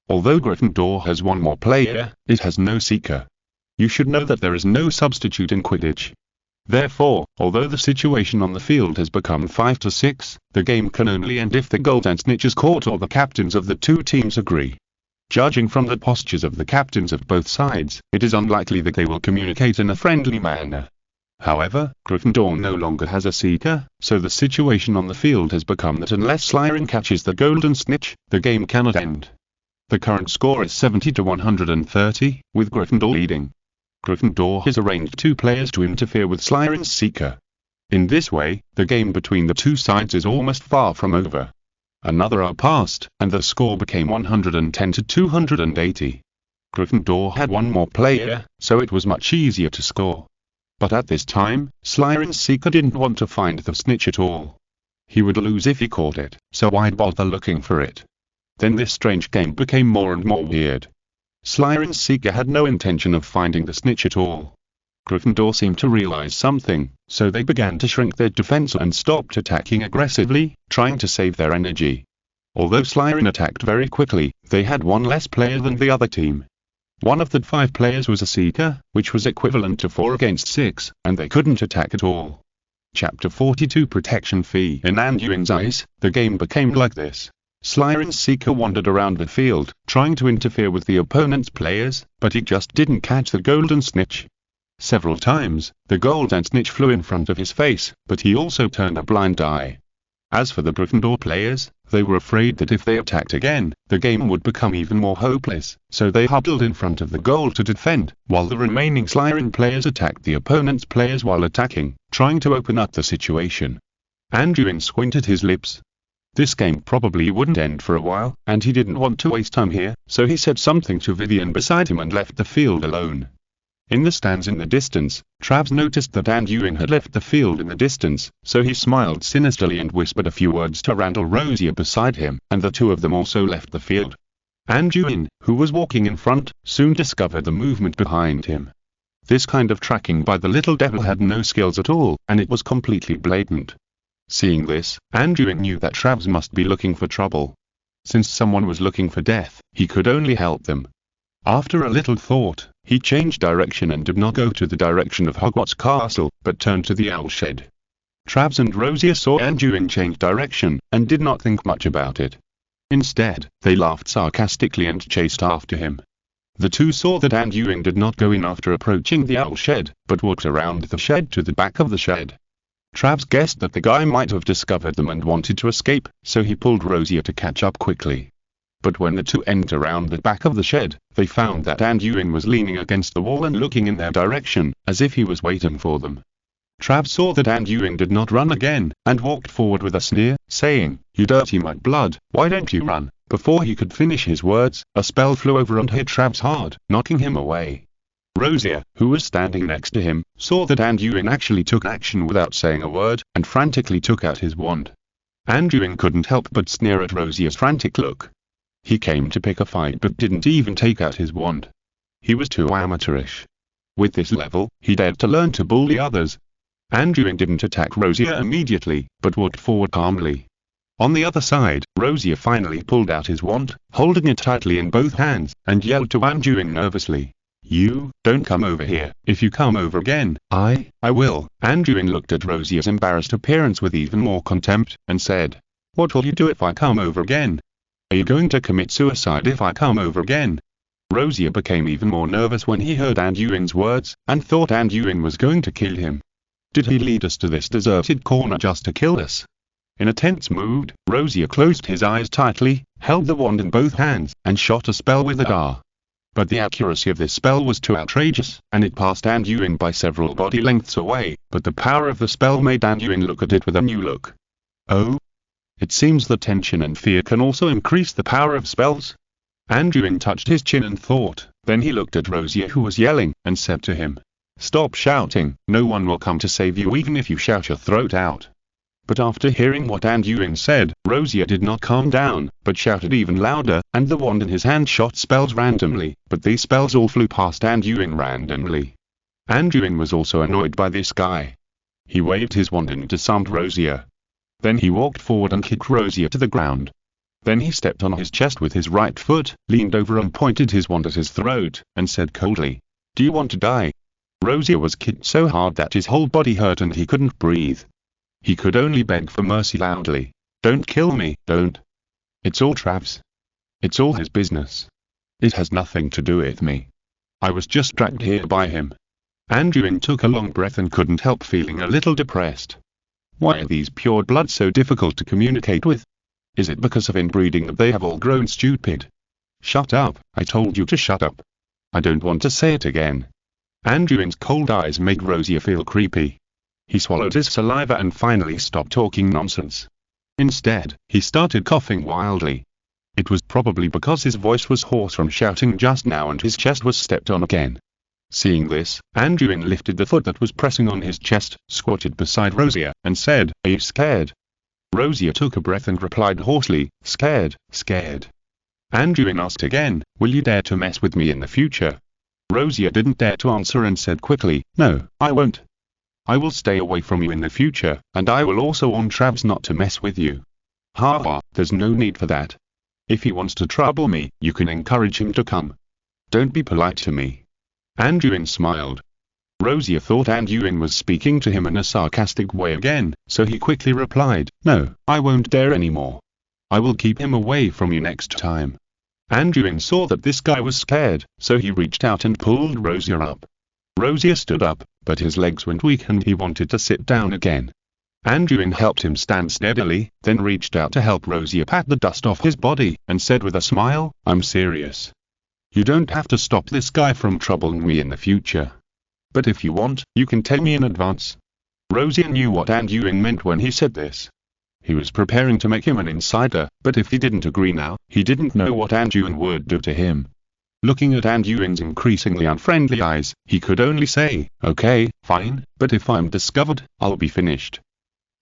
Although Gryffindor has one more player, it has no Seeker. You should know that there is no substitute in Quidditch. Therefore, although the situation on the field has become 5-6, the game can only end if the Golden Snitch is caught or the captains of the two teams agree. Judging from the postures of the captains of both sides, it is unlikely that they will communicate in a friendly manner. However, Gryffindor no longer has a Seeker, so the situation on the field has become that unless Slytherin catches the Golden Snitch, the game cannot end. The current score is 70-130, with Gryffindor leading. Gryffindor has arranged 2 players to interfere with Slytherin's Seeker. In this way, the game between the two sides is almost far from over. Another hour passed, and the score became 110-280. Gryffindor had one more player, so it was much easier to score. But at this time, Slytherin's Seeker didn't want to find the snitch at all. He would lose if he caught it, so why'd bother looking for it? Then this strange game became more and more weird. Slytherin's Seeker had no intention of finding the snitch at all. Gryffindor seemed to realize something, so they began to shrink their defense and stopped attacking aggressively, trying to save their energy. Although Slytherin attacked very quickly, they had one less player than the other team. One of the 5 players was a Seeker, which was equivalent to 4 against 6, and they couldn't attack at all. Chapter 42 Protection Fee. In Anduin's eyes, the game became like this. Slytherin's Seeker wandered around the field, trying to interfere with the opponent's players, but he just didn't catch the Golden Snitch. Several times, the Golden Snitch flew in front of his face, but he also turned a blind eye. As for the Gryffindor players, they were afraid that if they attacked again, the game would become even more hopeless, so they huddled in front of the goal to defend, while the remaining Slytherin players attacked the opponent's players while attacking, trying to open up the situation. Anduin squinted his lips. This game probably wouldn't end for a while, and he didn't want to waste time here, so he said something to Vivian beside him and left the field alone. In the stands in the distance, Travs noticed that Anduin had left the field in the distance, so he smiled sinisterly and whispered a few words to Randall Rosier beside him, and the two of them also left the field. Anduin, who was walking in front, soon discovered the movement behind him. This kind of tracking by the little devil had no skills at all, and it was completely blatant. Seeing this, Anduin knew that Travs must be looking for trouble. Since someone was looking for death, he could only help them. After a little thought, he changed direction and did not go to the direction of Hogwarts Castle, but turned to the owl shed. Travs and Rosier saw Anduin change direction, and did not think much about it. Instead, they laughed sarcastically and chased after him. The two saw that Anduin did not go in after approaching the owl shed, but walked around the shed to the back of the shed. Travs guessed that the guy might have discovered them and wanted to escape, so he pulled Rosier to catch up quickly. But when the two entered around the back of the shed, they found that Anduin was leaning against the wall and looking in their direction, as if he was waiting for them. Travs saw that Anduin did not run again, and walked forward with a sneer, saying, "You dirty mudblood, why don't you run?" Before he could finish his words, a spell flew over and hit Travs hard, knocking him away. Rosier, who was standing next to him, saw that Anduin actually took action without saying a word, and frantically took out his wand. Anduin couldn't help but sneer at Rosier's frantic look. He came to pick a fight but didn't even take out his wand. He was too amateurish. With this level, he dared to learn to bully others. Anduin didn't attack Rosier immediately, but walked forward calmly. On the other side, Rosier finally pulled out his wand, holding it tightly in both hands, and yelled to Anduin nervously, "You, don't come over here. If you come over again, I will." Anduin looked at Rosier's embarrassed appearance with even more contempt, and said, "What will you do if I come over again?" Are you going to commit suicide if I come over again? Rosier became even more nervous when he heard Anduin's words, and thought Anduin was going to kill him. Did he lead us to this deserted corner just to kill us? In a tense mood, Rosier closed his eyes tightly, held the wand in both hands, and shot a spell with a dart. But the accuracy of this spell was too outrageous, and it passed Anduin by several body lengths away, but the power of the spell made Anduin look at it with a new look. Oh? It seems that tension and fear can also increase the power of spells. Anduin touched his chin and thought, then he looked at Rosier who was yelling, and said to him, "Stop shouting, no one will come to save you even if you shout your throat out." But after hearing what Anduin said, Rosier did not calm down, but shouted even louder, and the wand in his hand shot spells randomly, but these spells all flew past Anduin randomly. Anduin was also annoyed by this guy. He waved his wand and disarmed Rosier. Then he walked forward and kicked Rosier to the ground. Then he stepped on his chest with his right foot, leaned over and pointed his wand at his throat, and said coldly, "Do you want to die?" Rosier was kicked so hard that his whole body hurt and he couldn't breathe. He could only beg for mercy loudly. "Don't kill me, don't. It's all Trav's. It's all his business. It has nothing to do with me. I was just dragged here by him." Anduin took a long breath and couldn't help feeling a little depressed. Why are these pure blood so difficult to communicate with? Is it because of inbreeding that they have all grown stupid? Shut up, I told you to shut up. I don't want to say it again. Anduin's cold eyes made Rosier feel creepy. He swallowed his saliva and finally stopped talking nonsense. Instead, he started coughing wildly. It was probably because his voice was hoarse from shouting just now and his chest was stepped on again. Seeing this, Anduin lifted the foot that was pressing on his chest, squatted beside Rosier, and said, "Are you scared?" Rosier took a breath and replied hoarsely, "Scared, scared." Anduin asked again, "Will you dare to mess with me in the future?" Rosier didn't dare to answer and said quickly, "No, I won't. I will stay away from you in the future, and I will also warn Travs not to mess with you." "Ha, there's no need for that. If he wants to trouble me, you can encourage him to come. Don't be polite to me." Anduin smiled. Rosier thought Anduin was speaking to him in a sarcastic way again, so he quickly replied, "No, I won't dare anymore. I will keep him away from you next time." Anduin saw that this guy was scared, so he reached out and pulled Rosier up. Rosier stood up, but his legs went weak and he wanted to sit down again. Anduin helped him stand steadily, then reached out to help Rosier pat the dust off his body, and said with a smile, "I'm serious. You don't have to stop this guy from troubling me in the future. But if you want, you can tell me in advance." Rosier knew what Anduin meant when he said this. He was preparing to make him an insider, but if he didn't agree now, he didn't know what Anduin would do to him. Looking at Anduin's increasingly unfriendly eyes, he could only say, "Okay, fine, but if I'm discovered, I'll be finished.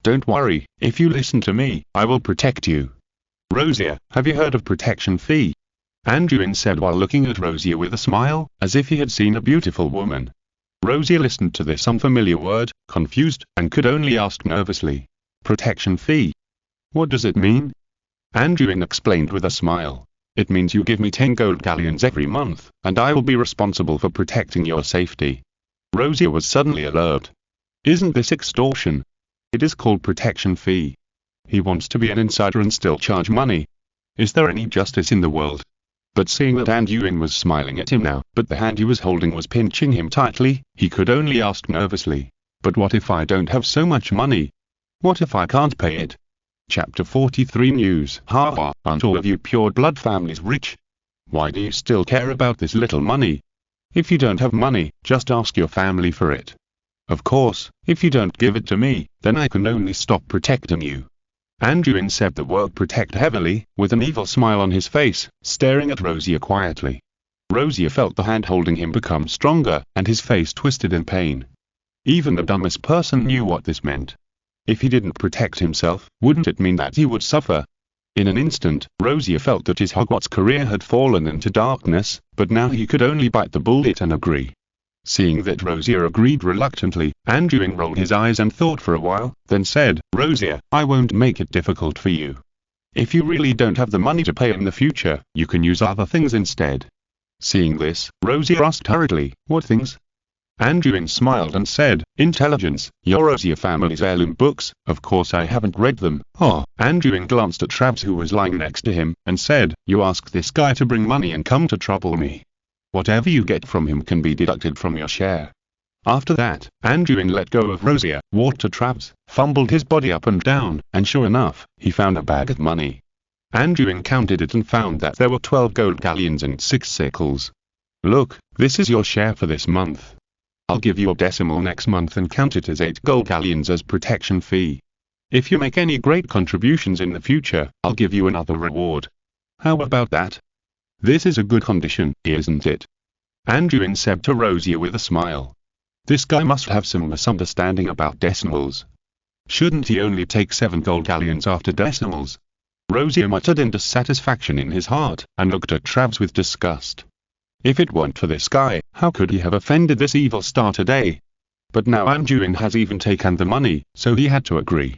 Don't worry, if you listen to me, I will protect you." "Rosier, have you heard of protection fee?" Anduin said while looking at Rosier with a smile, as if he had seen a beautiful woman. Rosier listened to this unfamiliar word, confused, and could only ask nervously, "Protection fee? What does it mean?" Anduin explained with a smile. "It means you give me 10 gold galleons every month, and I will be responsible for protecting your safety." Rosier was suddenly alert. "Isn't this extortion? It is called protection fee. He wants to be an insider and still charge money. Is there any justice in the world?" But seeing that Anduin was smiling at him now, but the hand he was holding was pinching him tightly, he could only ask nervously, "But what if I don't have so much money? What if I can't pay it?" Chapter 43 News. Haha, aren't all of you pure blood families rich? Why do you still care about this little money? If you don't have money, just ask your family for it. Of course, if you don't give it to me, then I can only stop protecting you. Anduin said the word protect heavily, with an evil smile on his face, staring at Rosier quietly. Rosier felt the hand holding him become stronger, and his face twisted in pain. Even the dumbest person knew what this meant. If he didn't protect himself, wouldn't it mean that he would suffer? In an instant, Rosier felt that his Hogwarts career had fallen into darkness, but now he could only bite the bullet and agree. Seeing that Rosier agreed reluctantly, Anduin rolled his eyes and thought for a while, then said, "Rosier, I won't make it difficult for you. If you really don't have the money to pay in the future, you can use other things instead." Seeing this, Rosier asked hurriedly, "What things?" Anduin smiled and said, "Intelligence, your Rosier family's heirloom books, of course I haven't read them." Oh, Anduin glanced at Travis who was lying next to him, and said, "You asked this guy to bring money and come to trouble me. Whatever you get from him can be deducted from your share." After that, Anduin let go of Rosier, walked to Travis, fumbled his body up and down, and sure enough, he found a bag of money. Anduin counted it and found that there were 12 gold galleons and 6 sickles. "Look, this is your share for this month. I'll give you a decimal next month and count it as 8 gold galleons as protection fee. If you make any great contributions in the future, I'll give you another reward. How about that? This is a good condition, isn't it?" Anduin said to Rosier with a smile. This guy must have some misunderstanding about decimals. Shouldn't he only take 7 gold galleons after decimals? Rosier muttered in dissatisfaction in his heart, and looked at Travis with disgust. If it weren't for this guy, how could he have offended this evil star today? But now Anduin has even taken the money, so he had to agree.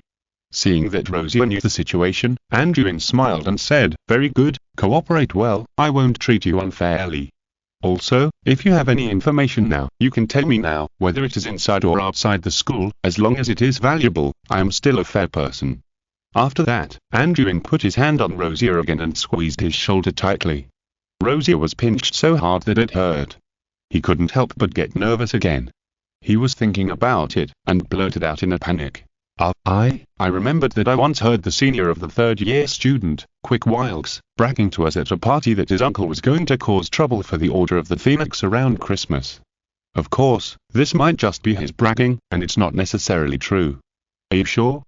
Seeing that Rosier knew the situation, Anduin smiled and said, "Very good, cooperate well, I won't treat you unfairly. Also, if you have any information now, you can tell me now, whether it is inside or outside the school, as long as it is valuable, I am still a fair person." After that, Anduin put his hand on Rosier again and squeezed his shoulder tightly. Rosier was pinched so hard that it hurt. He couldn't help but get nervous again. He was thinking about it, and blurted out in a panic, I remembered that I once heard the senior of the third-year student, Quick Wilkes, bragging to us at a party that his uncle was going to cause trouble for the Order of the Phoenix around Christmas. Of course, this might just be his bragging, and it's not necessarily true. Are you sure?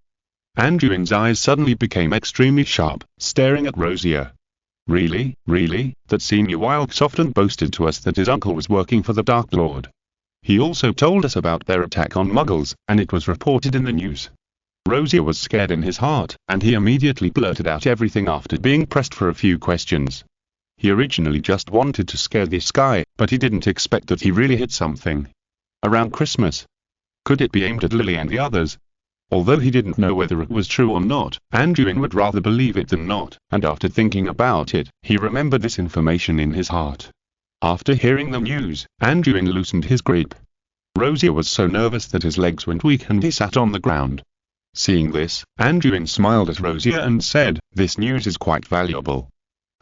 Anduin's eyes suddenly became extremely sharp, staring at Rosier. Really, that senior Wilkes often boasted to us that his uncle was working for the Dark Lord. He also told us about their attack on Muggles, and it was reported in the news. Rosier was scared in his heart, and he immediately blurted out everything after being pressed for a few questions. He originally just wanted to scare this guy, but he didn't expect that he really hit something. Around Christmas. Could it be aimed at Lily and the others? Although he didn't know whether it was true or not, Anduin would rather believe it than not, and after thinking about it, he remembered this information in his heart. After hearing the news, Anduin loosened his grip. Rosier was so nervous that his legs went weak and he sat on the ground. Seeing this, Anduin smiled at Rosier and said, "This news is quite valuable.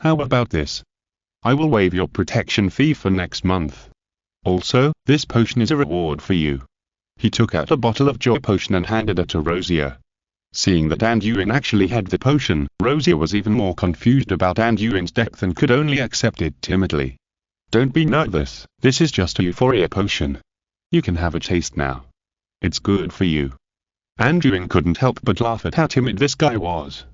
How about this? I will waive your protection fee for next month. Also, this potion is a reward for you." He took out a bottle of joy potion and handed it to Rosier. Seeing that Anduin actually had the potion, Rosier was even more confused about Anduin's depth and could only accept it timidly. "Don't be nervous, this is just a euphoria potion. You can have a taste now. It's good for you." Anduin couldn't help but laugh at how timid this guy was.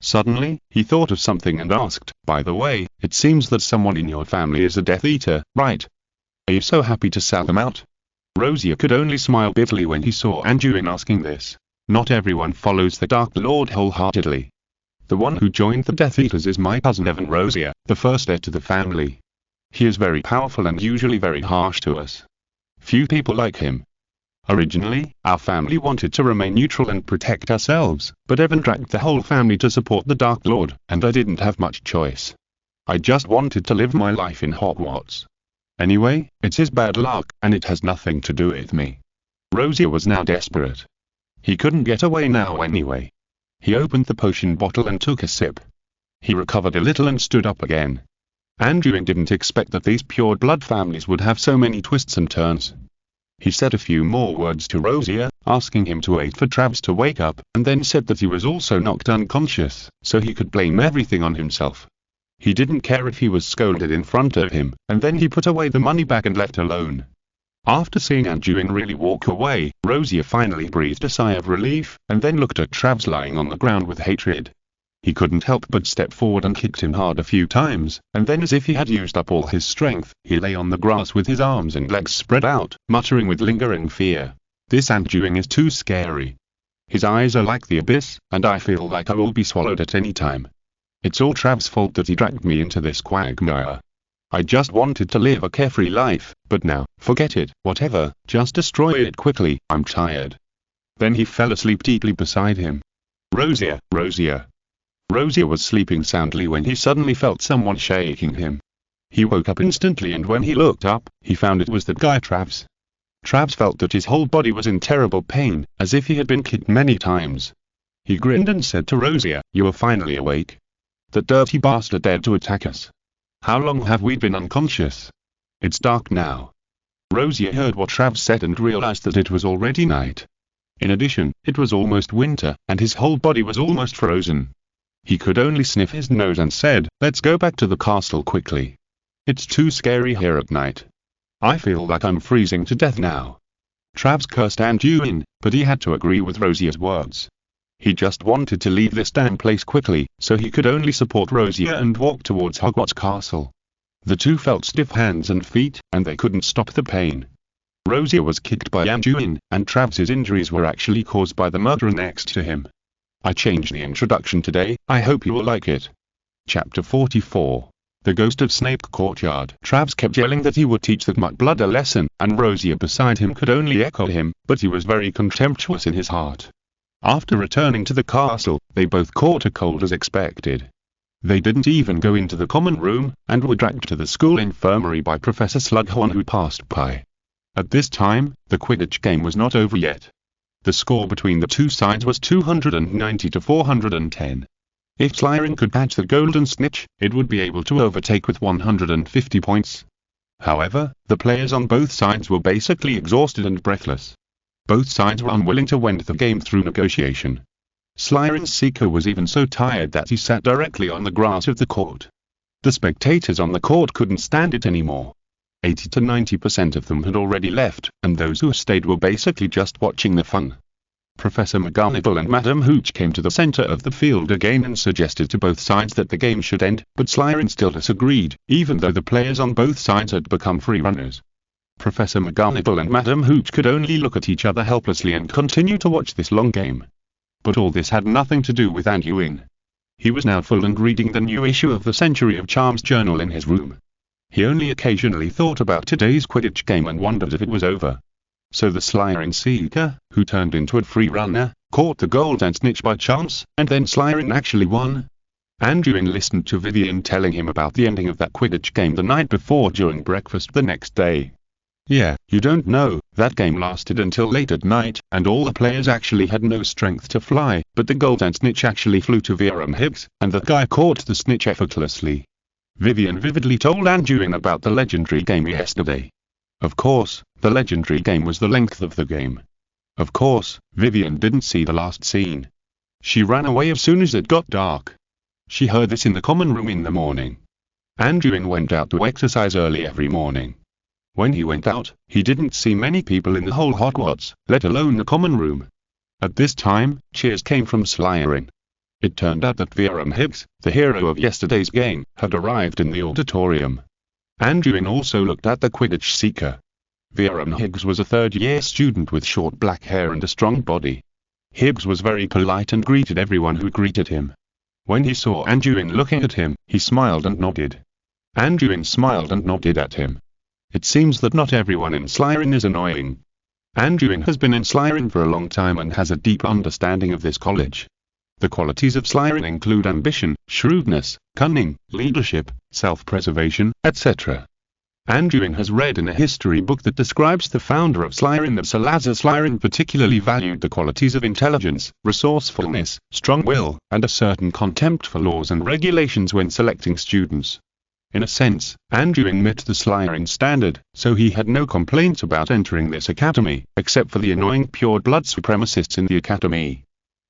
Suddenly, he thought of something and asked, "By the way, it seems that someone in your family is a Death Eater, right? Are you so happy to sell them out?" Rosier could only smile bitterly when he saw Anduin asking this. Not everyone follows the Dark Lord wholeheartedly. The one who joined the Death Eaters is my cousin Evan Rosier, the first heir to the family. He is very powerful and usually very harsh to us. Few people like him. Originally, our family wanted to remain neutral and protect ourselves, but Evan dragged the whole family to support the Dark Lord, and I didn't have much choice. I just wanted to live my life in Hogwarts. Anyway, it's his bad luck, and it has nothing to do with me." Rosier was now desperate. He couldn't get away now anyway. He opened the potion bottle and took a sip. He recovered a little and stood up again. Anduin didn't expect that these pure blood families would have so many twists and turns. He said a few more words to Rosier, asking him to wait for Travis to wake up, and then said that he was also knocked unconscious, so he could blame everything on himself. He didn't care if he was scolded in front of him, and then he put away the money bag and left alone. After seeing Anduin really walk away, Rosier finally breathed a sigh of relief, and then looked at Travis lying on the ground with hatred. He couldn't help but step forward and kicked him hard a few times, and then as if he had used up all his strength, he lay on the grass with his arms and legs spread out, muttering with lingering fear. "This Anduin is too scary. His eyes are like the abyss, and I feel like I will be swallowed at any time. It's all Trav's fault that he dragged me into this quagmire. I just wanted to live a carefree life, but now, forget it, whatever, just destroy it quickly, I'm tired." Then he fell asleep deeply beside him. Rosier. Rosier was sleeping soundly when he suddenly felt someone shaking him. He woke up instantly and when he looked up, he found it was that guy Travis. Travis felt that his whole body was in terrible pain, as if he had been kicked many times. He grinned and said to Rosia, "You are finally awake. That dirty bastard dared to attack us. How long have we been unconscious? It's dark now." Rosia heard what Travis said and realized that it was already night. In addition, it was almost winter, and his whole body was almost frozen. He could only sniff his nose and said, "Let's go back to the castle quickly. It's too scary here at night. I feel like I'm freezing to death now." Travis cursed Anduin, but he had to agree with Rosia's words. He just wanted to leave this damn place quickly, so he could only support Rosia and walk towards Hogwarts Castle. The two felt stiff hands and feet, and they couldn't stop the pain. Rosia was kicked by Anduin, and Travis's injuries were actually caused by the murderer next to him. I changed the introduction today, I hope you will like it. Chapter 44. The Ghost of Snape Courtyard. Travis kept yelling that he would teach the Mudblood a lesson, and Rosia beside him could only echo him, but he was very contemptuous in his heart. After returning to the castle, they both caught a cold as expected. They didn't even go into the common room, and were dragged to the school infirmary by Professor Slughorn, who passed by. At this time, the Quidditch game was not over yet. The score between the two sides was 290 to 410. If Slytherin could catch the golden snitch, it would be able to overtake with 150 points. However, the players on both sides were basically exhausted and breathless. Both sides were unwilling to end the game through negotiation. Slytherin's seeker was even so tired that he sat directly on the grass of the court. The spectators on the court couldn't stand it anymore. 80 to 90% of them had already left, and those who stayed were basically just watching the fun. Professor McGonagall and Madam Hooch came to the center of the field again and suggested to both sides that the game should end, but Slytherin still disagreed, even though the players on both sides had become free runners. Professor McGonagall and Madam Hooch could only look at each other helplessly and continue to watch this long game. But all this had nothing to do with Anduin. He was now full and reading the new issue of the Century of Charms journal in his room. He only occasionally thought about today's Quidditch game and wondered if it was over. So the Slytherin seeker, who turned into a free runner, caught the golden snitch by chance, and then Slytherin actually won. Anduin listened to Vivian telling him about the ending of that Quidditch game the night before during breakfast the next day. "Yeah, you don't know, that game lasted until late at night, and all the players actually had no strength to fly, but the golden snitch actually flew to Viram Higgs, and the guy caught the snitch effortlessly." Vivian vividly told Anduin about the legendary game yesterday. Of course, the legendary game was the length of the game. Of course, Vivian didn't see the last scene. She ran away as soon as it got dark. She heard this in the common room in the morning. Anduin went out to exercise early every morning. When he went out, he didn't see many people in the whole Hogwarts, let alone the common room. At this time, cheers came from Slytherin. It turned out that Viram Higgs, the hero of yesterday's game, had arrived in the auditorium. Anduin also looked at the Quidditch seeker. Viram Higgs was a third-year student with short black hair and a strong body. Higgs was very polite and greeted everyone who greeted him. When he saw Anduin looking at him, he smiled and nodded. Anduin smiled and nodded at him. It seems that not everyone in Slytherin is annoying. Anduin has been in Slytherin for a long time and has a deep understanding of this college. The qualities of Slytherin include ambition, shrewdness, cunning, leadership, self-preservation, etc. Anduin has read in a history book that describes the founder of Slytherin that Salazar Slytherin particularly valued the qualities of intelligence, resourcefulness, strong will, and a certain contempt for laws and regulations when selecting students. In a sense, Anduin met the Slytherin standard, so he had no complaints about entering this academy, except for the annoying pure-blood supremacists in the academy.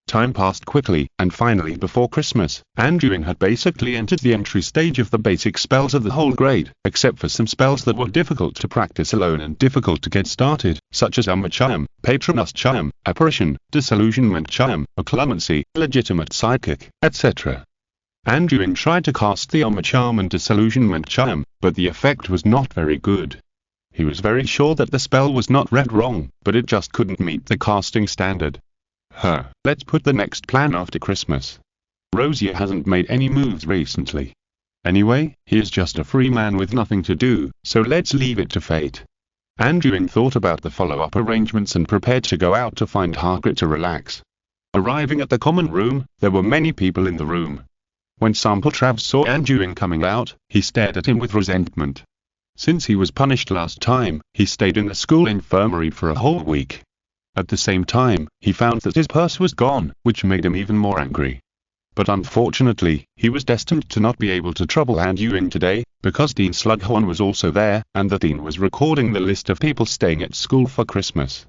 Time passed quickly, and finally before Christmas, Anduin had basically entered the entry stage of the basic spells of the whole grade, except for some spells that were difficult to practice alone and difficult to get started, such as Charm, Patronus Charm, Apparition, Disillusionment Charm, Occlumency, Legitimate Psychic, etc. Anduin tried to cast the Charm and Disillusionment Charm, but the effect was not very good. He was very sure that the spell was not read wrong, but it just couldn't meet the casting standard. Let's put the next plan after Christmas. Rosia hasn't made any moves recently. Anyway, he is just a free man with nothing to do, so let's leave it to fate. Anduin thought about the follow-up arrangements and prepared to go out to find Hagrid to relax. Arriving at the common room, there were many people in the room. When Sample Trav saw Anduin coming out, he stared at him with resentment. Since he was punished last time, he stayed in the school infirmary for a whole week. At the same time, he found that his purse was gone, which made him even more angry. But unfortunately, he was destined to not be able to trouble Anduin today, because Dean Slughorn was also there, and the Dean was recording the list of people staying at school for Christmas.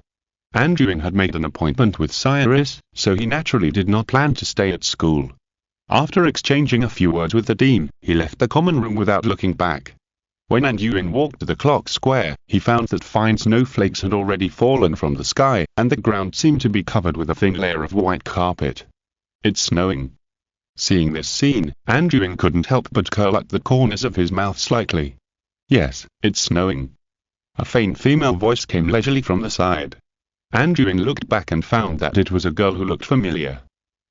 Anduin had made an appointment with Cyrus, so he naturally did not plan to stay at school. After exchanging a few words with the Dean, he left the common room without looking back. When Anduin walked to the clock square, he found that fine snowflakes had already fallen from the sky, and the ground seemed to be covered with a thin layer of white carpet. It's snowing. Seeing this scene, Anduin couldn't help but curl up the corners of his mouth slightly. Yes, it's snowing. A faint female voice came leisurely from the side. Anduin looked back and found that it was a girl who looked familiar.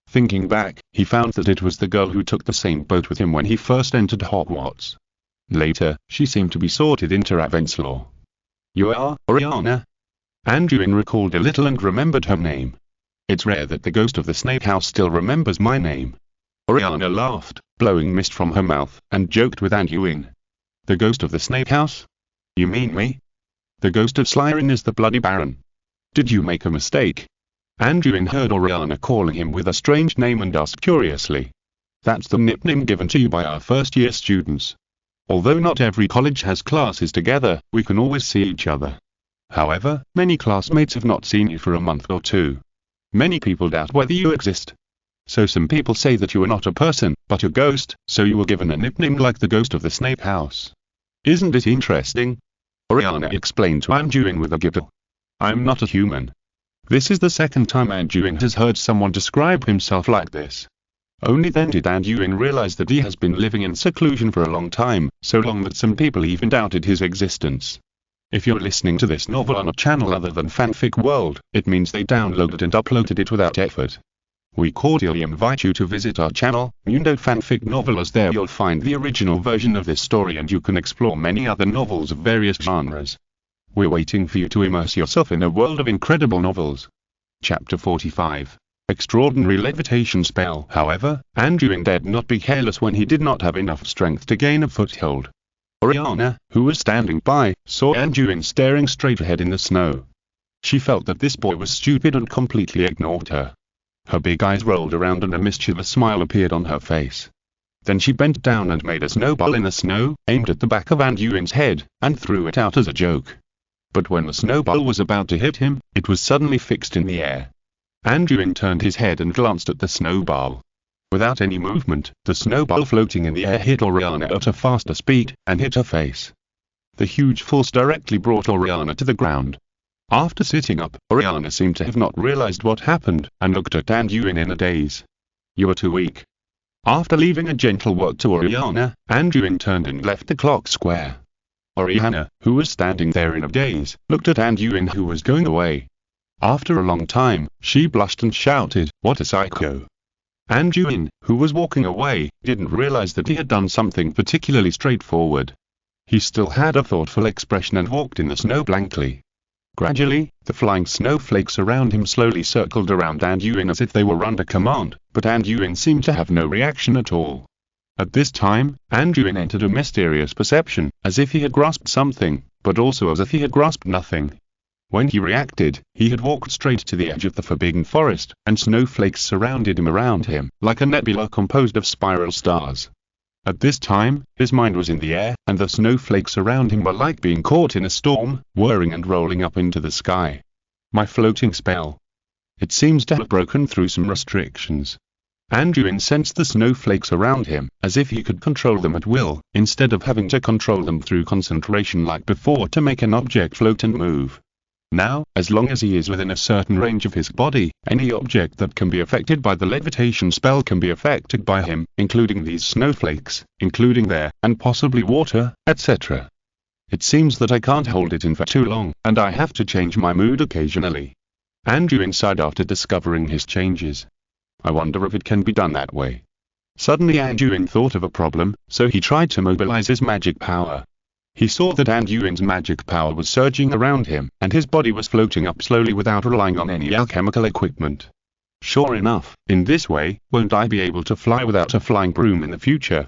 Thinking back, he found that it was the girl who took the same boat with him when he first entered Hogwarts. Later, she seemed to be sorted into Ravenslaw. You are Oriana? Anduin recalled a little and remembered her name. It's rare that the ghost of the Snake House still remembers my name. Oriana laughed, blowing mist from her mouth, and joked with Anduin. The ghost of the Snake House? You mean me? The ghost of Slytherin is the Bloody Baron. Did you make a mistake? Anduin heard Oriana calling him with a strange name and asked curiously. That's the nickname given to you by our first-year students. Although not every college has classes together, we can always see each other. However, many classmates have not seen you for a month or two. Many people doubt whether you exist. So some people say that you are not a person, but a ghost, so you were given a nickname like the ghost of the Snake House. Isn't it interesting? Oriana explained to Anduin with a giggle. I'm not a human. This is the second time Anduin has heard someone describe himself like this. Only then did Anduin realize that he has been living in seclusion for a long time, so long that some people even doubted his existence. If you're listening to this novel on a channel other than Fanfic World, it means they downloaded and uploaded it without effort. We cordially invite you to visit our channel, Mundo Fanfic Novel, as there you'll find the original version of this story and you can explore many other novels of various genres. We're waiting for you to immerse yourself in a world of incredible novels. Chapter 45. Extraordinary levitation spell. However, Anduin dared not be careless when he did not have enough strength to gain a foothold. Oriana, who was standing by, saw Anduin staring straight ahead in the snow. She felt that this boy was stupid and completely ignored her. Her big eyes rolled around and a mischievous smile appeared on her face. Then she bent down and made a snowball in the snow, aimed at the back of Anduin's head, and threw it out as a joke. But when the snowball was about to hit him, it was suddenly fixed in the air. Anduin turned his head and glanced at the snowball. Without any movement, the snowball floating in the air hit Oriana at a faster speed, and hit her face. The huge force directly brought Oriana to the ground. After sitting up, Oriana seemed to have not realized what happened, and looked at Anduin in a daze. You are too weak. After leaving a gentle word to Oriana, Anduin turned and left the clock square. Oriana, who was standing there in a daze, looked at Anduin, who was going away. After a long time, she blushed and shouted, "What a psycho!" Anduin, who was walking away, didn't realize that he had done something particularly straightforward. He still had a thoughtful expression and walked in the snow blankly. Gradually, the flying snowflakes around him slowly circled around Anduin as if they were under command, but Anduin seemed to have no reaction at all. At this time, Anduin entered a mysterious perception, as if he had grasped something, but also as if he had grasped nothing. When he reacted, he had walked straight to the edge of the forbidden forest, and snowflakes surrounded him around him, like a nebula composed of spiral stars. At this time, his mind was in the air, and the snowflakes around him were like being caught in a storm, whirring and rolling up into the sky. My floating spell. It seems to have broken through some restrictions. Anduin sensed the snowflakes around him, as if he could control them at will, instead of having to control them through concentration like before to make an object float and move. Now, as long as he is within a certain range of his body, any object that can be affected by the levitation spell can be affected by him, including these snowflakes, including air, and possibly water, etc. It seems that I can't hold it in for too long, and I have to change my mood occasionally. Anduin sighed after discovering his changes. I wonder if it can be done that way. Suddenly Anduin thought of a problem, so he tried to mobilize his magic power. He saw that Anduin's magic power was surging around him, and his body was floating up slowly without relying on any alchemical equipment. Sure enough, in this way, won't I be able to fly without a flying broom in the future?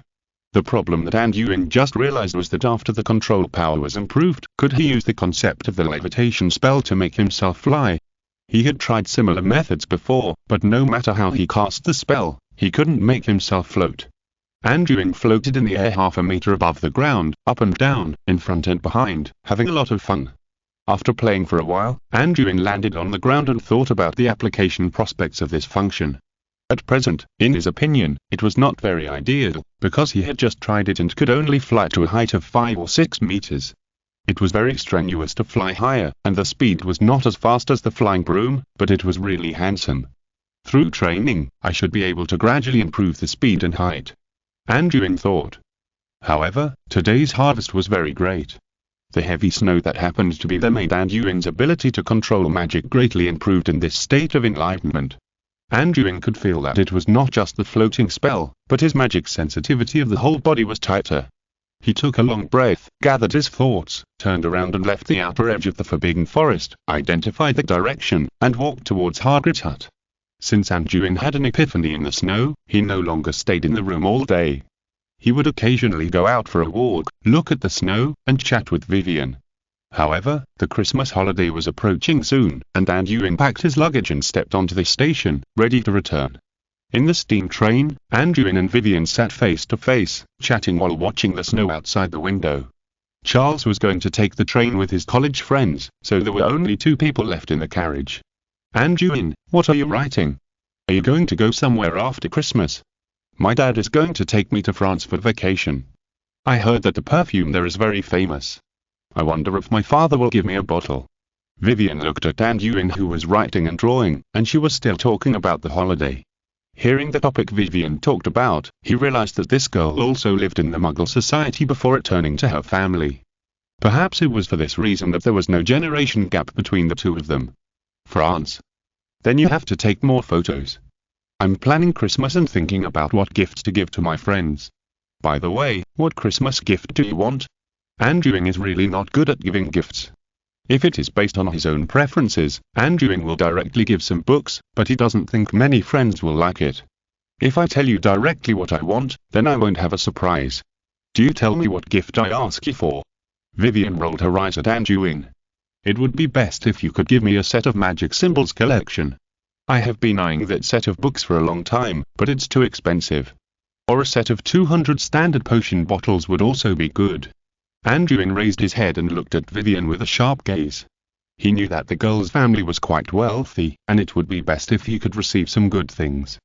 The problem that Anduin just realized was that after the control power was improved, could he use the concept of the levitation spell to make himself fly? He had tried similar methods before, but no matter how he cast the spell, he couldn't make himself float. Anduin floated in the air half a meter above the ground, up and down, in front and behind, having a lot of fun. After playing for a while, Anduin landed on the ground and thought about the application prospects of this function. At present, in his opinion, it was not very ideal, because he had just tried it and could only fly to a height of 5 or 6 meters. It was very strenuous to fly higher, and the speed was not as fast as the flying broom, but it was really handsome. Through training, I should be able to gradually improve the speed and height, Anduin thought. However, today's harvest was very great. The heavy snow that happened to be there made Anduin's ability to control magic greatly improved in this state of enlightenment. Anduin could feel that it was not just the floating spell, but his magic sensitivity of the whole body was tighter. He took a long breath, gathered his thoughts, turned around and left the outer edge of the forbidden forest, identified the direction, and walked towards Hogwarts' hut. Since Anduin had an epiphany in the snow, he no longer stayed in the room all day. He would occasionally go out for a walk, look at the snow, and chat with Vivian. However, the Christmas holiday was approaching soon, and Anduin packed his luggage and stepped onto the station, ready to return. In the steam train, Anduin and Vivian sat face to face, chatting while watching the snow outside the window. Charles was going to take the train with his college friends, so there were only 2 people left in the carriage. Anduin, what are you writing? Are you going to go somewhere after Christmas? My dad is going to take me to France for vacation. I heard that the perfume there is very famous. I wonder if my father will give me a bottle. Vivian looked at Anduin, who was writing and drawing, and she was still talking about the holiday. Hearing the topic Vivian talked about, he realized that this girl also lived in the Muggle society before returning to her family. Perhaps it was for this reason that there was no generation gap between the 2 of them. France. Then you have to take more photos. I'm planning Christmas and thinking about what gifts to give to my friends. By the way, what Christmas gift do you want? Anduin is really not good at giving gifts. If it is based on his own preferences, Anduin will directly give some books, but he doesn't think many friends will like it. If I tell you directly what I want, then I won't have a surprise. Do you tell me what gift I ask you for? Vivian rolled her eyes at Anduin. It would be best if you could give me a set of magic symbols collection. I have been eyeing that set of books for a long time, but it's too expensive. Or a set of 200 standard potion bottles would also be good. Anduin raised his head and looked at Vivian with a sharp gaze. He knew that the girl's family was quite wealthy, and it would be best if he could receive some good things.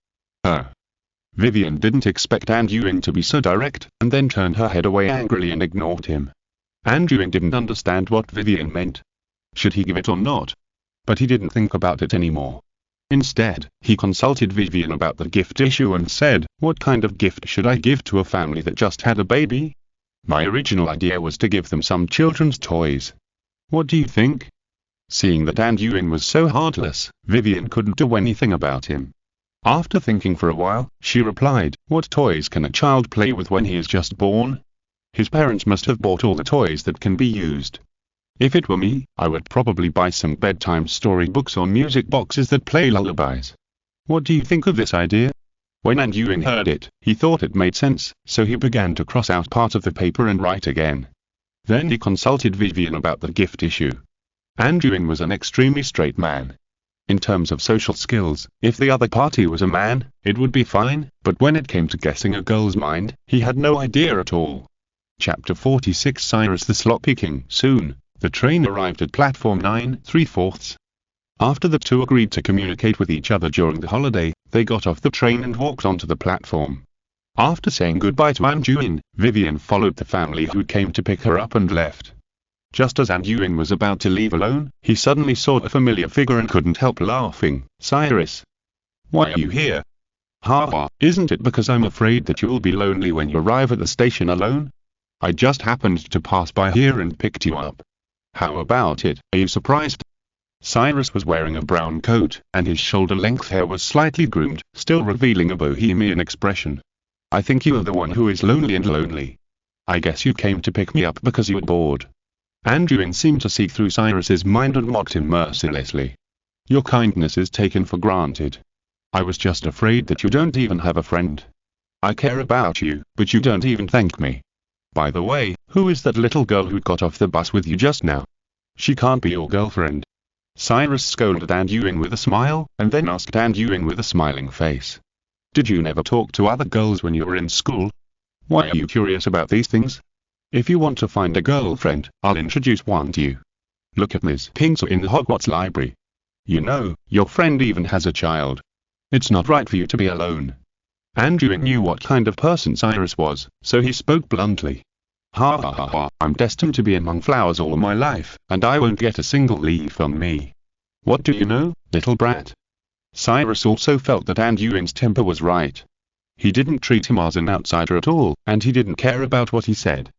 Vivian didn't expect Anduin to be so direct, and then turned her head away angrily and ignored him. Anduin didn't understand what Vivian meant. Should he give it or not? But he didn't think about it anymore. Instead, he consulted Vivian about the gift issue and said, "What kind of gift should I give to a family that just had a baby?" My original idea was to give them some children's toys. What do you think? Seeing that Anduin was so heartless, Vivian couldn't do anything about him. After thinking for a while, she replied, "What toys can a child play with when he is just born? His parents must have bought all the toys that can be used. If it were me, I would probably buy some bedtime storybooks or music boxes that play lullabies. What do you think of this idea?" When Anduin heard it, he thought it made sense, so he began to cross out part of the paper and write again. Then he consulted Vivian about the gift issue. Anduin was an extremely straight man. In terms of social skills, if the other party was a man, it would be fine, but when it came to guessing a girl's mind, he had no idea at all. Chapter 46 Cyrus the Sloppy King. Soon, the train arrived at platform 9 3/4. After the 2 agreed to communicate with each other during the holiday, they got off the train and walked onto the platform. After saying goodbye to Anduin, Vivian followed the family who came to pick her up and left. Just as Anduin was about to leave alone, he suddenly saw a familiar figure and couldn't help laughing. "Cyrus! Why are you here?" "Ha, isn't it because I'm afraid that you'll be lonely when you arrive at the station alone? I just happened to pass by here and picked you up. How about it, are you surprised?" Cyrus was wearing a brown coat, and his shoulder-length hair was slightly groomed, still revealing a bohemian expression. "I think you are the one who is lonely. I guess you came to pick me up because you were bored." Anduin seemed to see through Cyrus's mind and mocked him mercilessly. "Your kindness is taken for granted. I was just afraid that you don't even have a friend." I care about you, but you don't even thank me. By the way, who is that little girl who got off the bus with you just now? She can't be your girlfriend. Cyrus scolded Anduin with a smile, and then asked Anduin with a smiling face. Did you never talk to other girls when you were in school? Why are you curious about these things? If you want to find a girlfriend, I'll introduce one to you. Look at Ms. Pinkster in the Hogwarts library. You know, your friend even has a child. It's not right for you to be alone. Anduin knew what kind of person Cyrus was, so he spoke bluntly. Ha ha ha ha, I'm destined to be among flowers all my life, and I won't get a single leaf on me. What do you know, little brat? Cyrus also felt that Anduin's temper was right. He didn't treat him as an outsider at all, and he didn't care about what he said.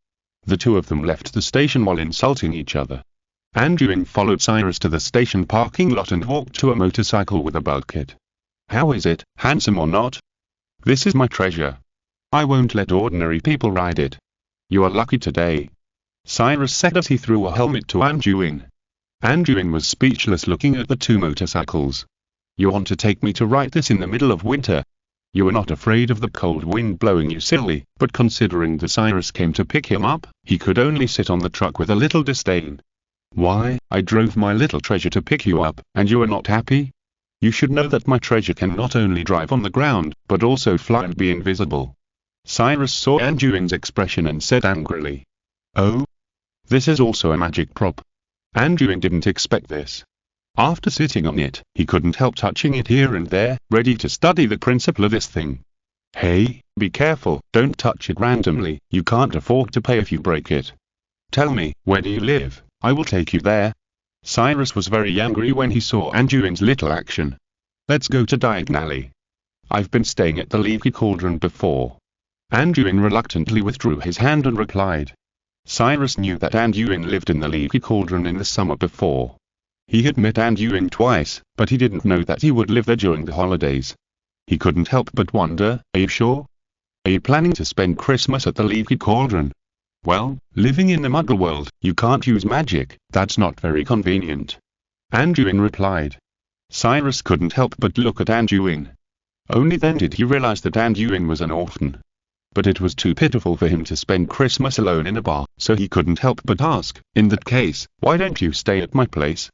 The two of them left the station while insulting each other. Anduin followed Cyrus to the station parking lot and walked to a motorcycle with a bucket. How is it, handsome or not? This is my treasure. I won't let ordinary people ride it. You are lucky today, Cyrus said as he threw a helmet to Anduin. Anduin was speechless looking at the two motorcycles. You want to take me to ride this in the middle of winter? You are not afraid of the cold wind blowing you silly, but considering that Cyrus came to pick him up, he could only sit on the truck with a little disdain. Why, I drove my little treasure to pick you up, and you are not happy? You should know that my treasure can not only drive on the ground, but also fly and be invisible. Cyrus saw Anduin's expression and said angrily, Oh? This is also a magic prop. Anduin didn't expect this. After sitting on it, he couldn't help touching it here and there, ready to study the principle of this thing. Hey, be careful, don't touch it randomly, you can't afford to pay if you break it. Tell me, where do you live? I will take you there. Cyrus was very angry when he saw Anduin's little action. Let's go to Diagon Alley. I've been staying at the Leaky Cauldron before. Anduin reluctantly withdrew his hand and replied. Cyrus knew that Anduin lived in the Leaky Cauldron in the summer before. He had met Anduin twice, but he didn't know that he would live there during the holidays. He couldn't help but wonder, are you sure? Are you planning to spend Christmas at the Leaky Cauldron? Well, living in the Muggle world, you can't use magic, that's not very convenient. Anduin replied. Cyrus couldn't help but look at Anduin. Only then did he realize that Anduin was an orphan. But it was too pitiful for him to spend Christmas alone in a bar, so he couldn't help but ask, in that case, why don't you stay at my place?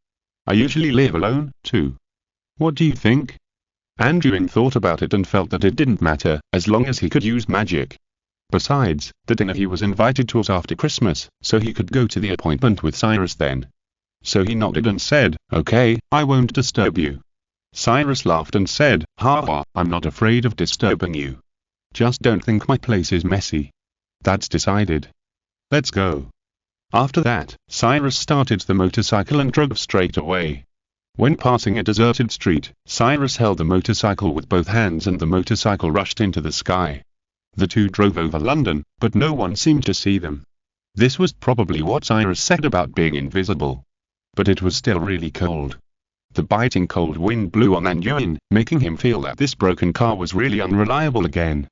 I usually live alone, too. What do you think? Anduin thought about it and felt that it didn't matter, as long as he could use magic. Besides, the dinner he was invited to was after Christmas, so he could go to the appointment with Cyrus then. So he nodded and said, okay, I won't disturb you. Cyrus laughed and said, ha ha, I'm not afraid of disturbing you. Just don't think my place is messy. That's decided. Let's go. After that, Cyrus started the motorcycle and drove straight away. When passing a deserted street, Cyrus held the motorcycle with both hands and the motorcycle rushed into the sky. The two drove over London, but no one seemed to see them. This was probably what Cyrus said about being invisible. But it was still really cold. The biting cold wind blew on Anduin, making him feel that this broken car was really unreliable again.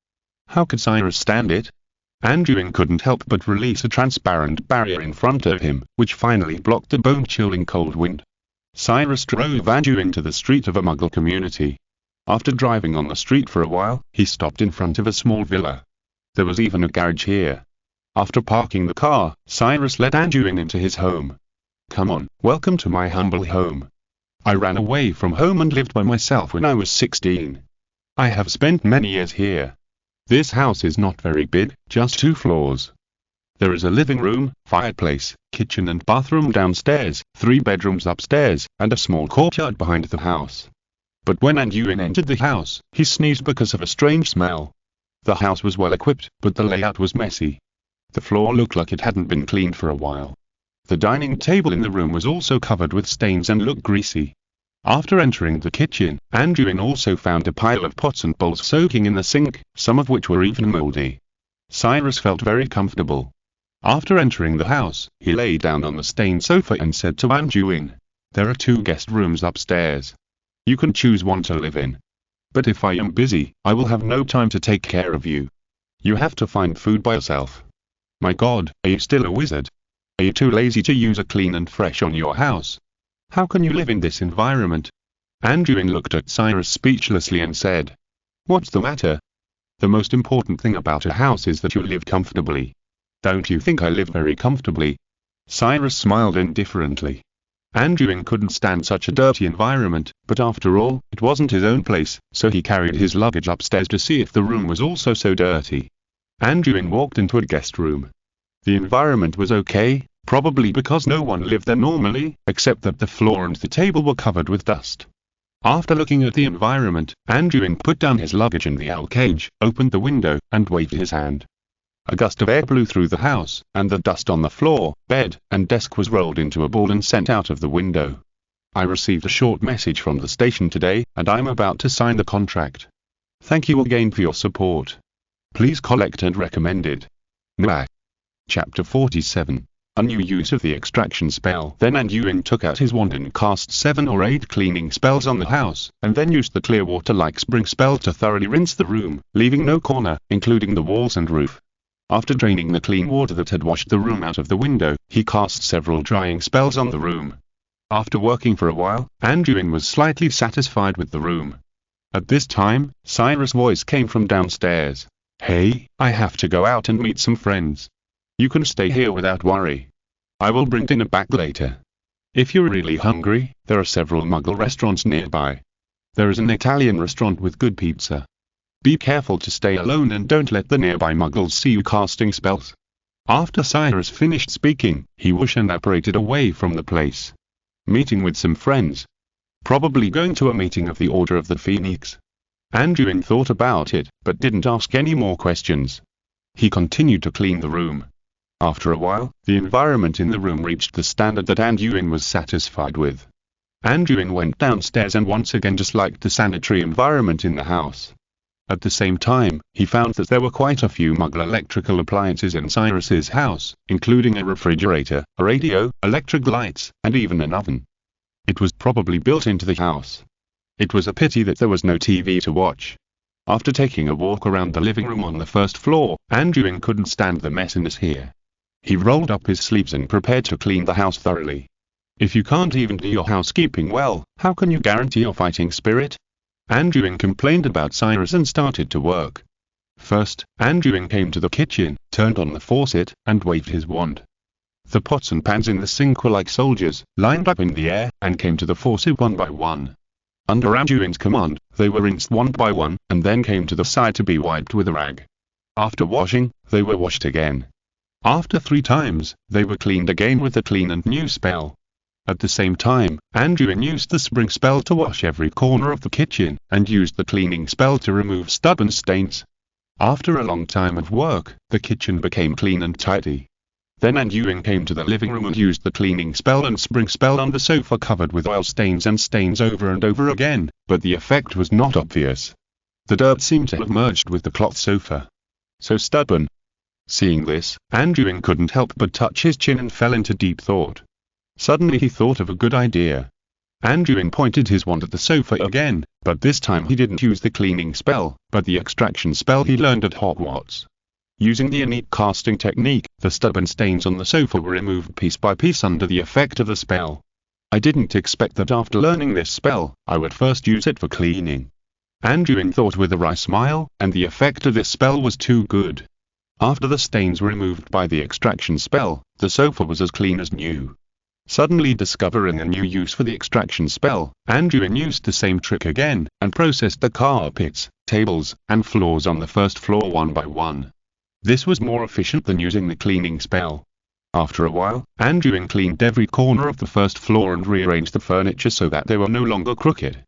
How could Cyrus stand it? Anduin couldn't help but release a transparent barrier in front of him, which finally blocked the bone-chilling cold wind. Cyrus drove Anduin to the street of a Muggle community. After driving on the street for a while, he stopped in front of a small villa. There was even a garage here. After parking the car, Cyrus let Anduin into his home. Come on, welcome to my humble home. I ran away from home and lived by myself when I was 16. I have spent many years here. This house is not very big, just 2 floors. There is a living room, fireplace, kitchen and bathroom downstairs, 3 bedrooms upstairs, and a small courtyard behind the house. But when Anduin entered the house, he sneezed because of a strange smell. The house was well equipped, but the layout was messy. The floor looked like it hadn't been cleaned for a while. The dining table in the room was also covered with stains and looked greasy. After entering the kitchen, Anduin also found a pile of pots and bowls soaking in the sink, some of which were even moldy. Cyrus felt very comfortable. After entering the house, he lay down on the stained sofa and said to Anduin, there are 2 guest rooms upstairs. You can choose one to live in. But if I am busy, I will have no time to take care of you. You have to find food by yourself. My God, are you still a wizard? Are you too lazy to use a clean and fresh on your house? How can you live in this environment? Anduin looked at Cyrus speechlessly and said, what's the matter? The most important thing about a house is that you live comfortably. Don't you think I live very comfortably? Cyrus smiled indifferently. Anduin couldn't stand such a dirty environment, but after all, it wasn't his own place, so he carried his luggage upstairs to see if the room was also so dirty. Anduin walked into a guest room. The environment was okay, probably because no one lived there normally, except that the floor and the table were covered with dust. After looking at the environment, Anduin put down his luggage in the owl cage, opened the window, and waved his hand. A gust of air blew through the house, and the dust on the floor, bed, and desk was rolled into a ball and sent out of the window. I received a short message from the station today, and I'm about to sign the contract. Thank you again for your support. Please collect and recommend it. Mwah. Chapter 47. A new use of the extraction spell. Then Anduin took out his wand and cast 7 or 8 cleaning spells on the house, and then used the clear water-like spring spell to thoroughly rinse the room, leaving no corner, including the walls and roof. After draining the clean water that had washed the room out of the window, he cast several drying spells on the room. After working for a while, Anduin was slightly satisfied with the room. At this time, Cyrus' voice came from downstairs. Hey, I have to go out and meet some friends. You can stay here without worry. I will bring dinner back later. If you're really hungry, there are several Muggle restaurants nearby. There is an Italian restaurant with good pizza. Be careful to stay alone and don't let the nearby Muggles see you casting spells. After Cyrus finished speaking, he whooshed and apparated away from the place. Meeting with some friends. Probably going to a meeting of the Order of the Phoenix. Anduin thought about it, but didn't ask any more questions. He continued to clean the room. After a while, the environment in the room reached the standard that Anduin was satisfied with. Anduin went downstairs and once again disliked the sanitary environment in the house. At the same time, he found that there were quite a few Muggle electrical appliances in Cyrus's house, including a refrigerator, a radio, electric lights, and even an oven. It was probably built into the house. It was a pity that there was no TV to watch. After taking a walk around the living room on the first floor, Anduin couldn't stand the messiness here. He rolled up his sleeves and prepared to clean the house thoroughly. If you can't even do your housekeeping well, how can you guarantee your fighting spirit? Anduin complained about Cyrus and started to work. First, Anduin came to the kitchen, turned on the faucet, and waved his wand. The pots and pans in the sink were like soldiers, lined up in the air, and came to the faucet one by one. Under Anduin's command, they were rinsed one by one, and then came to the side to be wiped with a rag. After washing, they were washed again. After 3 times, they were cleaned again with the clean and new spell. At the same time, Anduin used the spring spell to wash every corner of the kitchen, and used the cleaning spell to remove stubborn stains. After a long time of work, the kitchen became clean and tidy. Then Anduin came to the living room and used the cleaning spell and spring spell on the sofa covered with oil stains and stains over and over again, but the effect was not obvious. The dirt seemed to have merged with the cloth sofa. So stubborn. Seeing this, Anduin couldn't help but touch his chin and fell into deep thought. Suddenly he thought of a good idea. Anduin pointed his wand at the sofa again, but this time he didn't use the cleaning spell, but the extraction spell he learned at Hogwarts. Using the innate casting technique, the stubborn stains on the sofa were removed piece by piece under the effect of the spell. I didn't expect that after learning this spell, I would first use it for cleaning. Anduin thought with a wry smile, and the effect of this spell was too good. After the stains were removed by the extraction spell, the sofa was as clean as new. Suddenly discovering a new use for the extraction spell, Anduin used the same trick again, and processed the carpets, tables, and floors on the first floor one by one. This was more efficient than using the cleaning spell. After a while, Anduin cleaned every corner of the first floor and rearranged the furniture so that they were no longer crooked.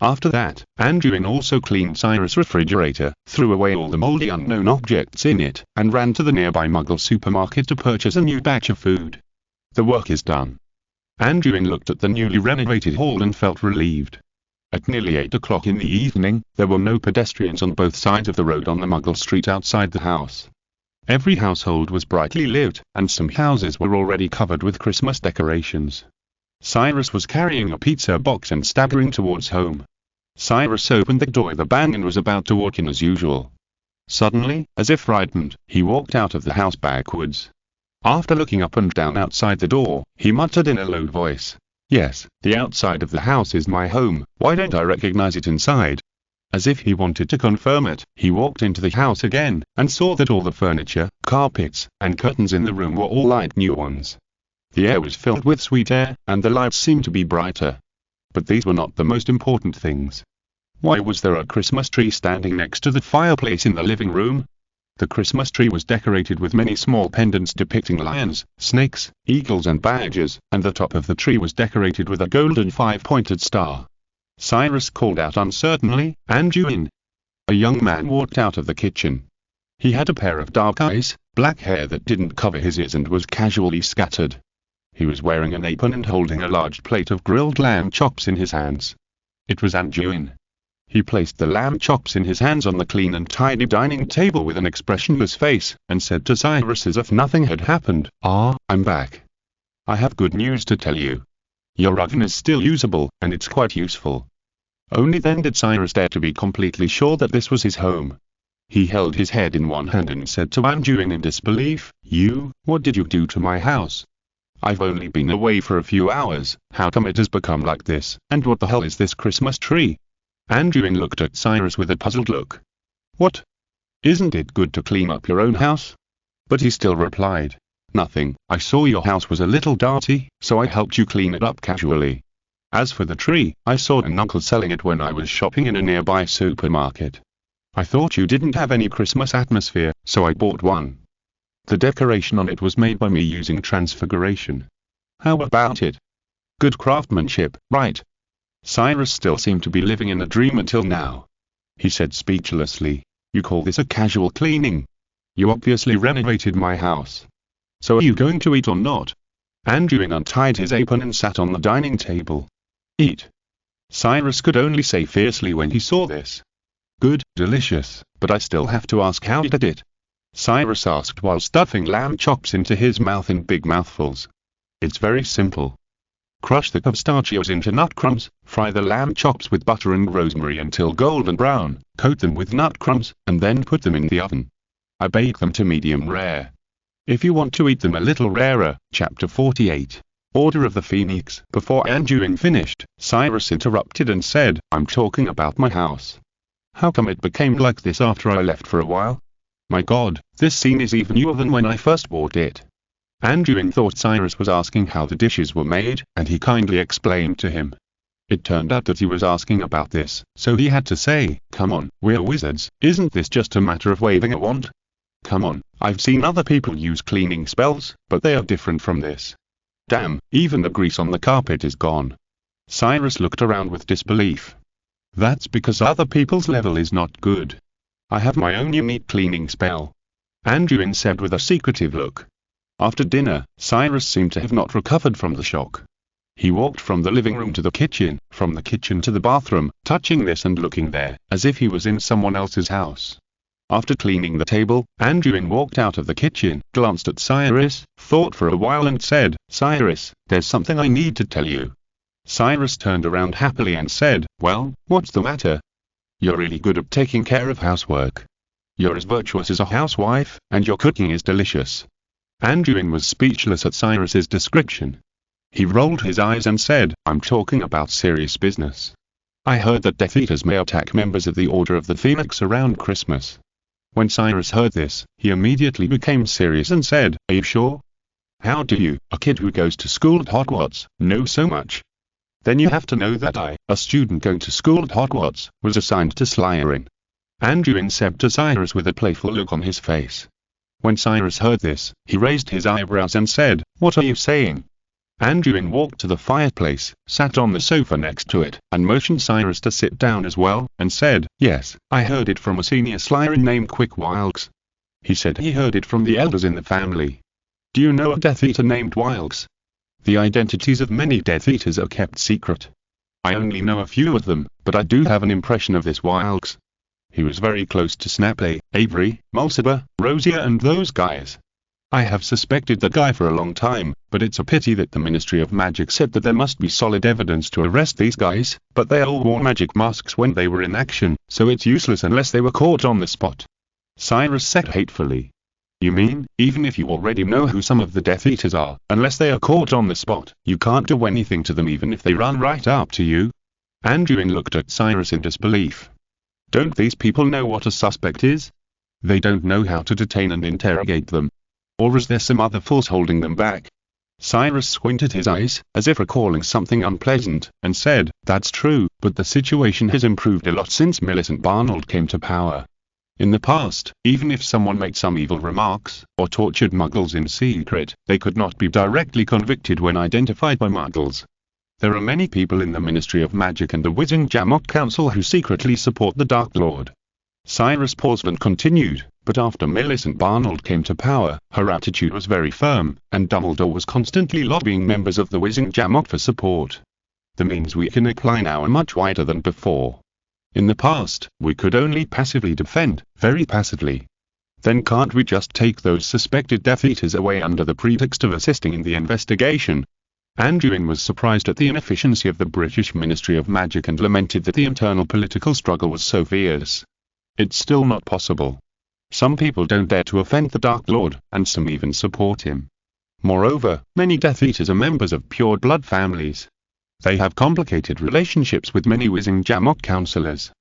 After that, Anduin also cleaned Cyrus' refrigerator, threw away all the moldy unknown objects in it, and ran to the nearby Muggle supermarket to purchase a new batch of food. The work is done. Anduin looked at the newly renovated hall and felt relieved. At nearly 8 o'clock in the evening, there were no pedestrians on both sides of the road on the Muggle street outside the house. Every household was brightly lit, and some houses were already covered with Christmas decorations. Cyrus was carrying a pizza box and staggering towards home. Cyrus opened the door with a bang and was about to walk in as usual. Suddenly, as if frightened, he walked out of the house backwards. After looking up and down outside the door, he muttered in a low voice, "Yes, the outside of the house is my home, why don't I recognize it inside?" as if he wanted to confirm it. He walked into the house again, and saw that all the furniture, carpets, and curtains in the room were all light new ones. The air was filled with sweet air, and the lights seemed to be brighter. But these were not the most important things. Why was there a Christmas tree standing next to the fireplace in the living room? The Christmas tree was decorated with many small pendants depicting lions, snakes, eagles and badgers, and the top of the tree was decorated with a golden 5-pointed star. Cyrus called out uncertainly, "Anduin!" A young man walked out of the kitchen. He had a pair of dark eyes, black hair that didn't cover his ears and was casually scattered. He was wearing an apron and holding a large plate of grilled lamb chops in his hands. It was Anduin. He placed the lamb chops in his hands on the clean and tidy dining table with an expressionless face, and said to Cyrus as if nothing had happened, "I'm back. I have good news to tell you. Your oven is still usable, and it's quite useful." Only then did Cyrus dare to be completely sure that this was his home. He held his head in one hand and said to Anduin in disbelief, "What did you do to my house? I've only been away for a few hours, how come it has become like this, and what the hell is this Christmas tree?" Anduin looked at Cyrus with a puzzled look. "What? Isn't it good to clean up your own house?" But he still replied, "Nothing, I saw your house was a little dirty, so I helped you clean it up casually. As for the tree, I saw an uncle selling it when I was shopping in a nearby supermarket. I thought you didn't have any Christmas atmosphere, so I bought one. The decoration on it was made by me using transfiguration. How about it? Good craftsmanship, right?" Cyrus still seemed to be living in a dream until now. He said speechlessly, "You call this a casual cleaning? You obviously renovated my house. So are you going to eat or not?" Anduin untied his apron and sat on the dining table. "Eat?" Cyrus could only say fiercely when he saw this. "Good, delicious, but I still have to ask how you did it?" Cyrus asked while stuffing lamb chops into his mouth in big mouthfuls. "It's very simple. Crush the pistachios into nut crumbs, fry the lamb chops with butter and rosemary until golden brown, coat them with nut crumbs, and then put them in the oven. I bake them to medium rare. If you want to eat them a little rarer." Chapter 48. Order of the Phoenix. Before Anduin finished, Cyrus interrupted and said, "I'm talking about my house. How come it became like this after I left for a while? My God, this scene is even newer than when I first bought it." Anduin thought Cyrus was asking how the dishes were made, and he kindly explained to him. It turned out that he was asking about this, so he had to say, "Come on, we're wizards, isn't this just a matter of waving a wand? Come on, I've seen other people use cleaning spells, but they are different from this. Damn, even the grease on the carpet is gone." Cyrus looked around with disbelief. "That's because other people's level is not good. I have my own unique cleaning spell," Anduin said with a secretive look. After dinner, Cyrus seemed to have not recovered from the shock. He walked from the living room to the kitchen, from the kitchen to the bathroom, touching this and looking there, as if he was in someone else's house. After cleaning the table, Anduin walked out of the kitchen, glanced at Cyrus, thought for a while and said, "Cyrus, there's something I need to tell you." Cyrus turned around happily and said, "Well, what's the matter? You're really good at taking care of housework. You're as virtuous as a housewife, and your cooking is delicious." Anduin was speechless at Cyrus's description. He rolled his eyes and said, "I'm talking about serious business. I heard that Death Eaters may attack members of the Order of the Phoenix around Christmas." When Cyrus heard this, he immediately became serious and said, "Are you sure? How do you, a kid who goes to school at Hogwarts, know so much? Then you have to know that I, a student going to school at Hogwarts, was assigned to Slytherin," Anduin said to Cyrus with a playful look on his face. When Cyrus heard this, he raised his eyebrows and said, "What are you saying?" Anduin walked to the fireplace, sat on the sofa next to it, and motioned Cyrus to sit down as well, and said, "Yes, I heard it from a senior Slytherin named Wilkes. He said he heard it from the elders in the family. Do you know a Death Eater named Wilkes? The identities of many Death Eaters are kept secret. I only know a few of them, but I do have an impression of this Wilkes. He was very close to Snape, Avery, Mulciber, Rosier and those guys. I have suspected that guy for a long time, but it's a pity that the Ministry of Magic said that there must be solid evidence to arrest these guys, but they all wore magic masks when they were in action, so it's useless unless they were caught on the spot." Cyrus said hatefully, "You mean, even if you already know who some of the Death Eaters are, unless they are caught on the spot, you can't do anything to them even if they run right up to you?" Anduin looked at Cyrus in disbelief. Don't these people know what a suspect is? They don't know how to detain and interrogate them. Or is there some other force holding them back? Cyrus squinted his eyes, as if recalling something unpleasant, and said, "That's true, but the situation has improved a lot since Millicent Barnold came to power. In the past, even if someone made some evil remarks, or tortured Muggles in secret, they could not be directly convicted when identified by Muggles. There are many people in the Ministry of Magic and the Wizengamot Council who secretly support the Dark Lord." Cyrus paused and continued, "But after Millicent Barnold came to power, her attitude was very firm, and Dumbledore was constantly lobbying members of the Wizengamot for support. The means we can apply now are much wider than before. In the past, we could only passively defend, very passively. Then can't we just take those suspected Death Eaters away under the pretext of assisting in the investigation?" Anduin was surprised at the inefficiency of the British Ministry of Magic and lamented that the internal political struggle was so fierce. "It's still not possible. Some people don't dare to offend the Dark Lord, and some even support him. Moreover, many Death Eaters are members of pure blood families. They have complicated relationships with many Wizengamot councillors.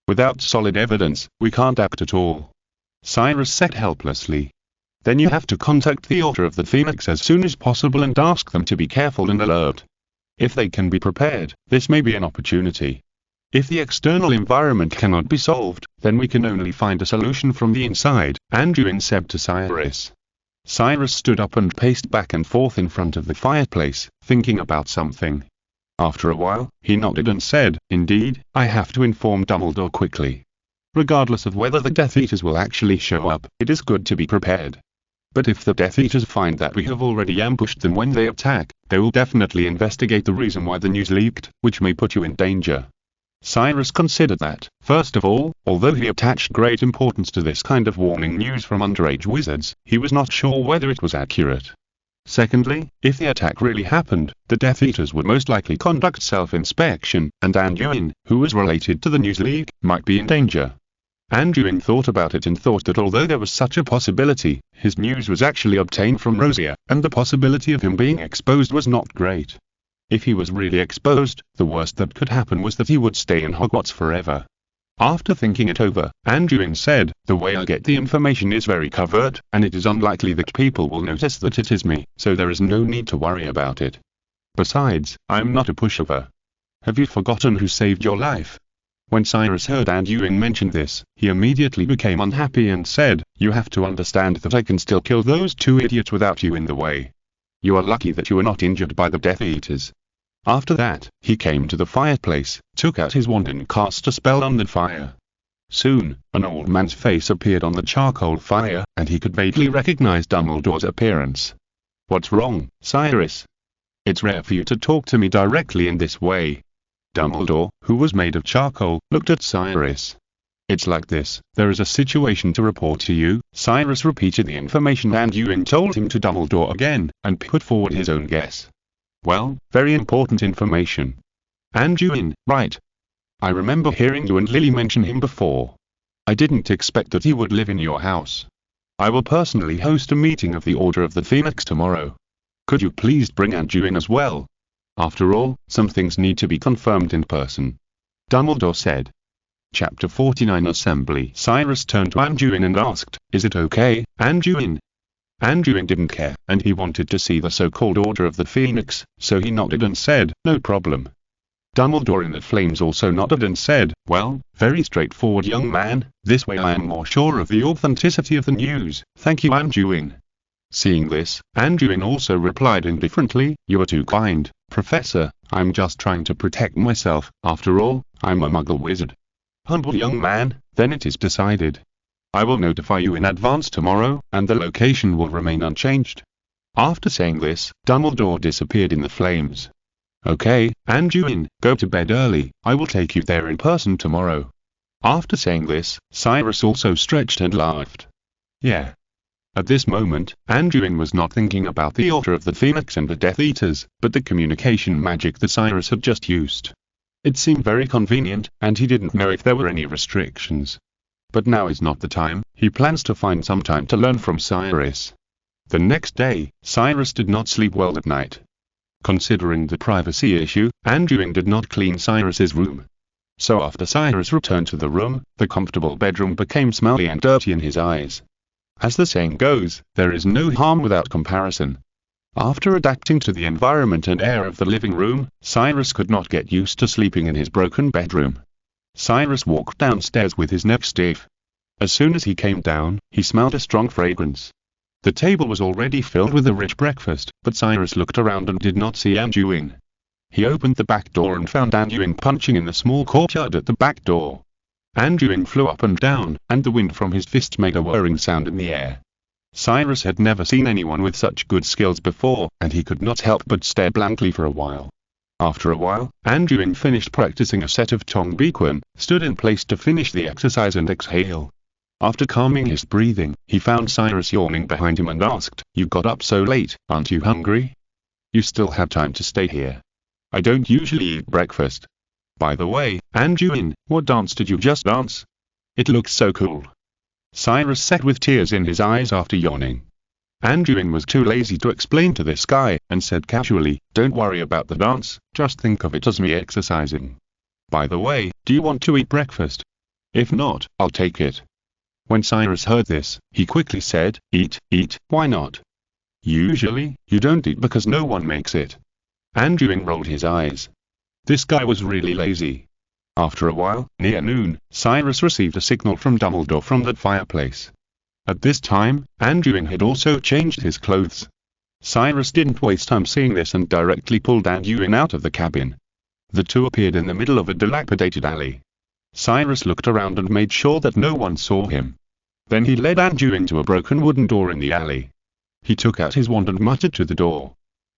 Without solid evidence, we can't act at all." Cyrus said helplessly. "Then you have to contact the Order of the Phoenix as soon as possible and ask them to be careful and alert. If they can be prepared, this may be an opportunity. If the external environment cannot be solved, then we can only find a solution from the inside," Anduin said to Cyrus. Cyrus stood up and paced back and forth in front of the fireplace, thinking about something. After a while, he nodded and said, "Indeed, I have to inform Dumbledore quickly. Regardless of whether the Death Eaters will actually show up, it is good to be prepared. But if the Death Eaters find that we have already ambushed them when they attack, they will definitely investigate the reason why the news leaked, which may put you in danger." Cyrus considered that, first of all, although he attached great importance to this kind of warning news from underage wizards, he was not sure whether it was accurate. Secondly, if the attack really happened, the Death Eaters would most likely conduct self-inspection, and Anduin, who was related to the news leak, might be in danger. Anduin thought about it and thought that although there was such a possibility, his news was actually obtained from Rosia, and the possibility of him being exposed was not great. If he was really exposed, the worst that could happen was that he would stay in Hogwarts forever. After thinking it over, Anduin said, "The way I get the information is very covert, and it is unlikely that people will notice that it is me, so there is no need to worry about it. Besides, I am not a pushover. Have you forgotten who saved your life?" When Cyrus heard Anduin mention this, he immediately became unhappy and said, "You have to understand that I can still kill those two idiots without you in the way. You are lucky that you were not injured by the Death Eaters." After that, he came to the fireplace, took out his wand and cast a spell on the fire. Soon, an old man's face appeared on the charcoal fire, and he could vaguely recognize Dumbledore's appearance. "What's wrong, Cyrus? It's rare for you to talk to me directly in this way." Dumbledore, who was made of charcoal, looked at Cyrus. "It's like this, there is a situation to report to you." Cyrus repeated the information Anduin told him to Dumbledore again, and put forward his own guess. "Well, very important information." Anduin, right. I remember hearing you and Lily mention him before. I didn't expect that he would live in your house. I will personally host a meeting of the Order of the Phoenix tomorrow. Could you please bring Anduin as well? After all, some things need to be confirmed in person." Dumbledore said. Chapter 49 Assembly. Cyrus turned to Anduin and asked, "Is it okay, Anduin?" Anduin didn't care, and he wanted to see the so-called Order of the Phoenix, so he nodded and said, "No problem." Dumbledore in the Flames also nodded and said, "Well, very straightforward, young man, this way I am more sure of the authenticity of the news, thank you, Anduin." Seeing this, Anduin also replied indifferently, "You are too kind, Professor, I'm just trying to protect myself, after all, I'm a Muggle wizard." "Humble young man, then it is decided. I will notify you in advance tomorrow, and the location will remain unchanged." After saying this, Dumbledore disappeared in the flames. "Okay, Anduin, go to bed early, I will take you there in person tomorrow." After saying this, Cyrus also stretched and laughed. Yeah. At this moment, Anduin was not thinking about the Order of the Phoenix and the Death Eaters, but the communication magic that Cyrus had just used. It seemed very convenient, and he didn't know if there were any restrictions. But now is not the time, he plans to find some time to learn from Cyrus. The next day, Cyrus did not sleep well at night. Considering the privacy issue, Anduin did not clean Cyrus's room. So after Cyrus returned to the room, the comfortable bedroom became smelly and dirty in his eyes. As the saying goes, there is no harm without comparison. After adapting to the environment and air of the living room, Cyrus could not get used to sleeping in his broken bedroom. Cyrus walked downstairs with his neck stiff. As soon as he came down, he smelled a strong fragrance. The table was already filled with a rich breakfast, but Cyrus looked around and did not see Anduin. He opened the back door and found Anduin punching in the small courtyard at the back door. Anduin flew up and down, and the wind from his fists made a whirring sound in the air. Cyrus had never seen anyone with such good skills before, and he could not help but stare blankly for a while. After a while, Anduin finished practicing a set of Tong Bequan, stood in place to finish the exercise and exhale. After calming his breathing, he found Cyrus yawning behind him and asked, "You got up so late, aren't you hungry? You still have time to stay here. I don't usually eat breakfast. By the way, Anduin, what dance did you just dance? It looks so cool." Cyrus sat with tears in his eyes after yawning. Anduin was too lazy to explain to this guy, and said casually, "Don't worry about the dance, just think of it as me exercising. By the way, do you want to eat breakfast? If not, I'll take it." When Cyrus heard this, he quickly said, "Eat, why not? Usually, you don't eat because no one makes it." Anduin rolled his eyes. This guy was really lazy. After a while, near noon, Cyrus received a signal from Dumbledore from the fireplace. At this time, Anduin had also changed his clothes. Cyrus didn't waste time seeing this and directly pulled Anduin out of the cabin. The two appeared in the middle of a dilapidated alley. Cyrus looked around and made sure that no one saw him. Then he led Anduin to a broken wooden door in the alley. He took out his wand and muttered to the door.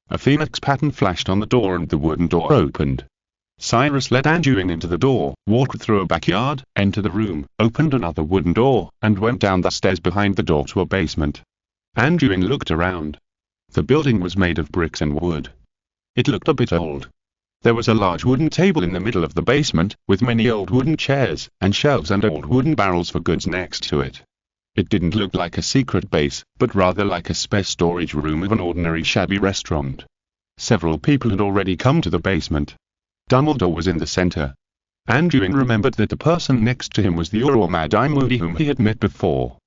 A phoenix pattern flashed on the door and the wooden door opened. Cyrus led Anduin into the door, walked through a backyard, entered the room, opened another wooden door, and went down the stairs behind the door to a basement. Anduin looked around. The building was made of bricks and wood. It looked a bit old. There was a large wooden table in the middle of the basement, with many old wooden chairs, and shelves and old wooden barrels for goods next to it. It didn't look like a secret base, but rather like a spare storage room of an ordinary shabby restaurant. Several people had already come to the basement. Dumbledore was in the center. Anduin remembered that the person next to him was the Auror Mad-Eye Moody whom he had met before.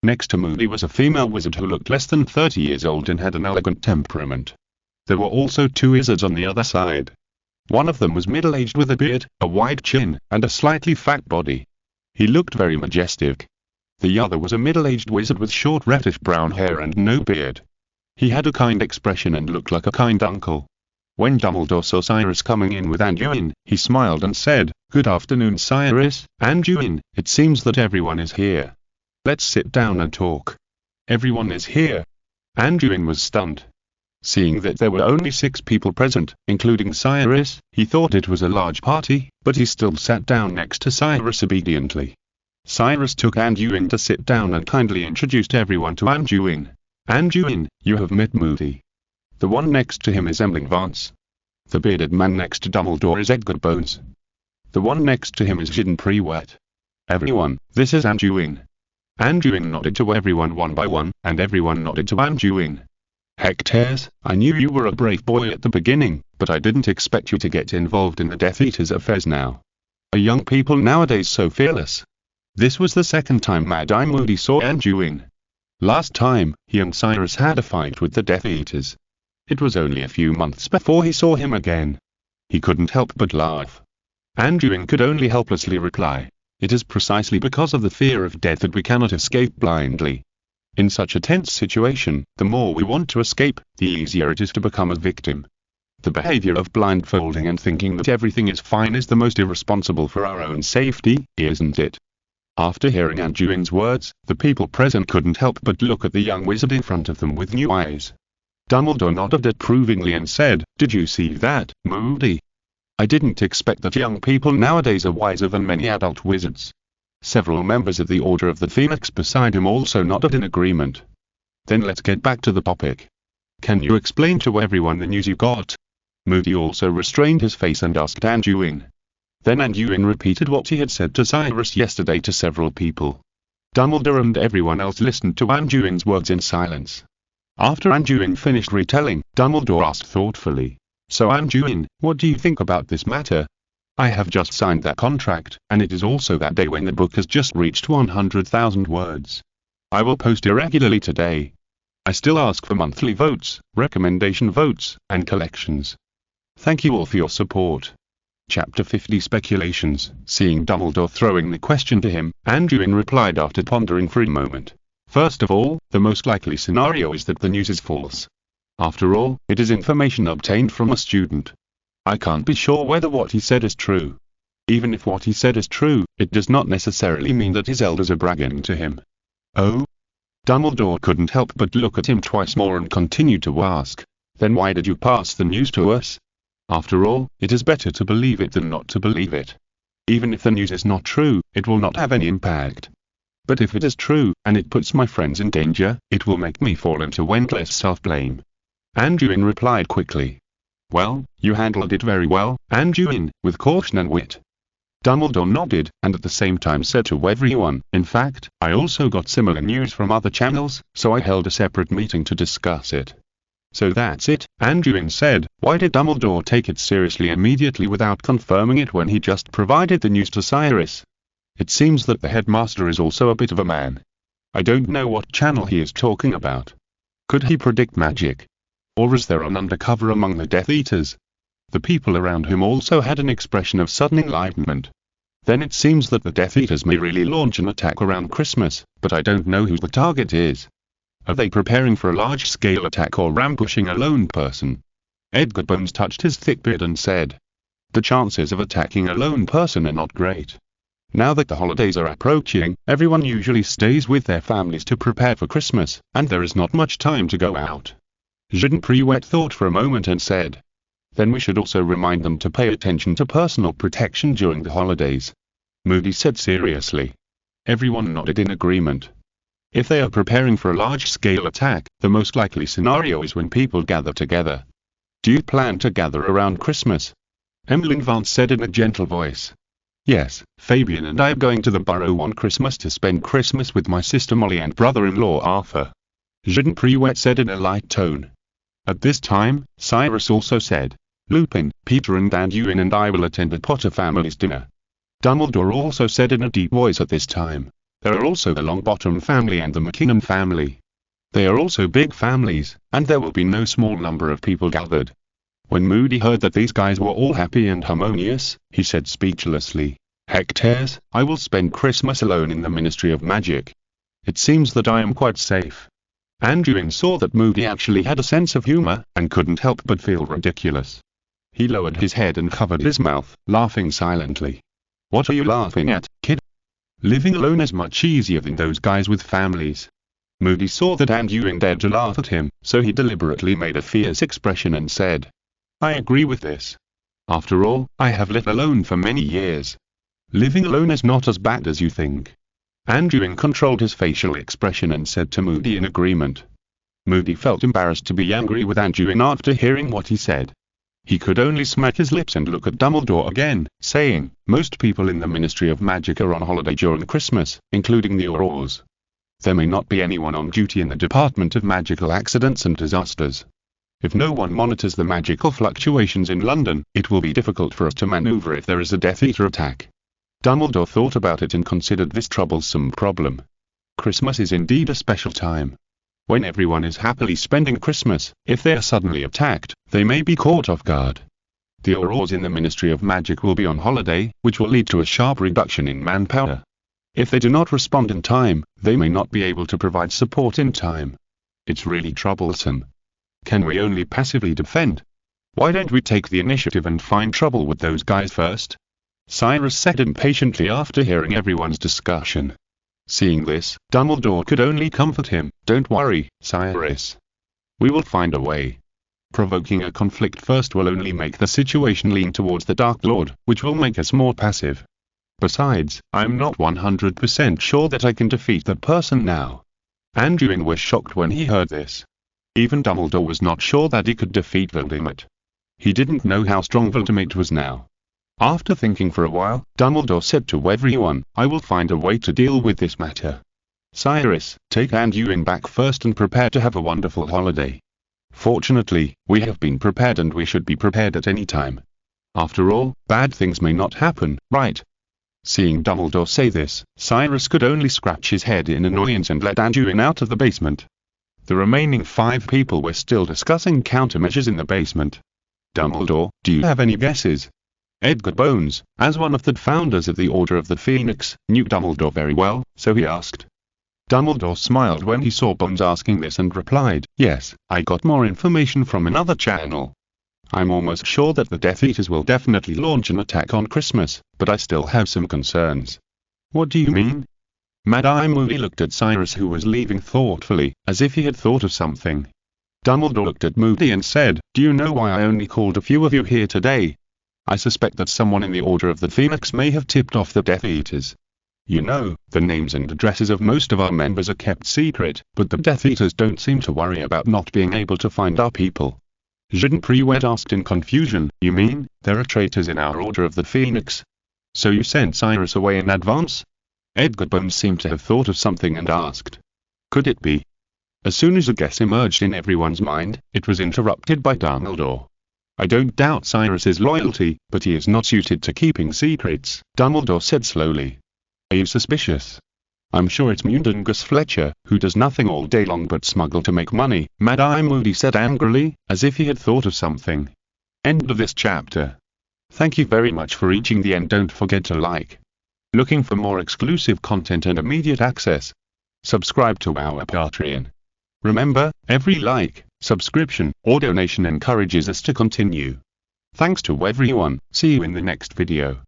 Next to Moody was a female wizard who looked less than 30 years old and had an elegant temperament. There were also two wizards on the other side. One of them was middle-aged with a beard, a wide chin, and a slightly fat body. He looked very majestic. The other was a middle-aged wizard with short reddish-brown hair and no beard. He had a kind expression and looked like a kind uncle. When Dumbledore saw Cyrus coming in with Anduin, he smiled and said, "Good afternoon, Cyrus. Anduin, it seems that everyone is here. Let's sit down and talk." "Everyone is here?" Anduin was stunned. Seeing that there were only 6 people present, including Cyrus, he thought it was a large party, but he still sat down next to Cyrus obediently. Cyrus took Anduin to sit down and kindly introduced everyone to Anduin. "Anduin, you have met Moody. The one next to him is Emily Vance. The bearded man next to Dumbledore is Edgar Bones. The one next to him is Hidden Prewet. Everyone, this is Anduin." Anduin nodded to everyone one by one, and everyone nodded to Anduin. "Hectares, I knew you were a brave boy at the beginning, but I didn't expect you to get involved in the Death Eaters' affairs now. Are young people nowadays so fearless?" This was the second time Mad-Eye Moody saw Anduin. Last time, he and Cyrus had a fight with the Death Eaters. It was only a few months before he saw him again. He couldn't help but laugh. Anduin could only helplessly reply, "It is precisely because of the fear of death that we cannot escape blindly. In such a tense situation, the more we want to escape, the easier it is to become a victim. The behavior of blindfolding and thinking that everything is fine is the most irresponsible for our own safety, isn't it?" After hearing Anduin's words, the people present couldn't help but look at the young wizard in front of them with new eyes. Dumbledore nodded approvingly and said, "Did you see that, Moody? I didn't expect that young people nowadays are wiser than many adult wizards." Several members of the Order of the Phoenix beside him also nodded in agreement. "Then let's get back to the topic. Can you explain to everyone the news you got?" Moody also restrained his face and asked Anduin. Then Anduin repeated what he had said to Cyrus yesterday to several people. Dumbledore and everyone else listened to Anduin's words in silence. After Anduin finished retelling, Dumbledore asked thoughtfully, "So Anduin, what do you think about this matter?" I have just signed that contract, and it is also that day when the book has just reached 100,000 words. I will post irregularly today. I still ask for monthly votes, recommendation votes, and collections. Thank you all for your support. Chapter 50 Speculations. Seeing Dumbledore throwing the question to him, Anduin replied after pondering for a moment. First of all, the most likely scenario is that the news is false. After all, it is information obtained from a student. I can't be sure whether what he said is true. Even if what he said is true, it does not necessarily mean that his elders are bragging to him. Oh? Dumbledore couldn't help but look at him twice more and continued to ask, then why did you pass the news to us? After all, it is better to believe it than not to believe it. Even if the news is not true, it will not have any impact. But if it is true, and it puts my friends in danger, it will make me fall into endless self-blame. Anduin replied quickly. Well, you handled it very well, Anduin, with caution and wit. Dumbledore nodded, and at the same time said to everyone, in fact, I also got similar news from other channels, so I held a separate meeting to discuss it. So that's it, Anduin said. Why did Dumbledore take it seriously immediately without confirming it when he just provided the news to Cyrus? It seems that the headmaster is also a bit of a man. I don't know what channel he is talking about. Could he predict magic? Or is there an undercover among the Death Eaters? The people around him also had an expression of sudden enlightenment. Then it seems that the Death Eaters may really launch an attack around Christmas, but I don't know who the target is. Are they preparing for a large-scale attack or ambushing a lone person? Edgar Bones touched his thick beard and said, the chances of attacking a lone person are not great. Now that the holidays are approaching, everyone usually stays with their families to prepare for Christmas, and there is not much time to go out. Jean Privet thought for a moment and said, then we should also remind them to pay attention to personal protection during the holidays. Moody said seriously. Everyone nodded in agreement. If they are preparing for a large-scale attack, the most likely scenario is when people gather together. Do you plan to gather around Christmas? Emmeline Vance said in a gentle voice. Yes, Fabian and I are going to the Burrow on Christmas to spend Christmas with my sister Molly and brother-in-law Arthur. Jean Privet said in a light tone. At this time, Cyrus also said, Lupin, Peter and Anduin and I will attend the Potter family's dinner. Dumbledore also said in a deep voice at this time. There are also the Longbottom family and the McKinnon family. They are also big families, and there will be no small number of people gathered. When Moody heard that these guys were all happy and harmonious, he said speechlessly, Hectares, I will spend Christmas alone in the Ministry of Magic. It seems that I am quite safe. Anduin saw that Moody actually had a sense of humor, and couldn't help but feel ridiculous. He lowered his head and covered his mouth, laughing silently. What are you laughing at, kid? Living alone is much easier than those guys with families. Moody saw that Anduin dared to laugh at him, so he deliberately made a fierce expression and said, I agree with this. After all, I have lived alone for many years. Living alone is not as bad as you think. Anduin controlled his facial expression and said to Moody in agreement. Moody felt embarrassed to be angry with Anduin after hearing what he said. He could only smack his lips and look at Dumbledore again, saying, most people in the Ministry of Magic are on holiday during Christmas, including the Aurors. There may not be anyone on duty in the Department of Magical Accidents and Disasters. If no one monitors the magical fluctuations in London, it will be difficult for us to maneuver if there is a Death Eater attack. Dumbledore thought about it and considered this troublesome problem. Christmas is indeed a special time. When everyone is happily spending Christmas, if they are suddenly attacked, they may be caught off guard. The Aurors in the Ministry of Magic will be on holiday, which will lead to a sharp reduction in manpower. If they do not respond in time, they may not be able to provide support in time. It's really troublesome. Can we only passively defend? Why don't we take the initiative and find trouble with those guys first? Cyrus said impatiently after hearing everyone's discussion. Seeing this, Dumbledore could only comfort him. Don't worry, Cyrus. We will find a way. Provoking a conflict first will only make the situation lean towards the Dark Lord, which will make us more passive. Besides, I'm not 100% sure that I can defeat that person now. Anduin was shocked when he heard this. Even Dumbledore was not sure that he could defeat Voldemort. He didn't know how strong Voldemort was now. After thinking for a while, Dumbledore said to everyone, I will find a way to deal with this matter. Cyrus, take Anduin back first and prepare to have a wonderful holiday. Fortunately, we have been prepared and we should be prepared at any time. After all, bad things may not happen, right? Seeing Dumbledore say this, Cyrus could only scratch his head in annoyance and let Anduin out of the basement. The remaining 5 people were still discussing countermeasures in the basement. Dumbledore, do you have any guesses? Edgar Bones, as one of the founders of the Order of the Phoenix, knew Dumbledore very well, so he asked. Dumbledore smiled when he saw Bones asking this and replied, yes, I got more information from another channel. I'm almost sure that the Death Eaters will definitely launch an attack on Christmas, but I still have some concerns. What do you mean? Mad-Eye Moody looked at Cyrus, who was leaving thoughtfully, as if he had thought of something. Dumbledore looked at Moody and said, do you know why I only called a few of you here today? I suspect that someone in the Order of the Phoenix may have tipped off the Death Eaters. You know, the names and addresses of most of our members are kept secret, but the Death Eaters don't seem to worry about not being able to find our people. Jean Privet asked in confusion, you mean, there are traitors in our Order of the Phoenix? So you sent Cyrus away in advance? Edgar Bones seemed to have thought of something and asked. Could it be? As soon as a guess emerged in everyone's mind, it was interrupted by Dumbledore. I don't doubt Cyrus's loyalty, but he is not suited to keeping secrets, Dumbledore said slowly. Are you suspicious? I'm sure it's Mundungus Fletcher, who does nothing all day long but smuggle to make money, Mad-Eye Moody said angrily, as if he had thought of something. End of this chapter. Thank you very much for reaching the end. Don't forget to like. Looking for more exclusive content and immediate access? Subscribe to our Patreon. Remember, every like, subscription, or donation encourages us to continue. Thanks to everyone, see you in the next video.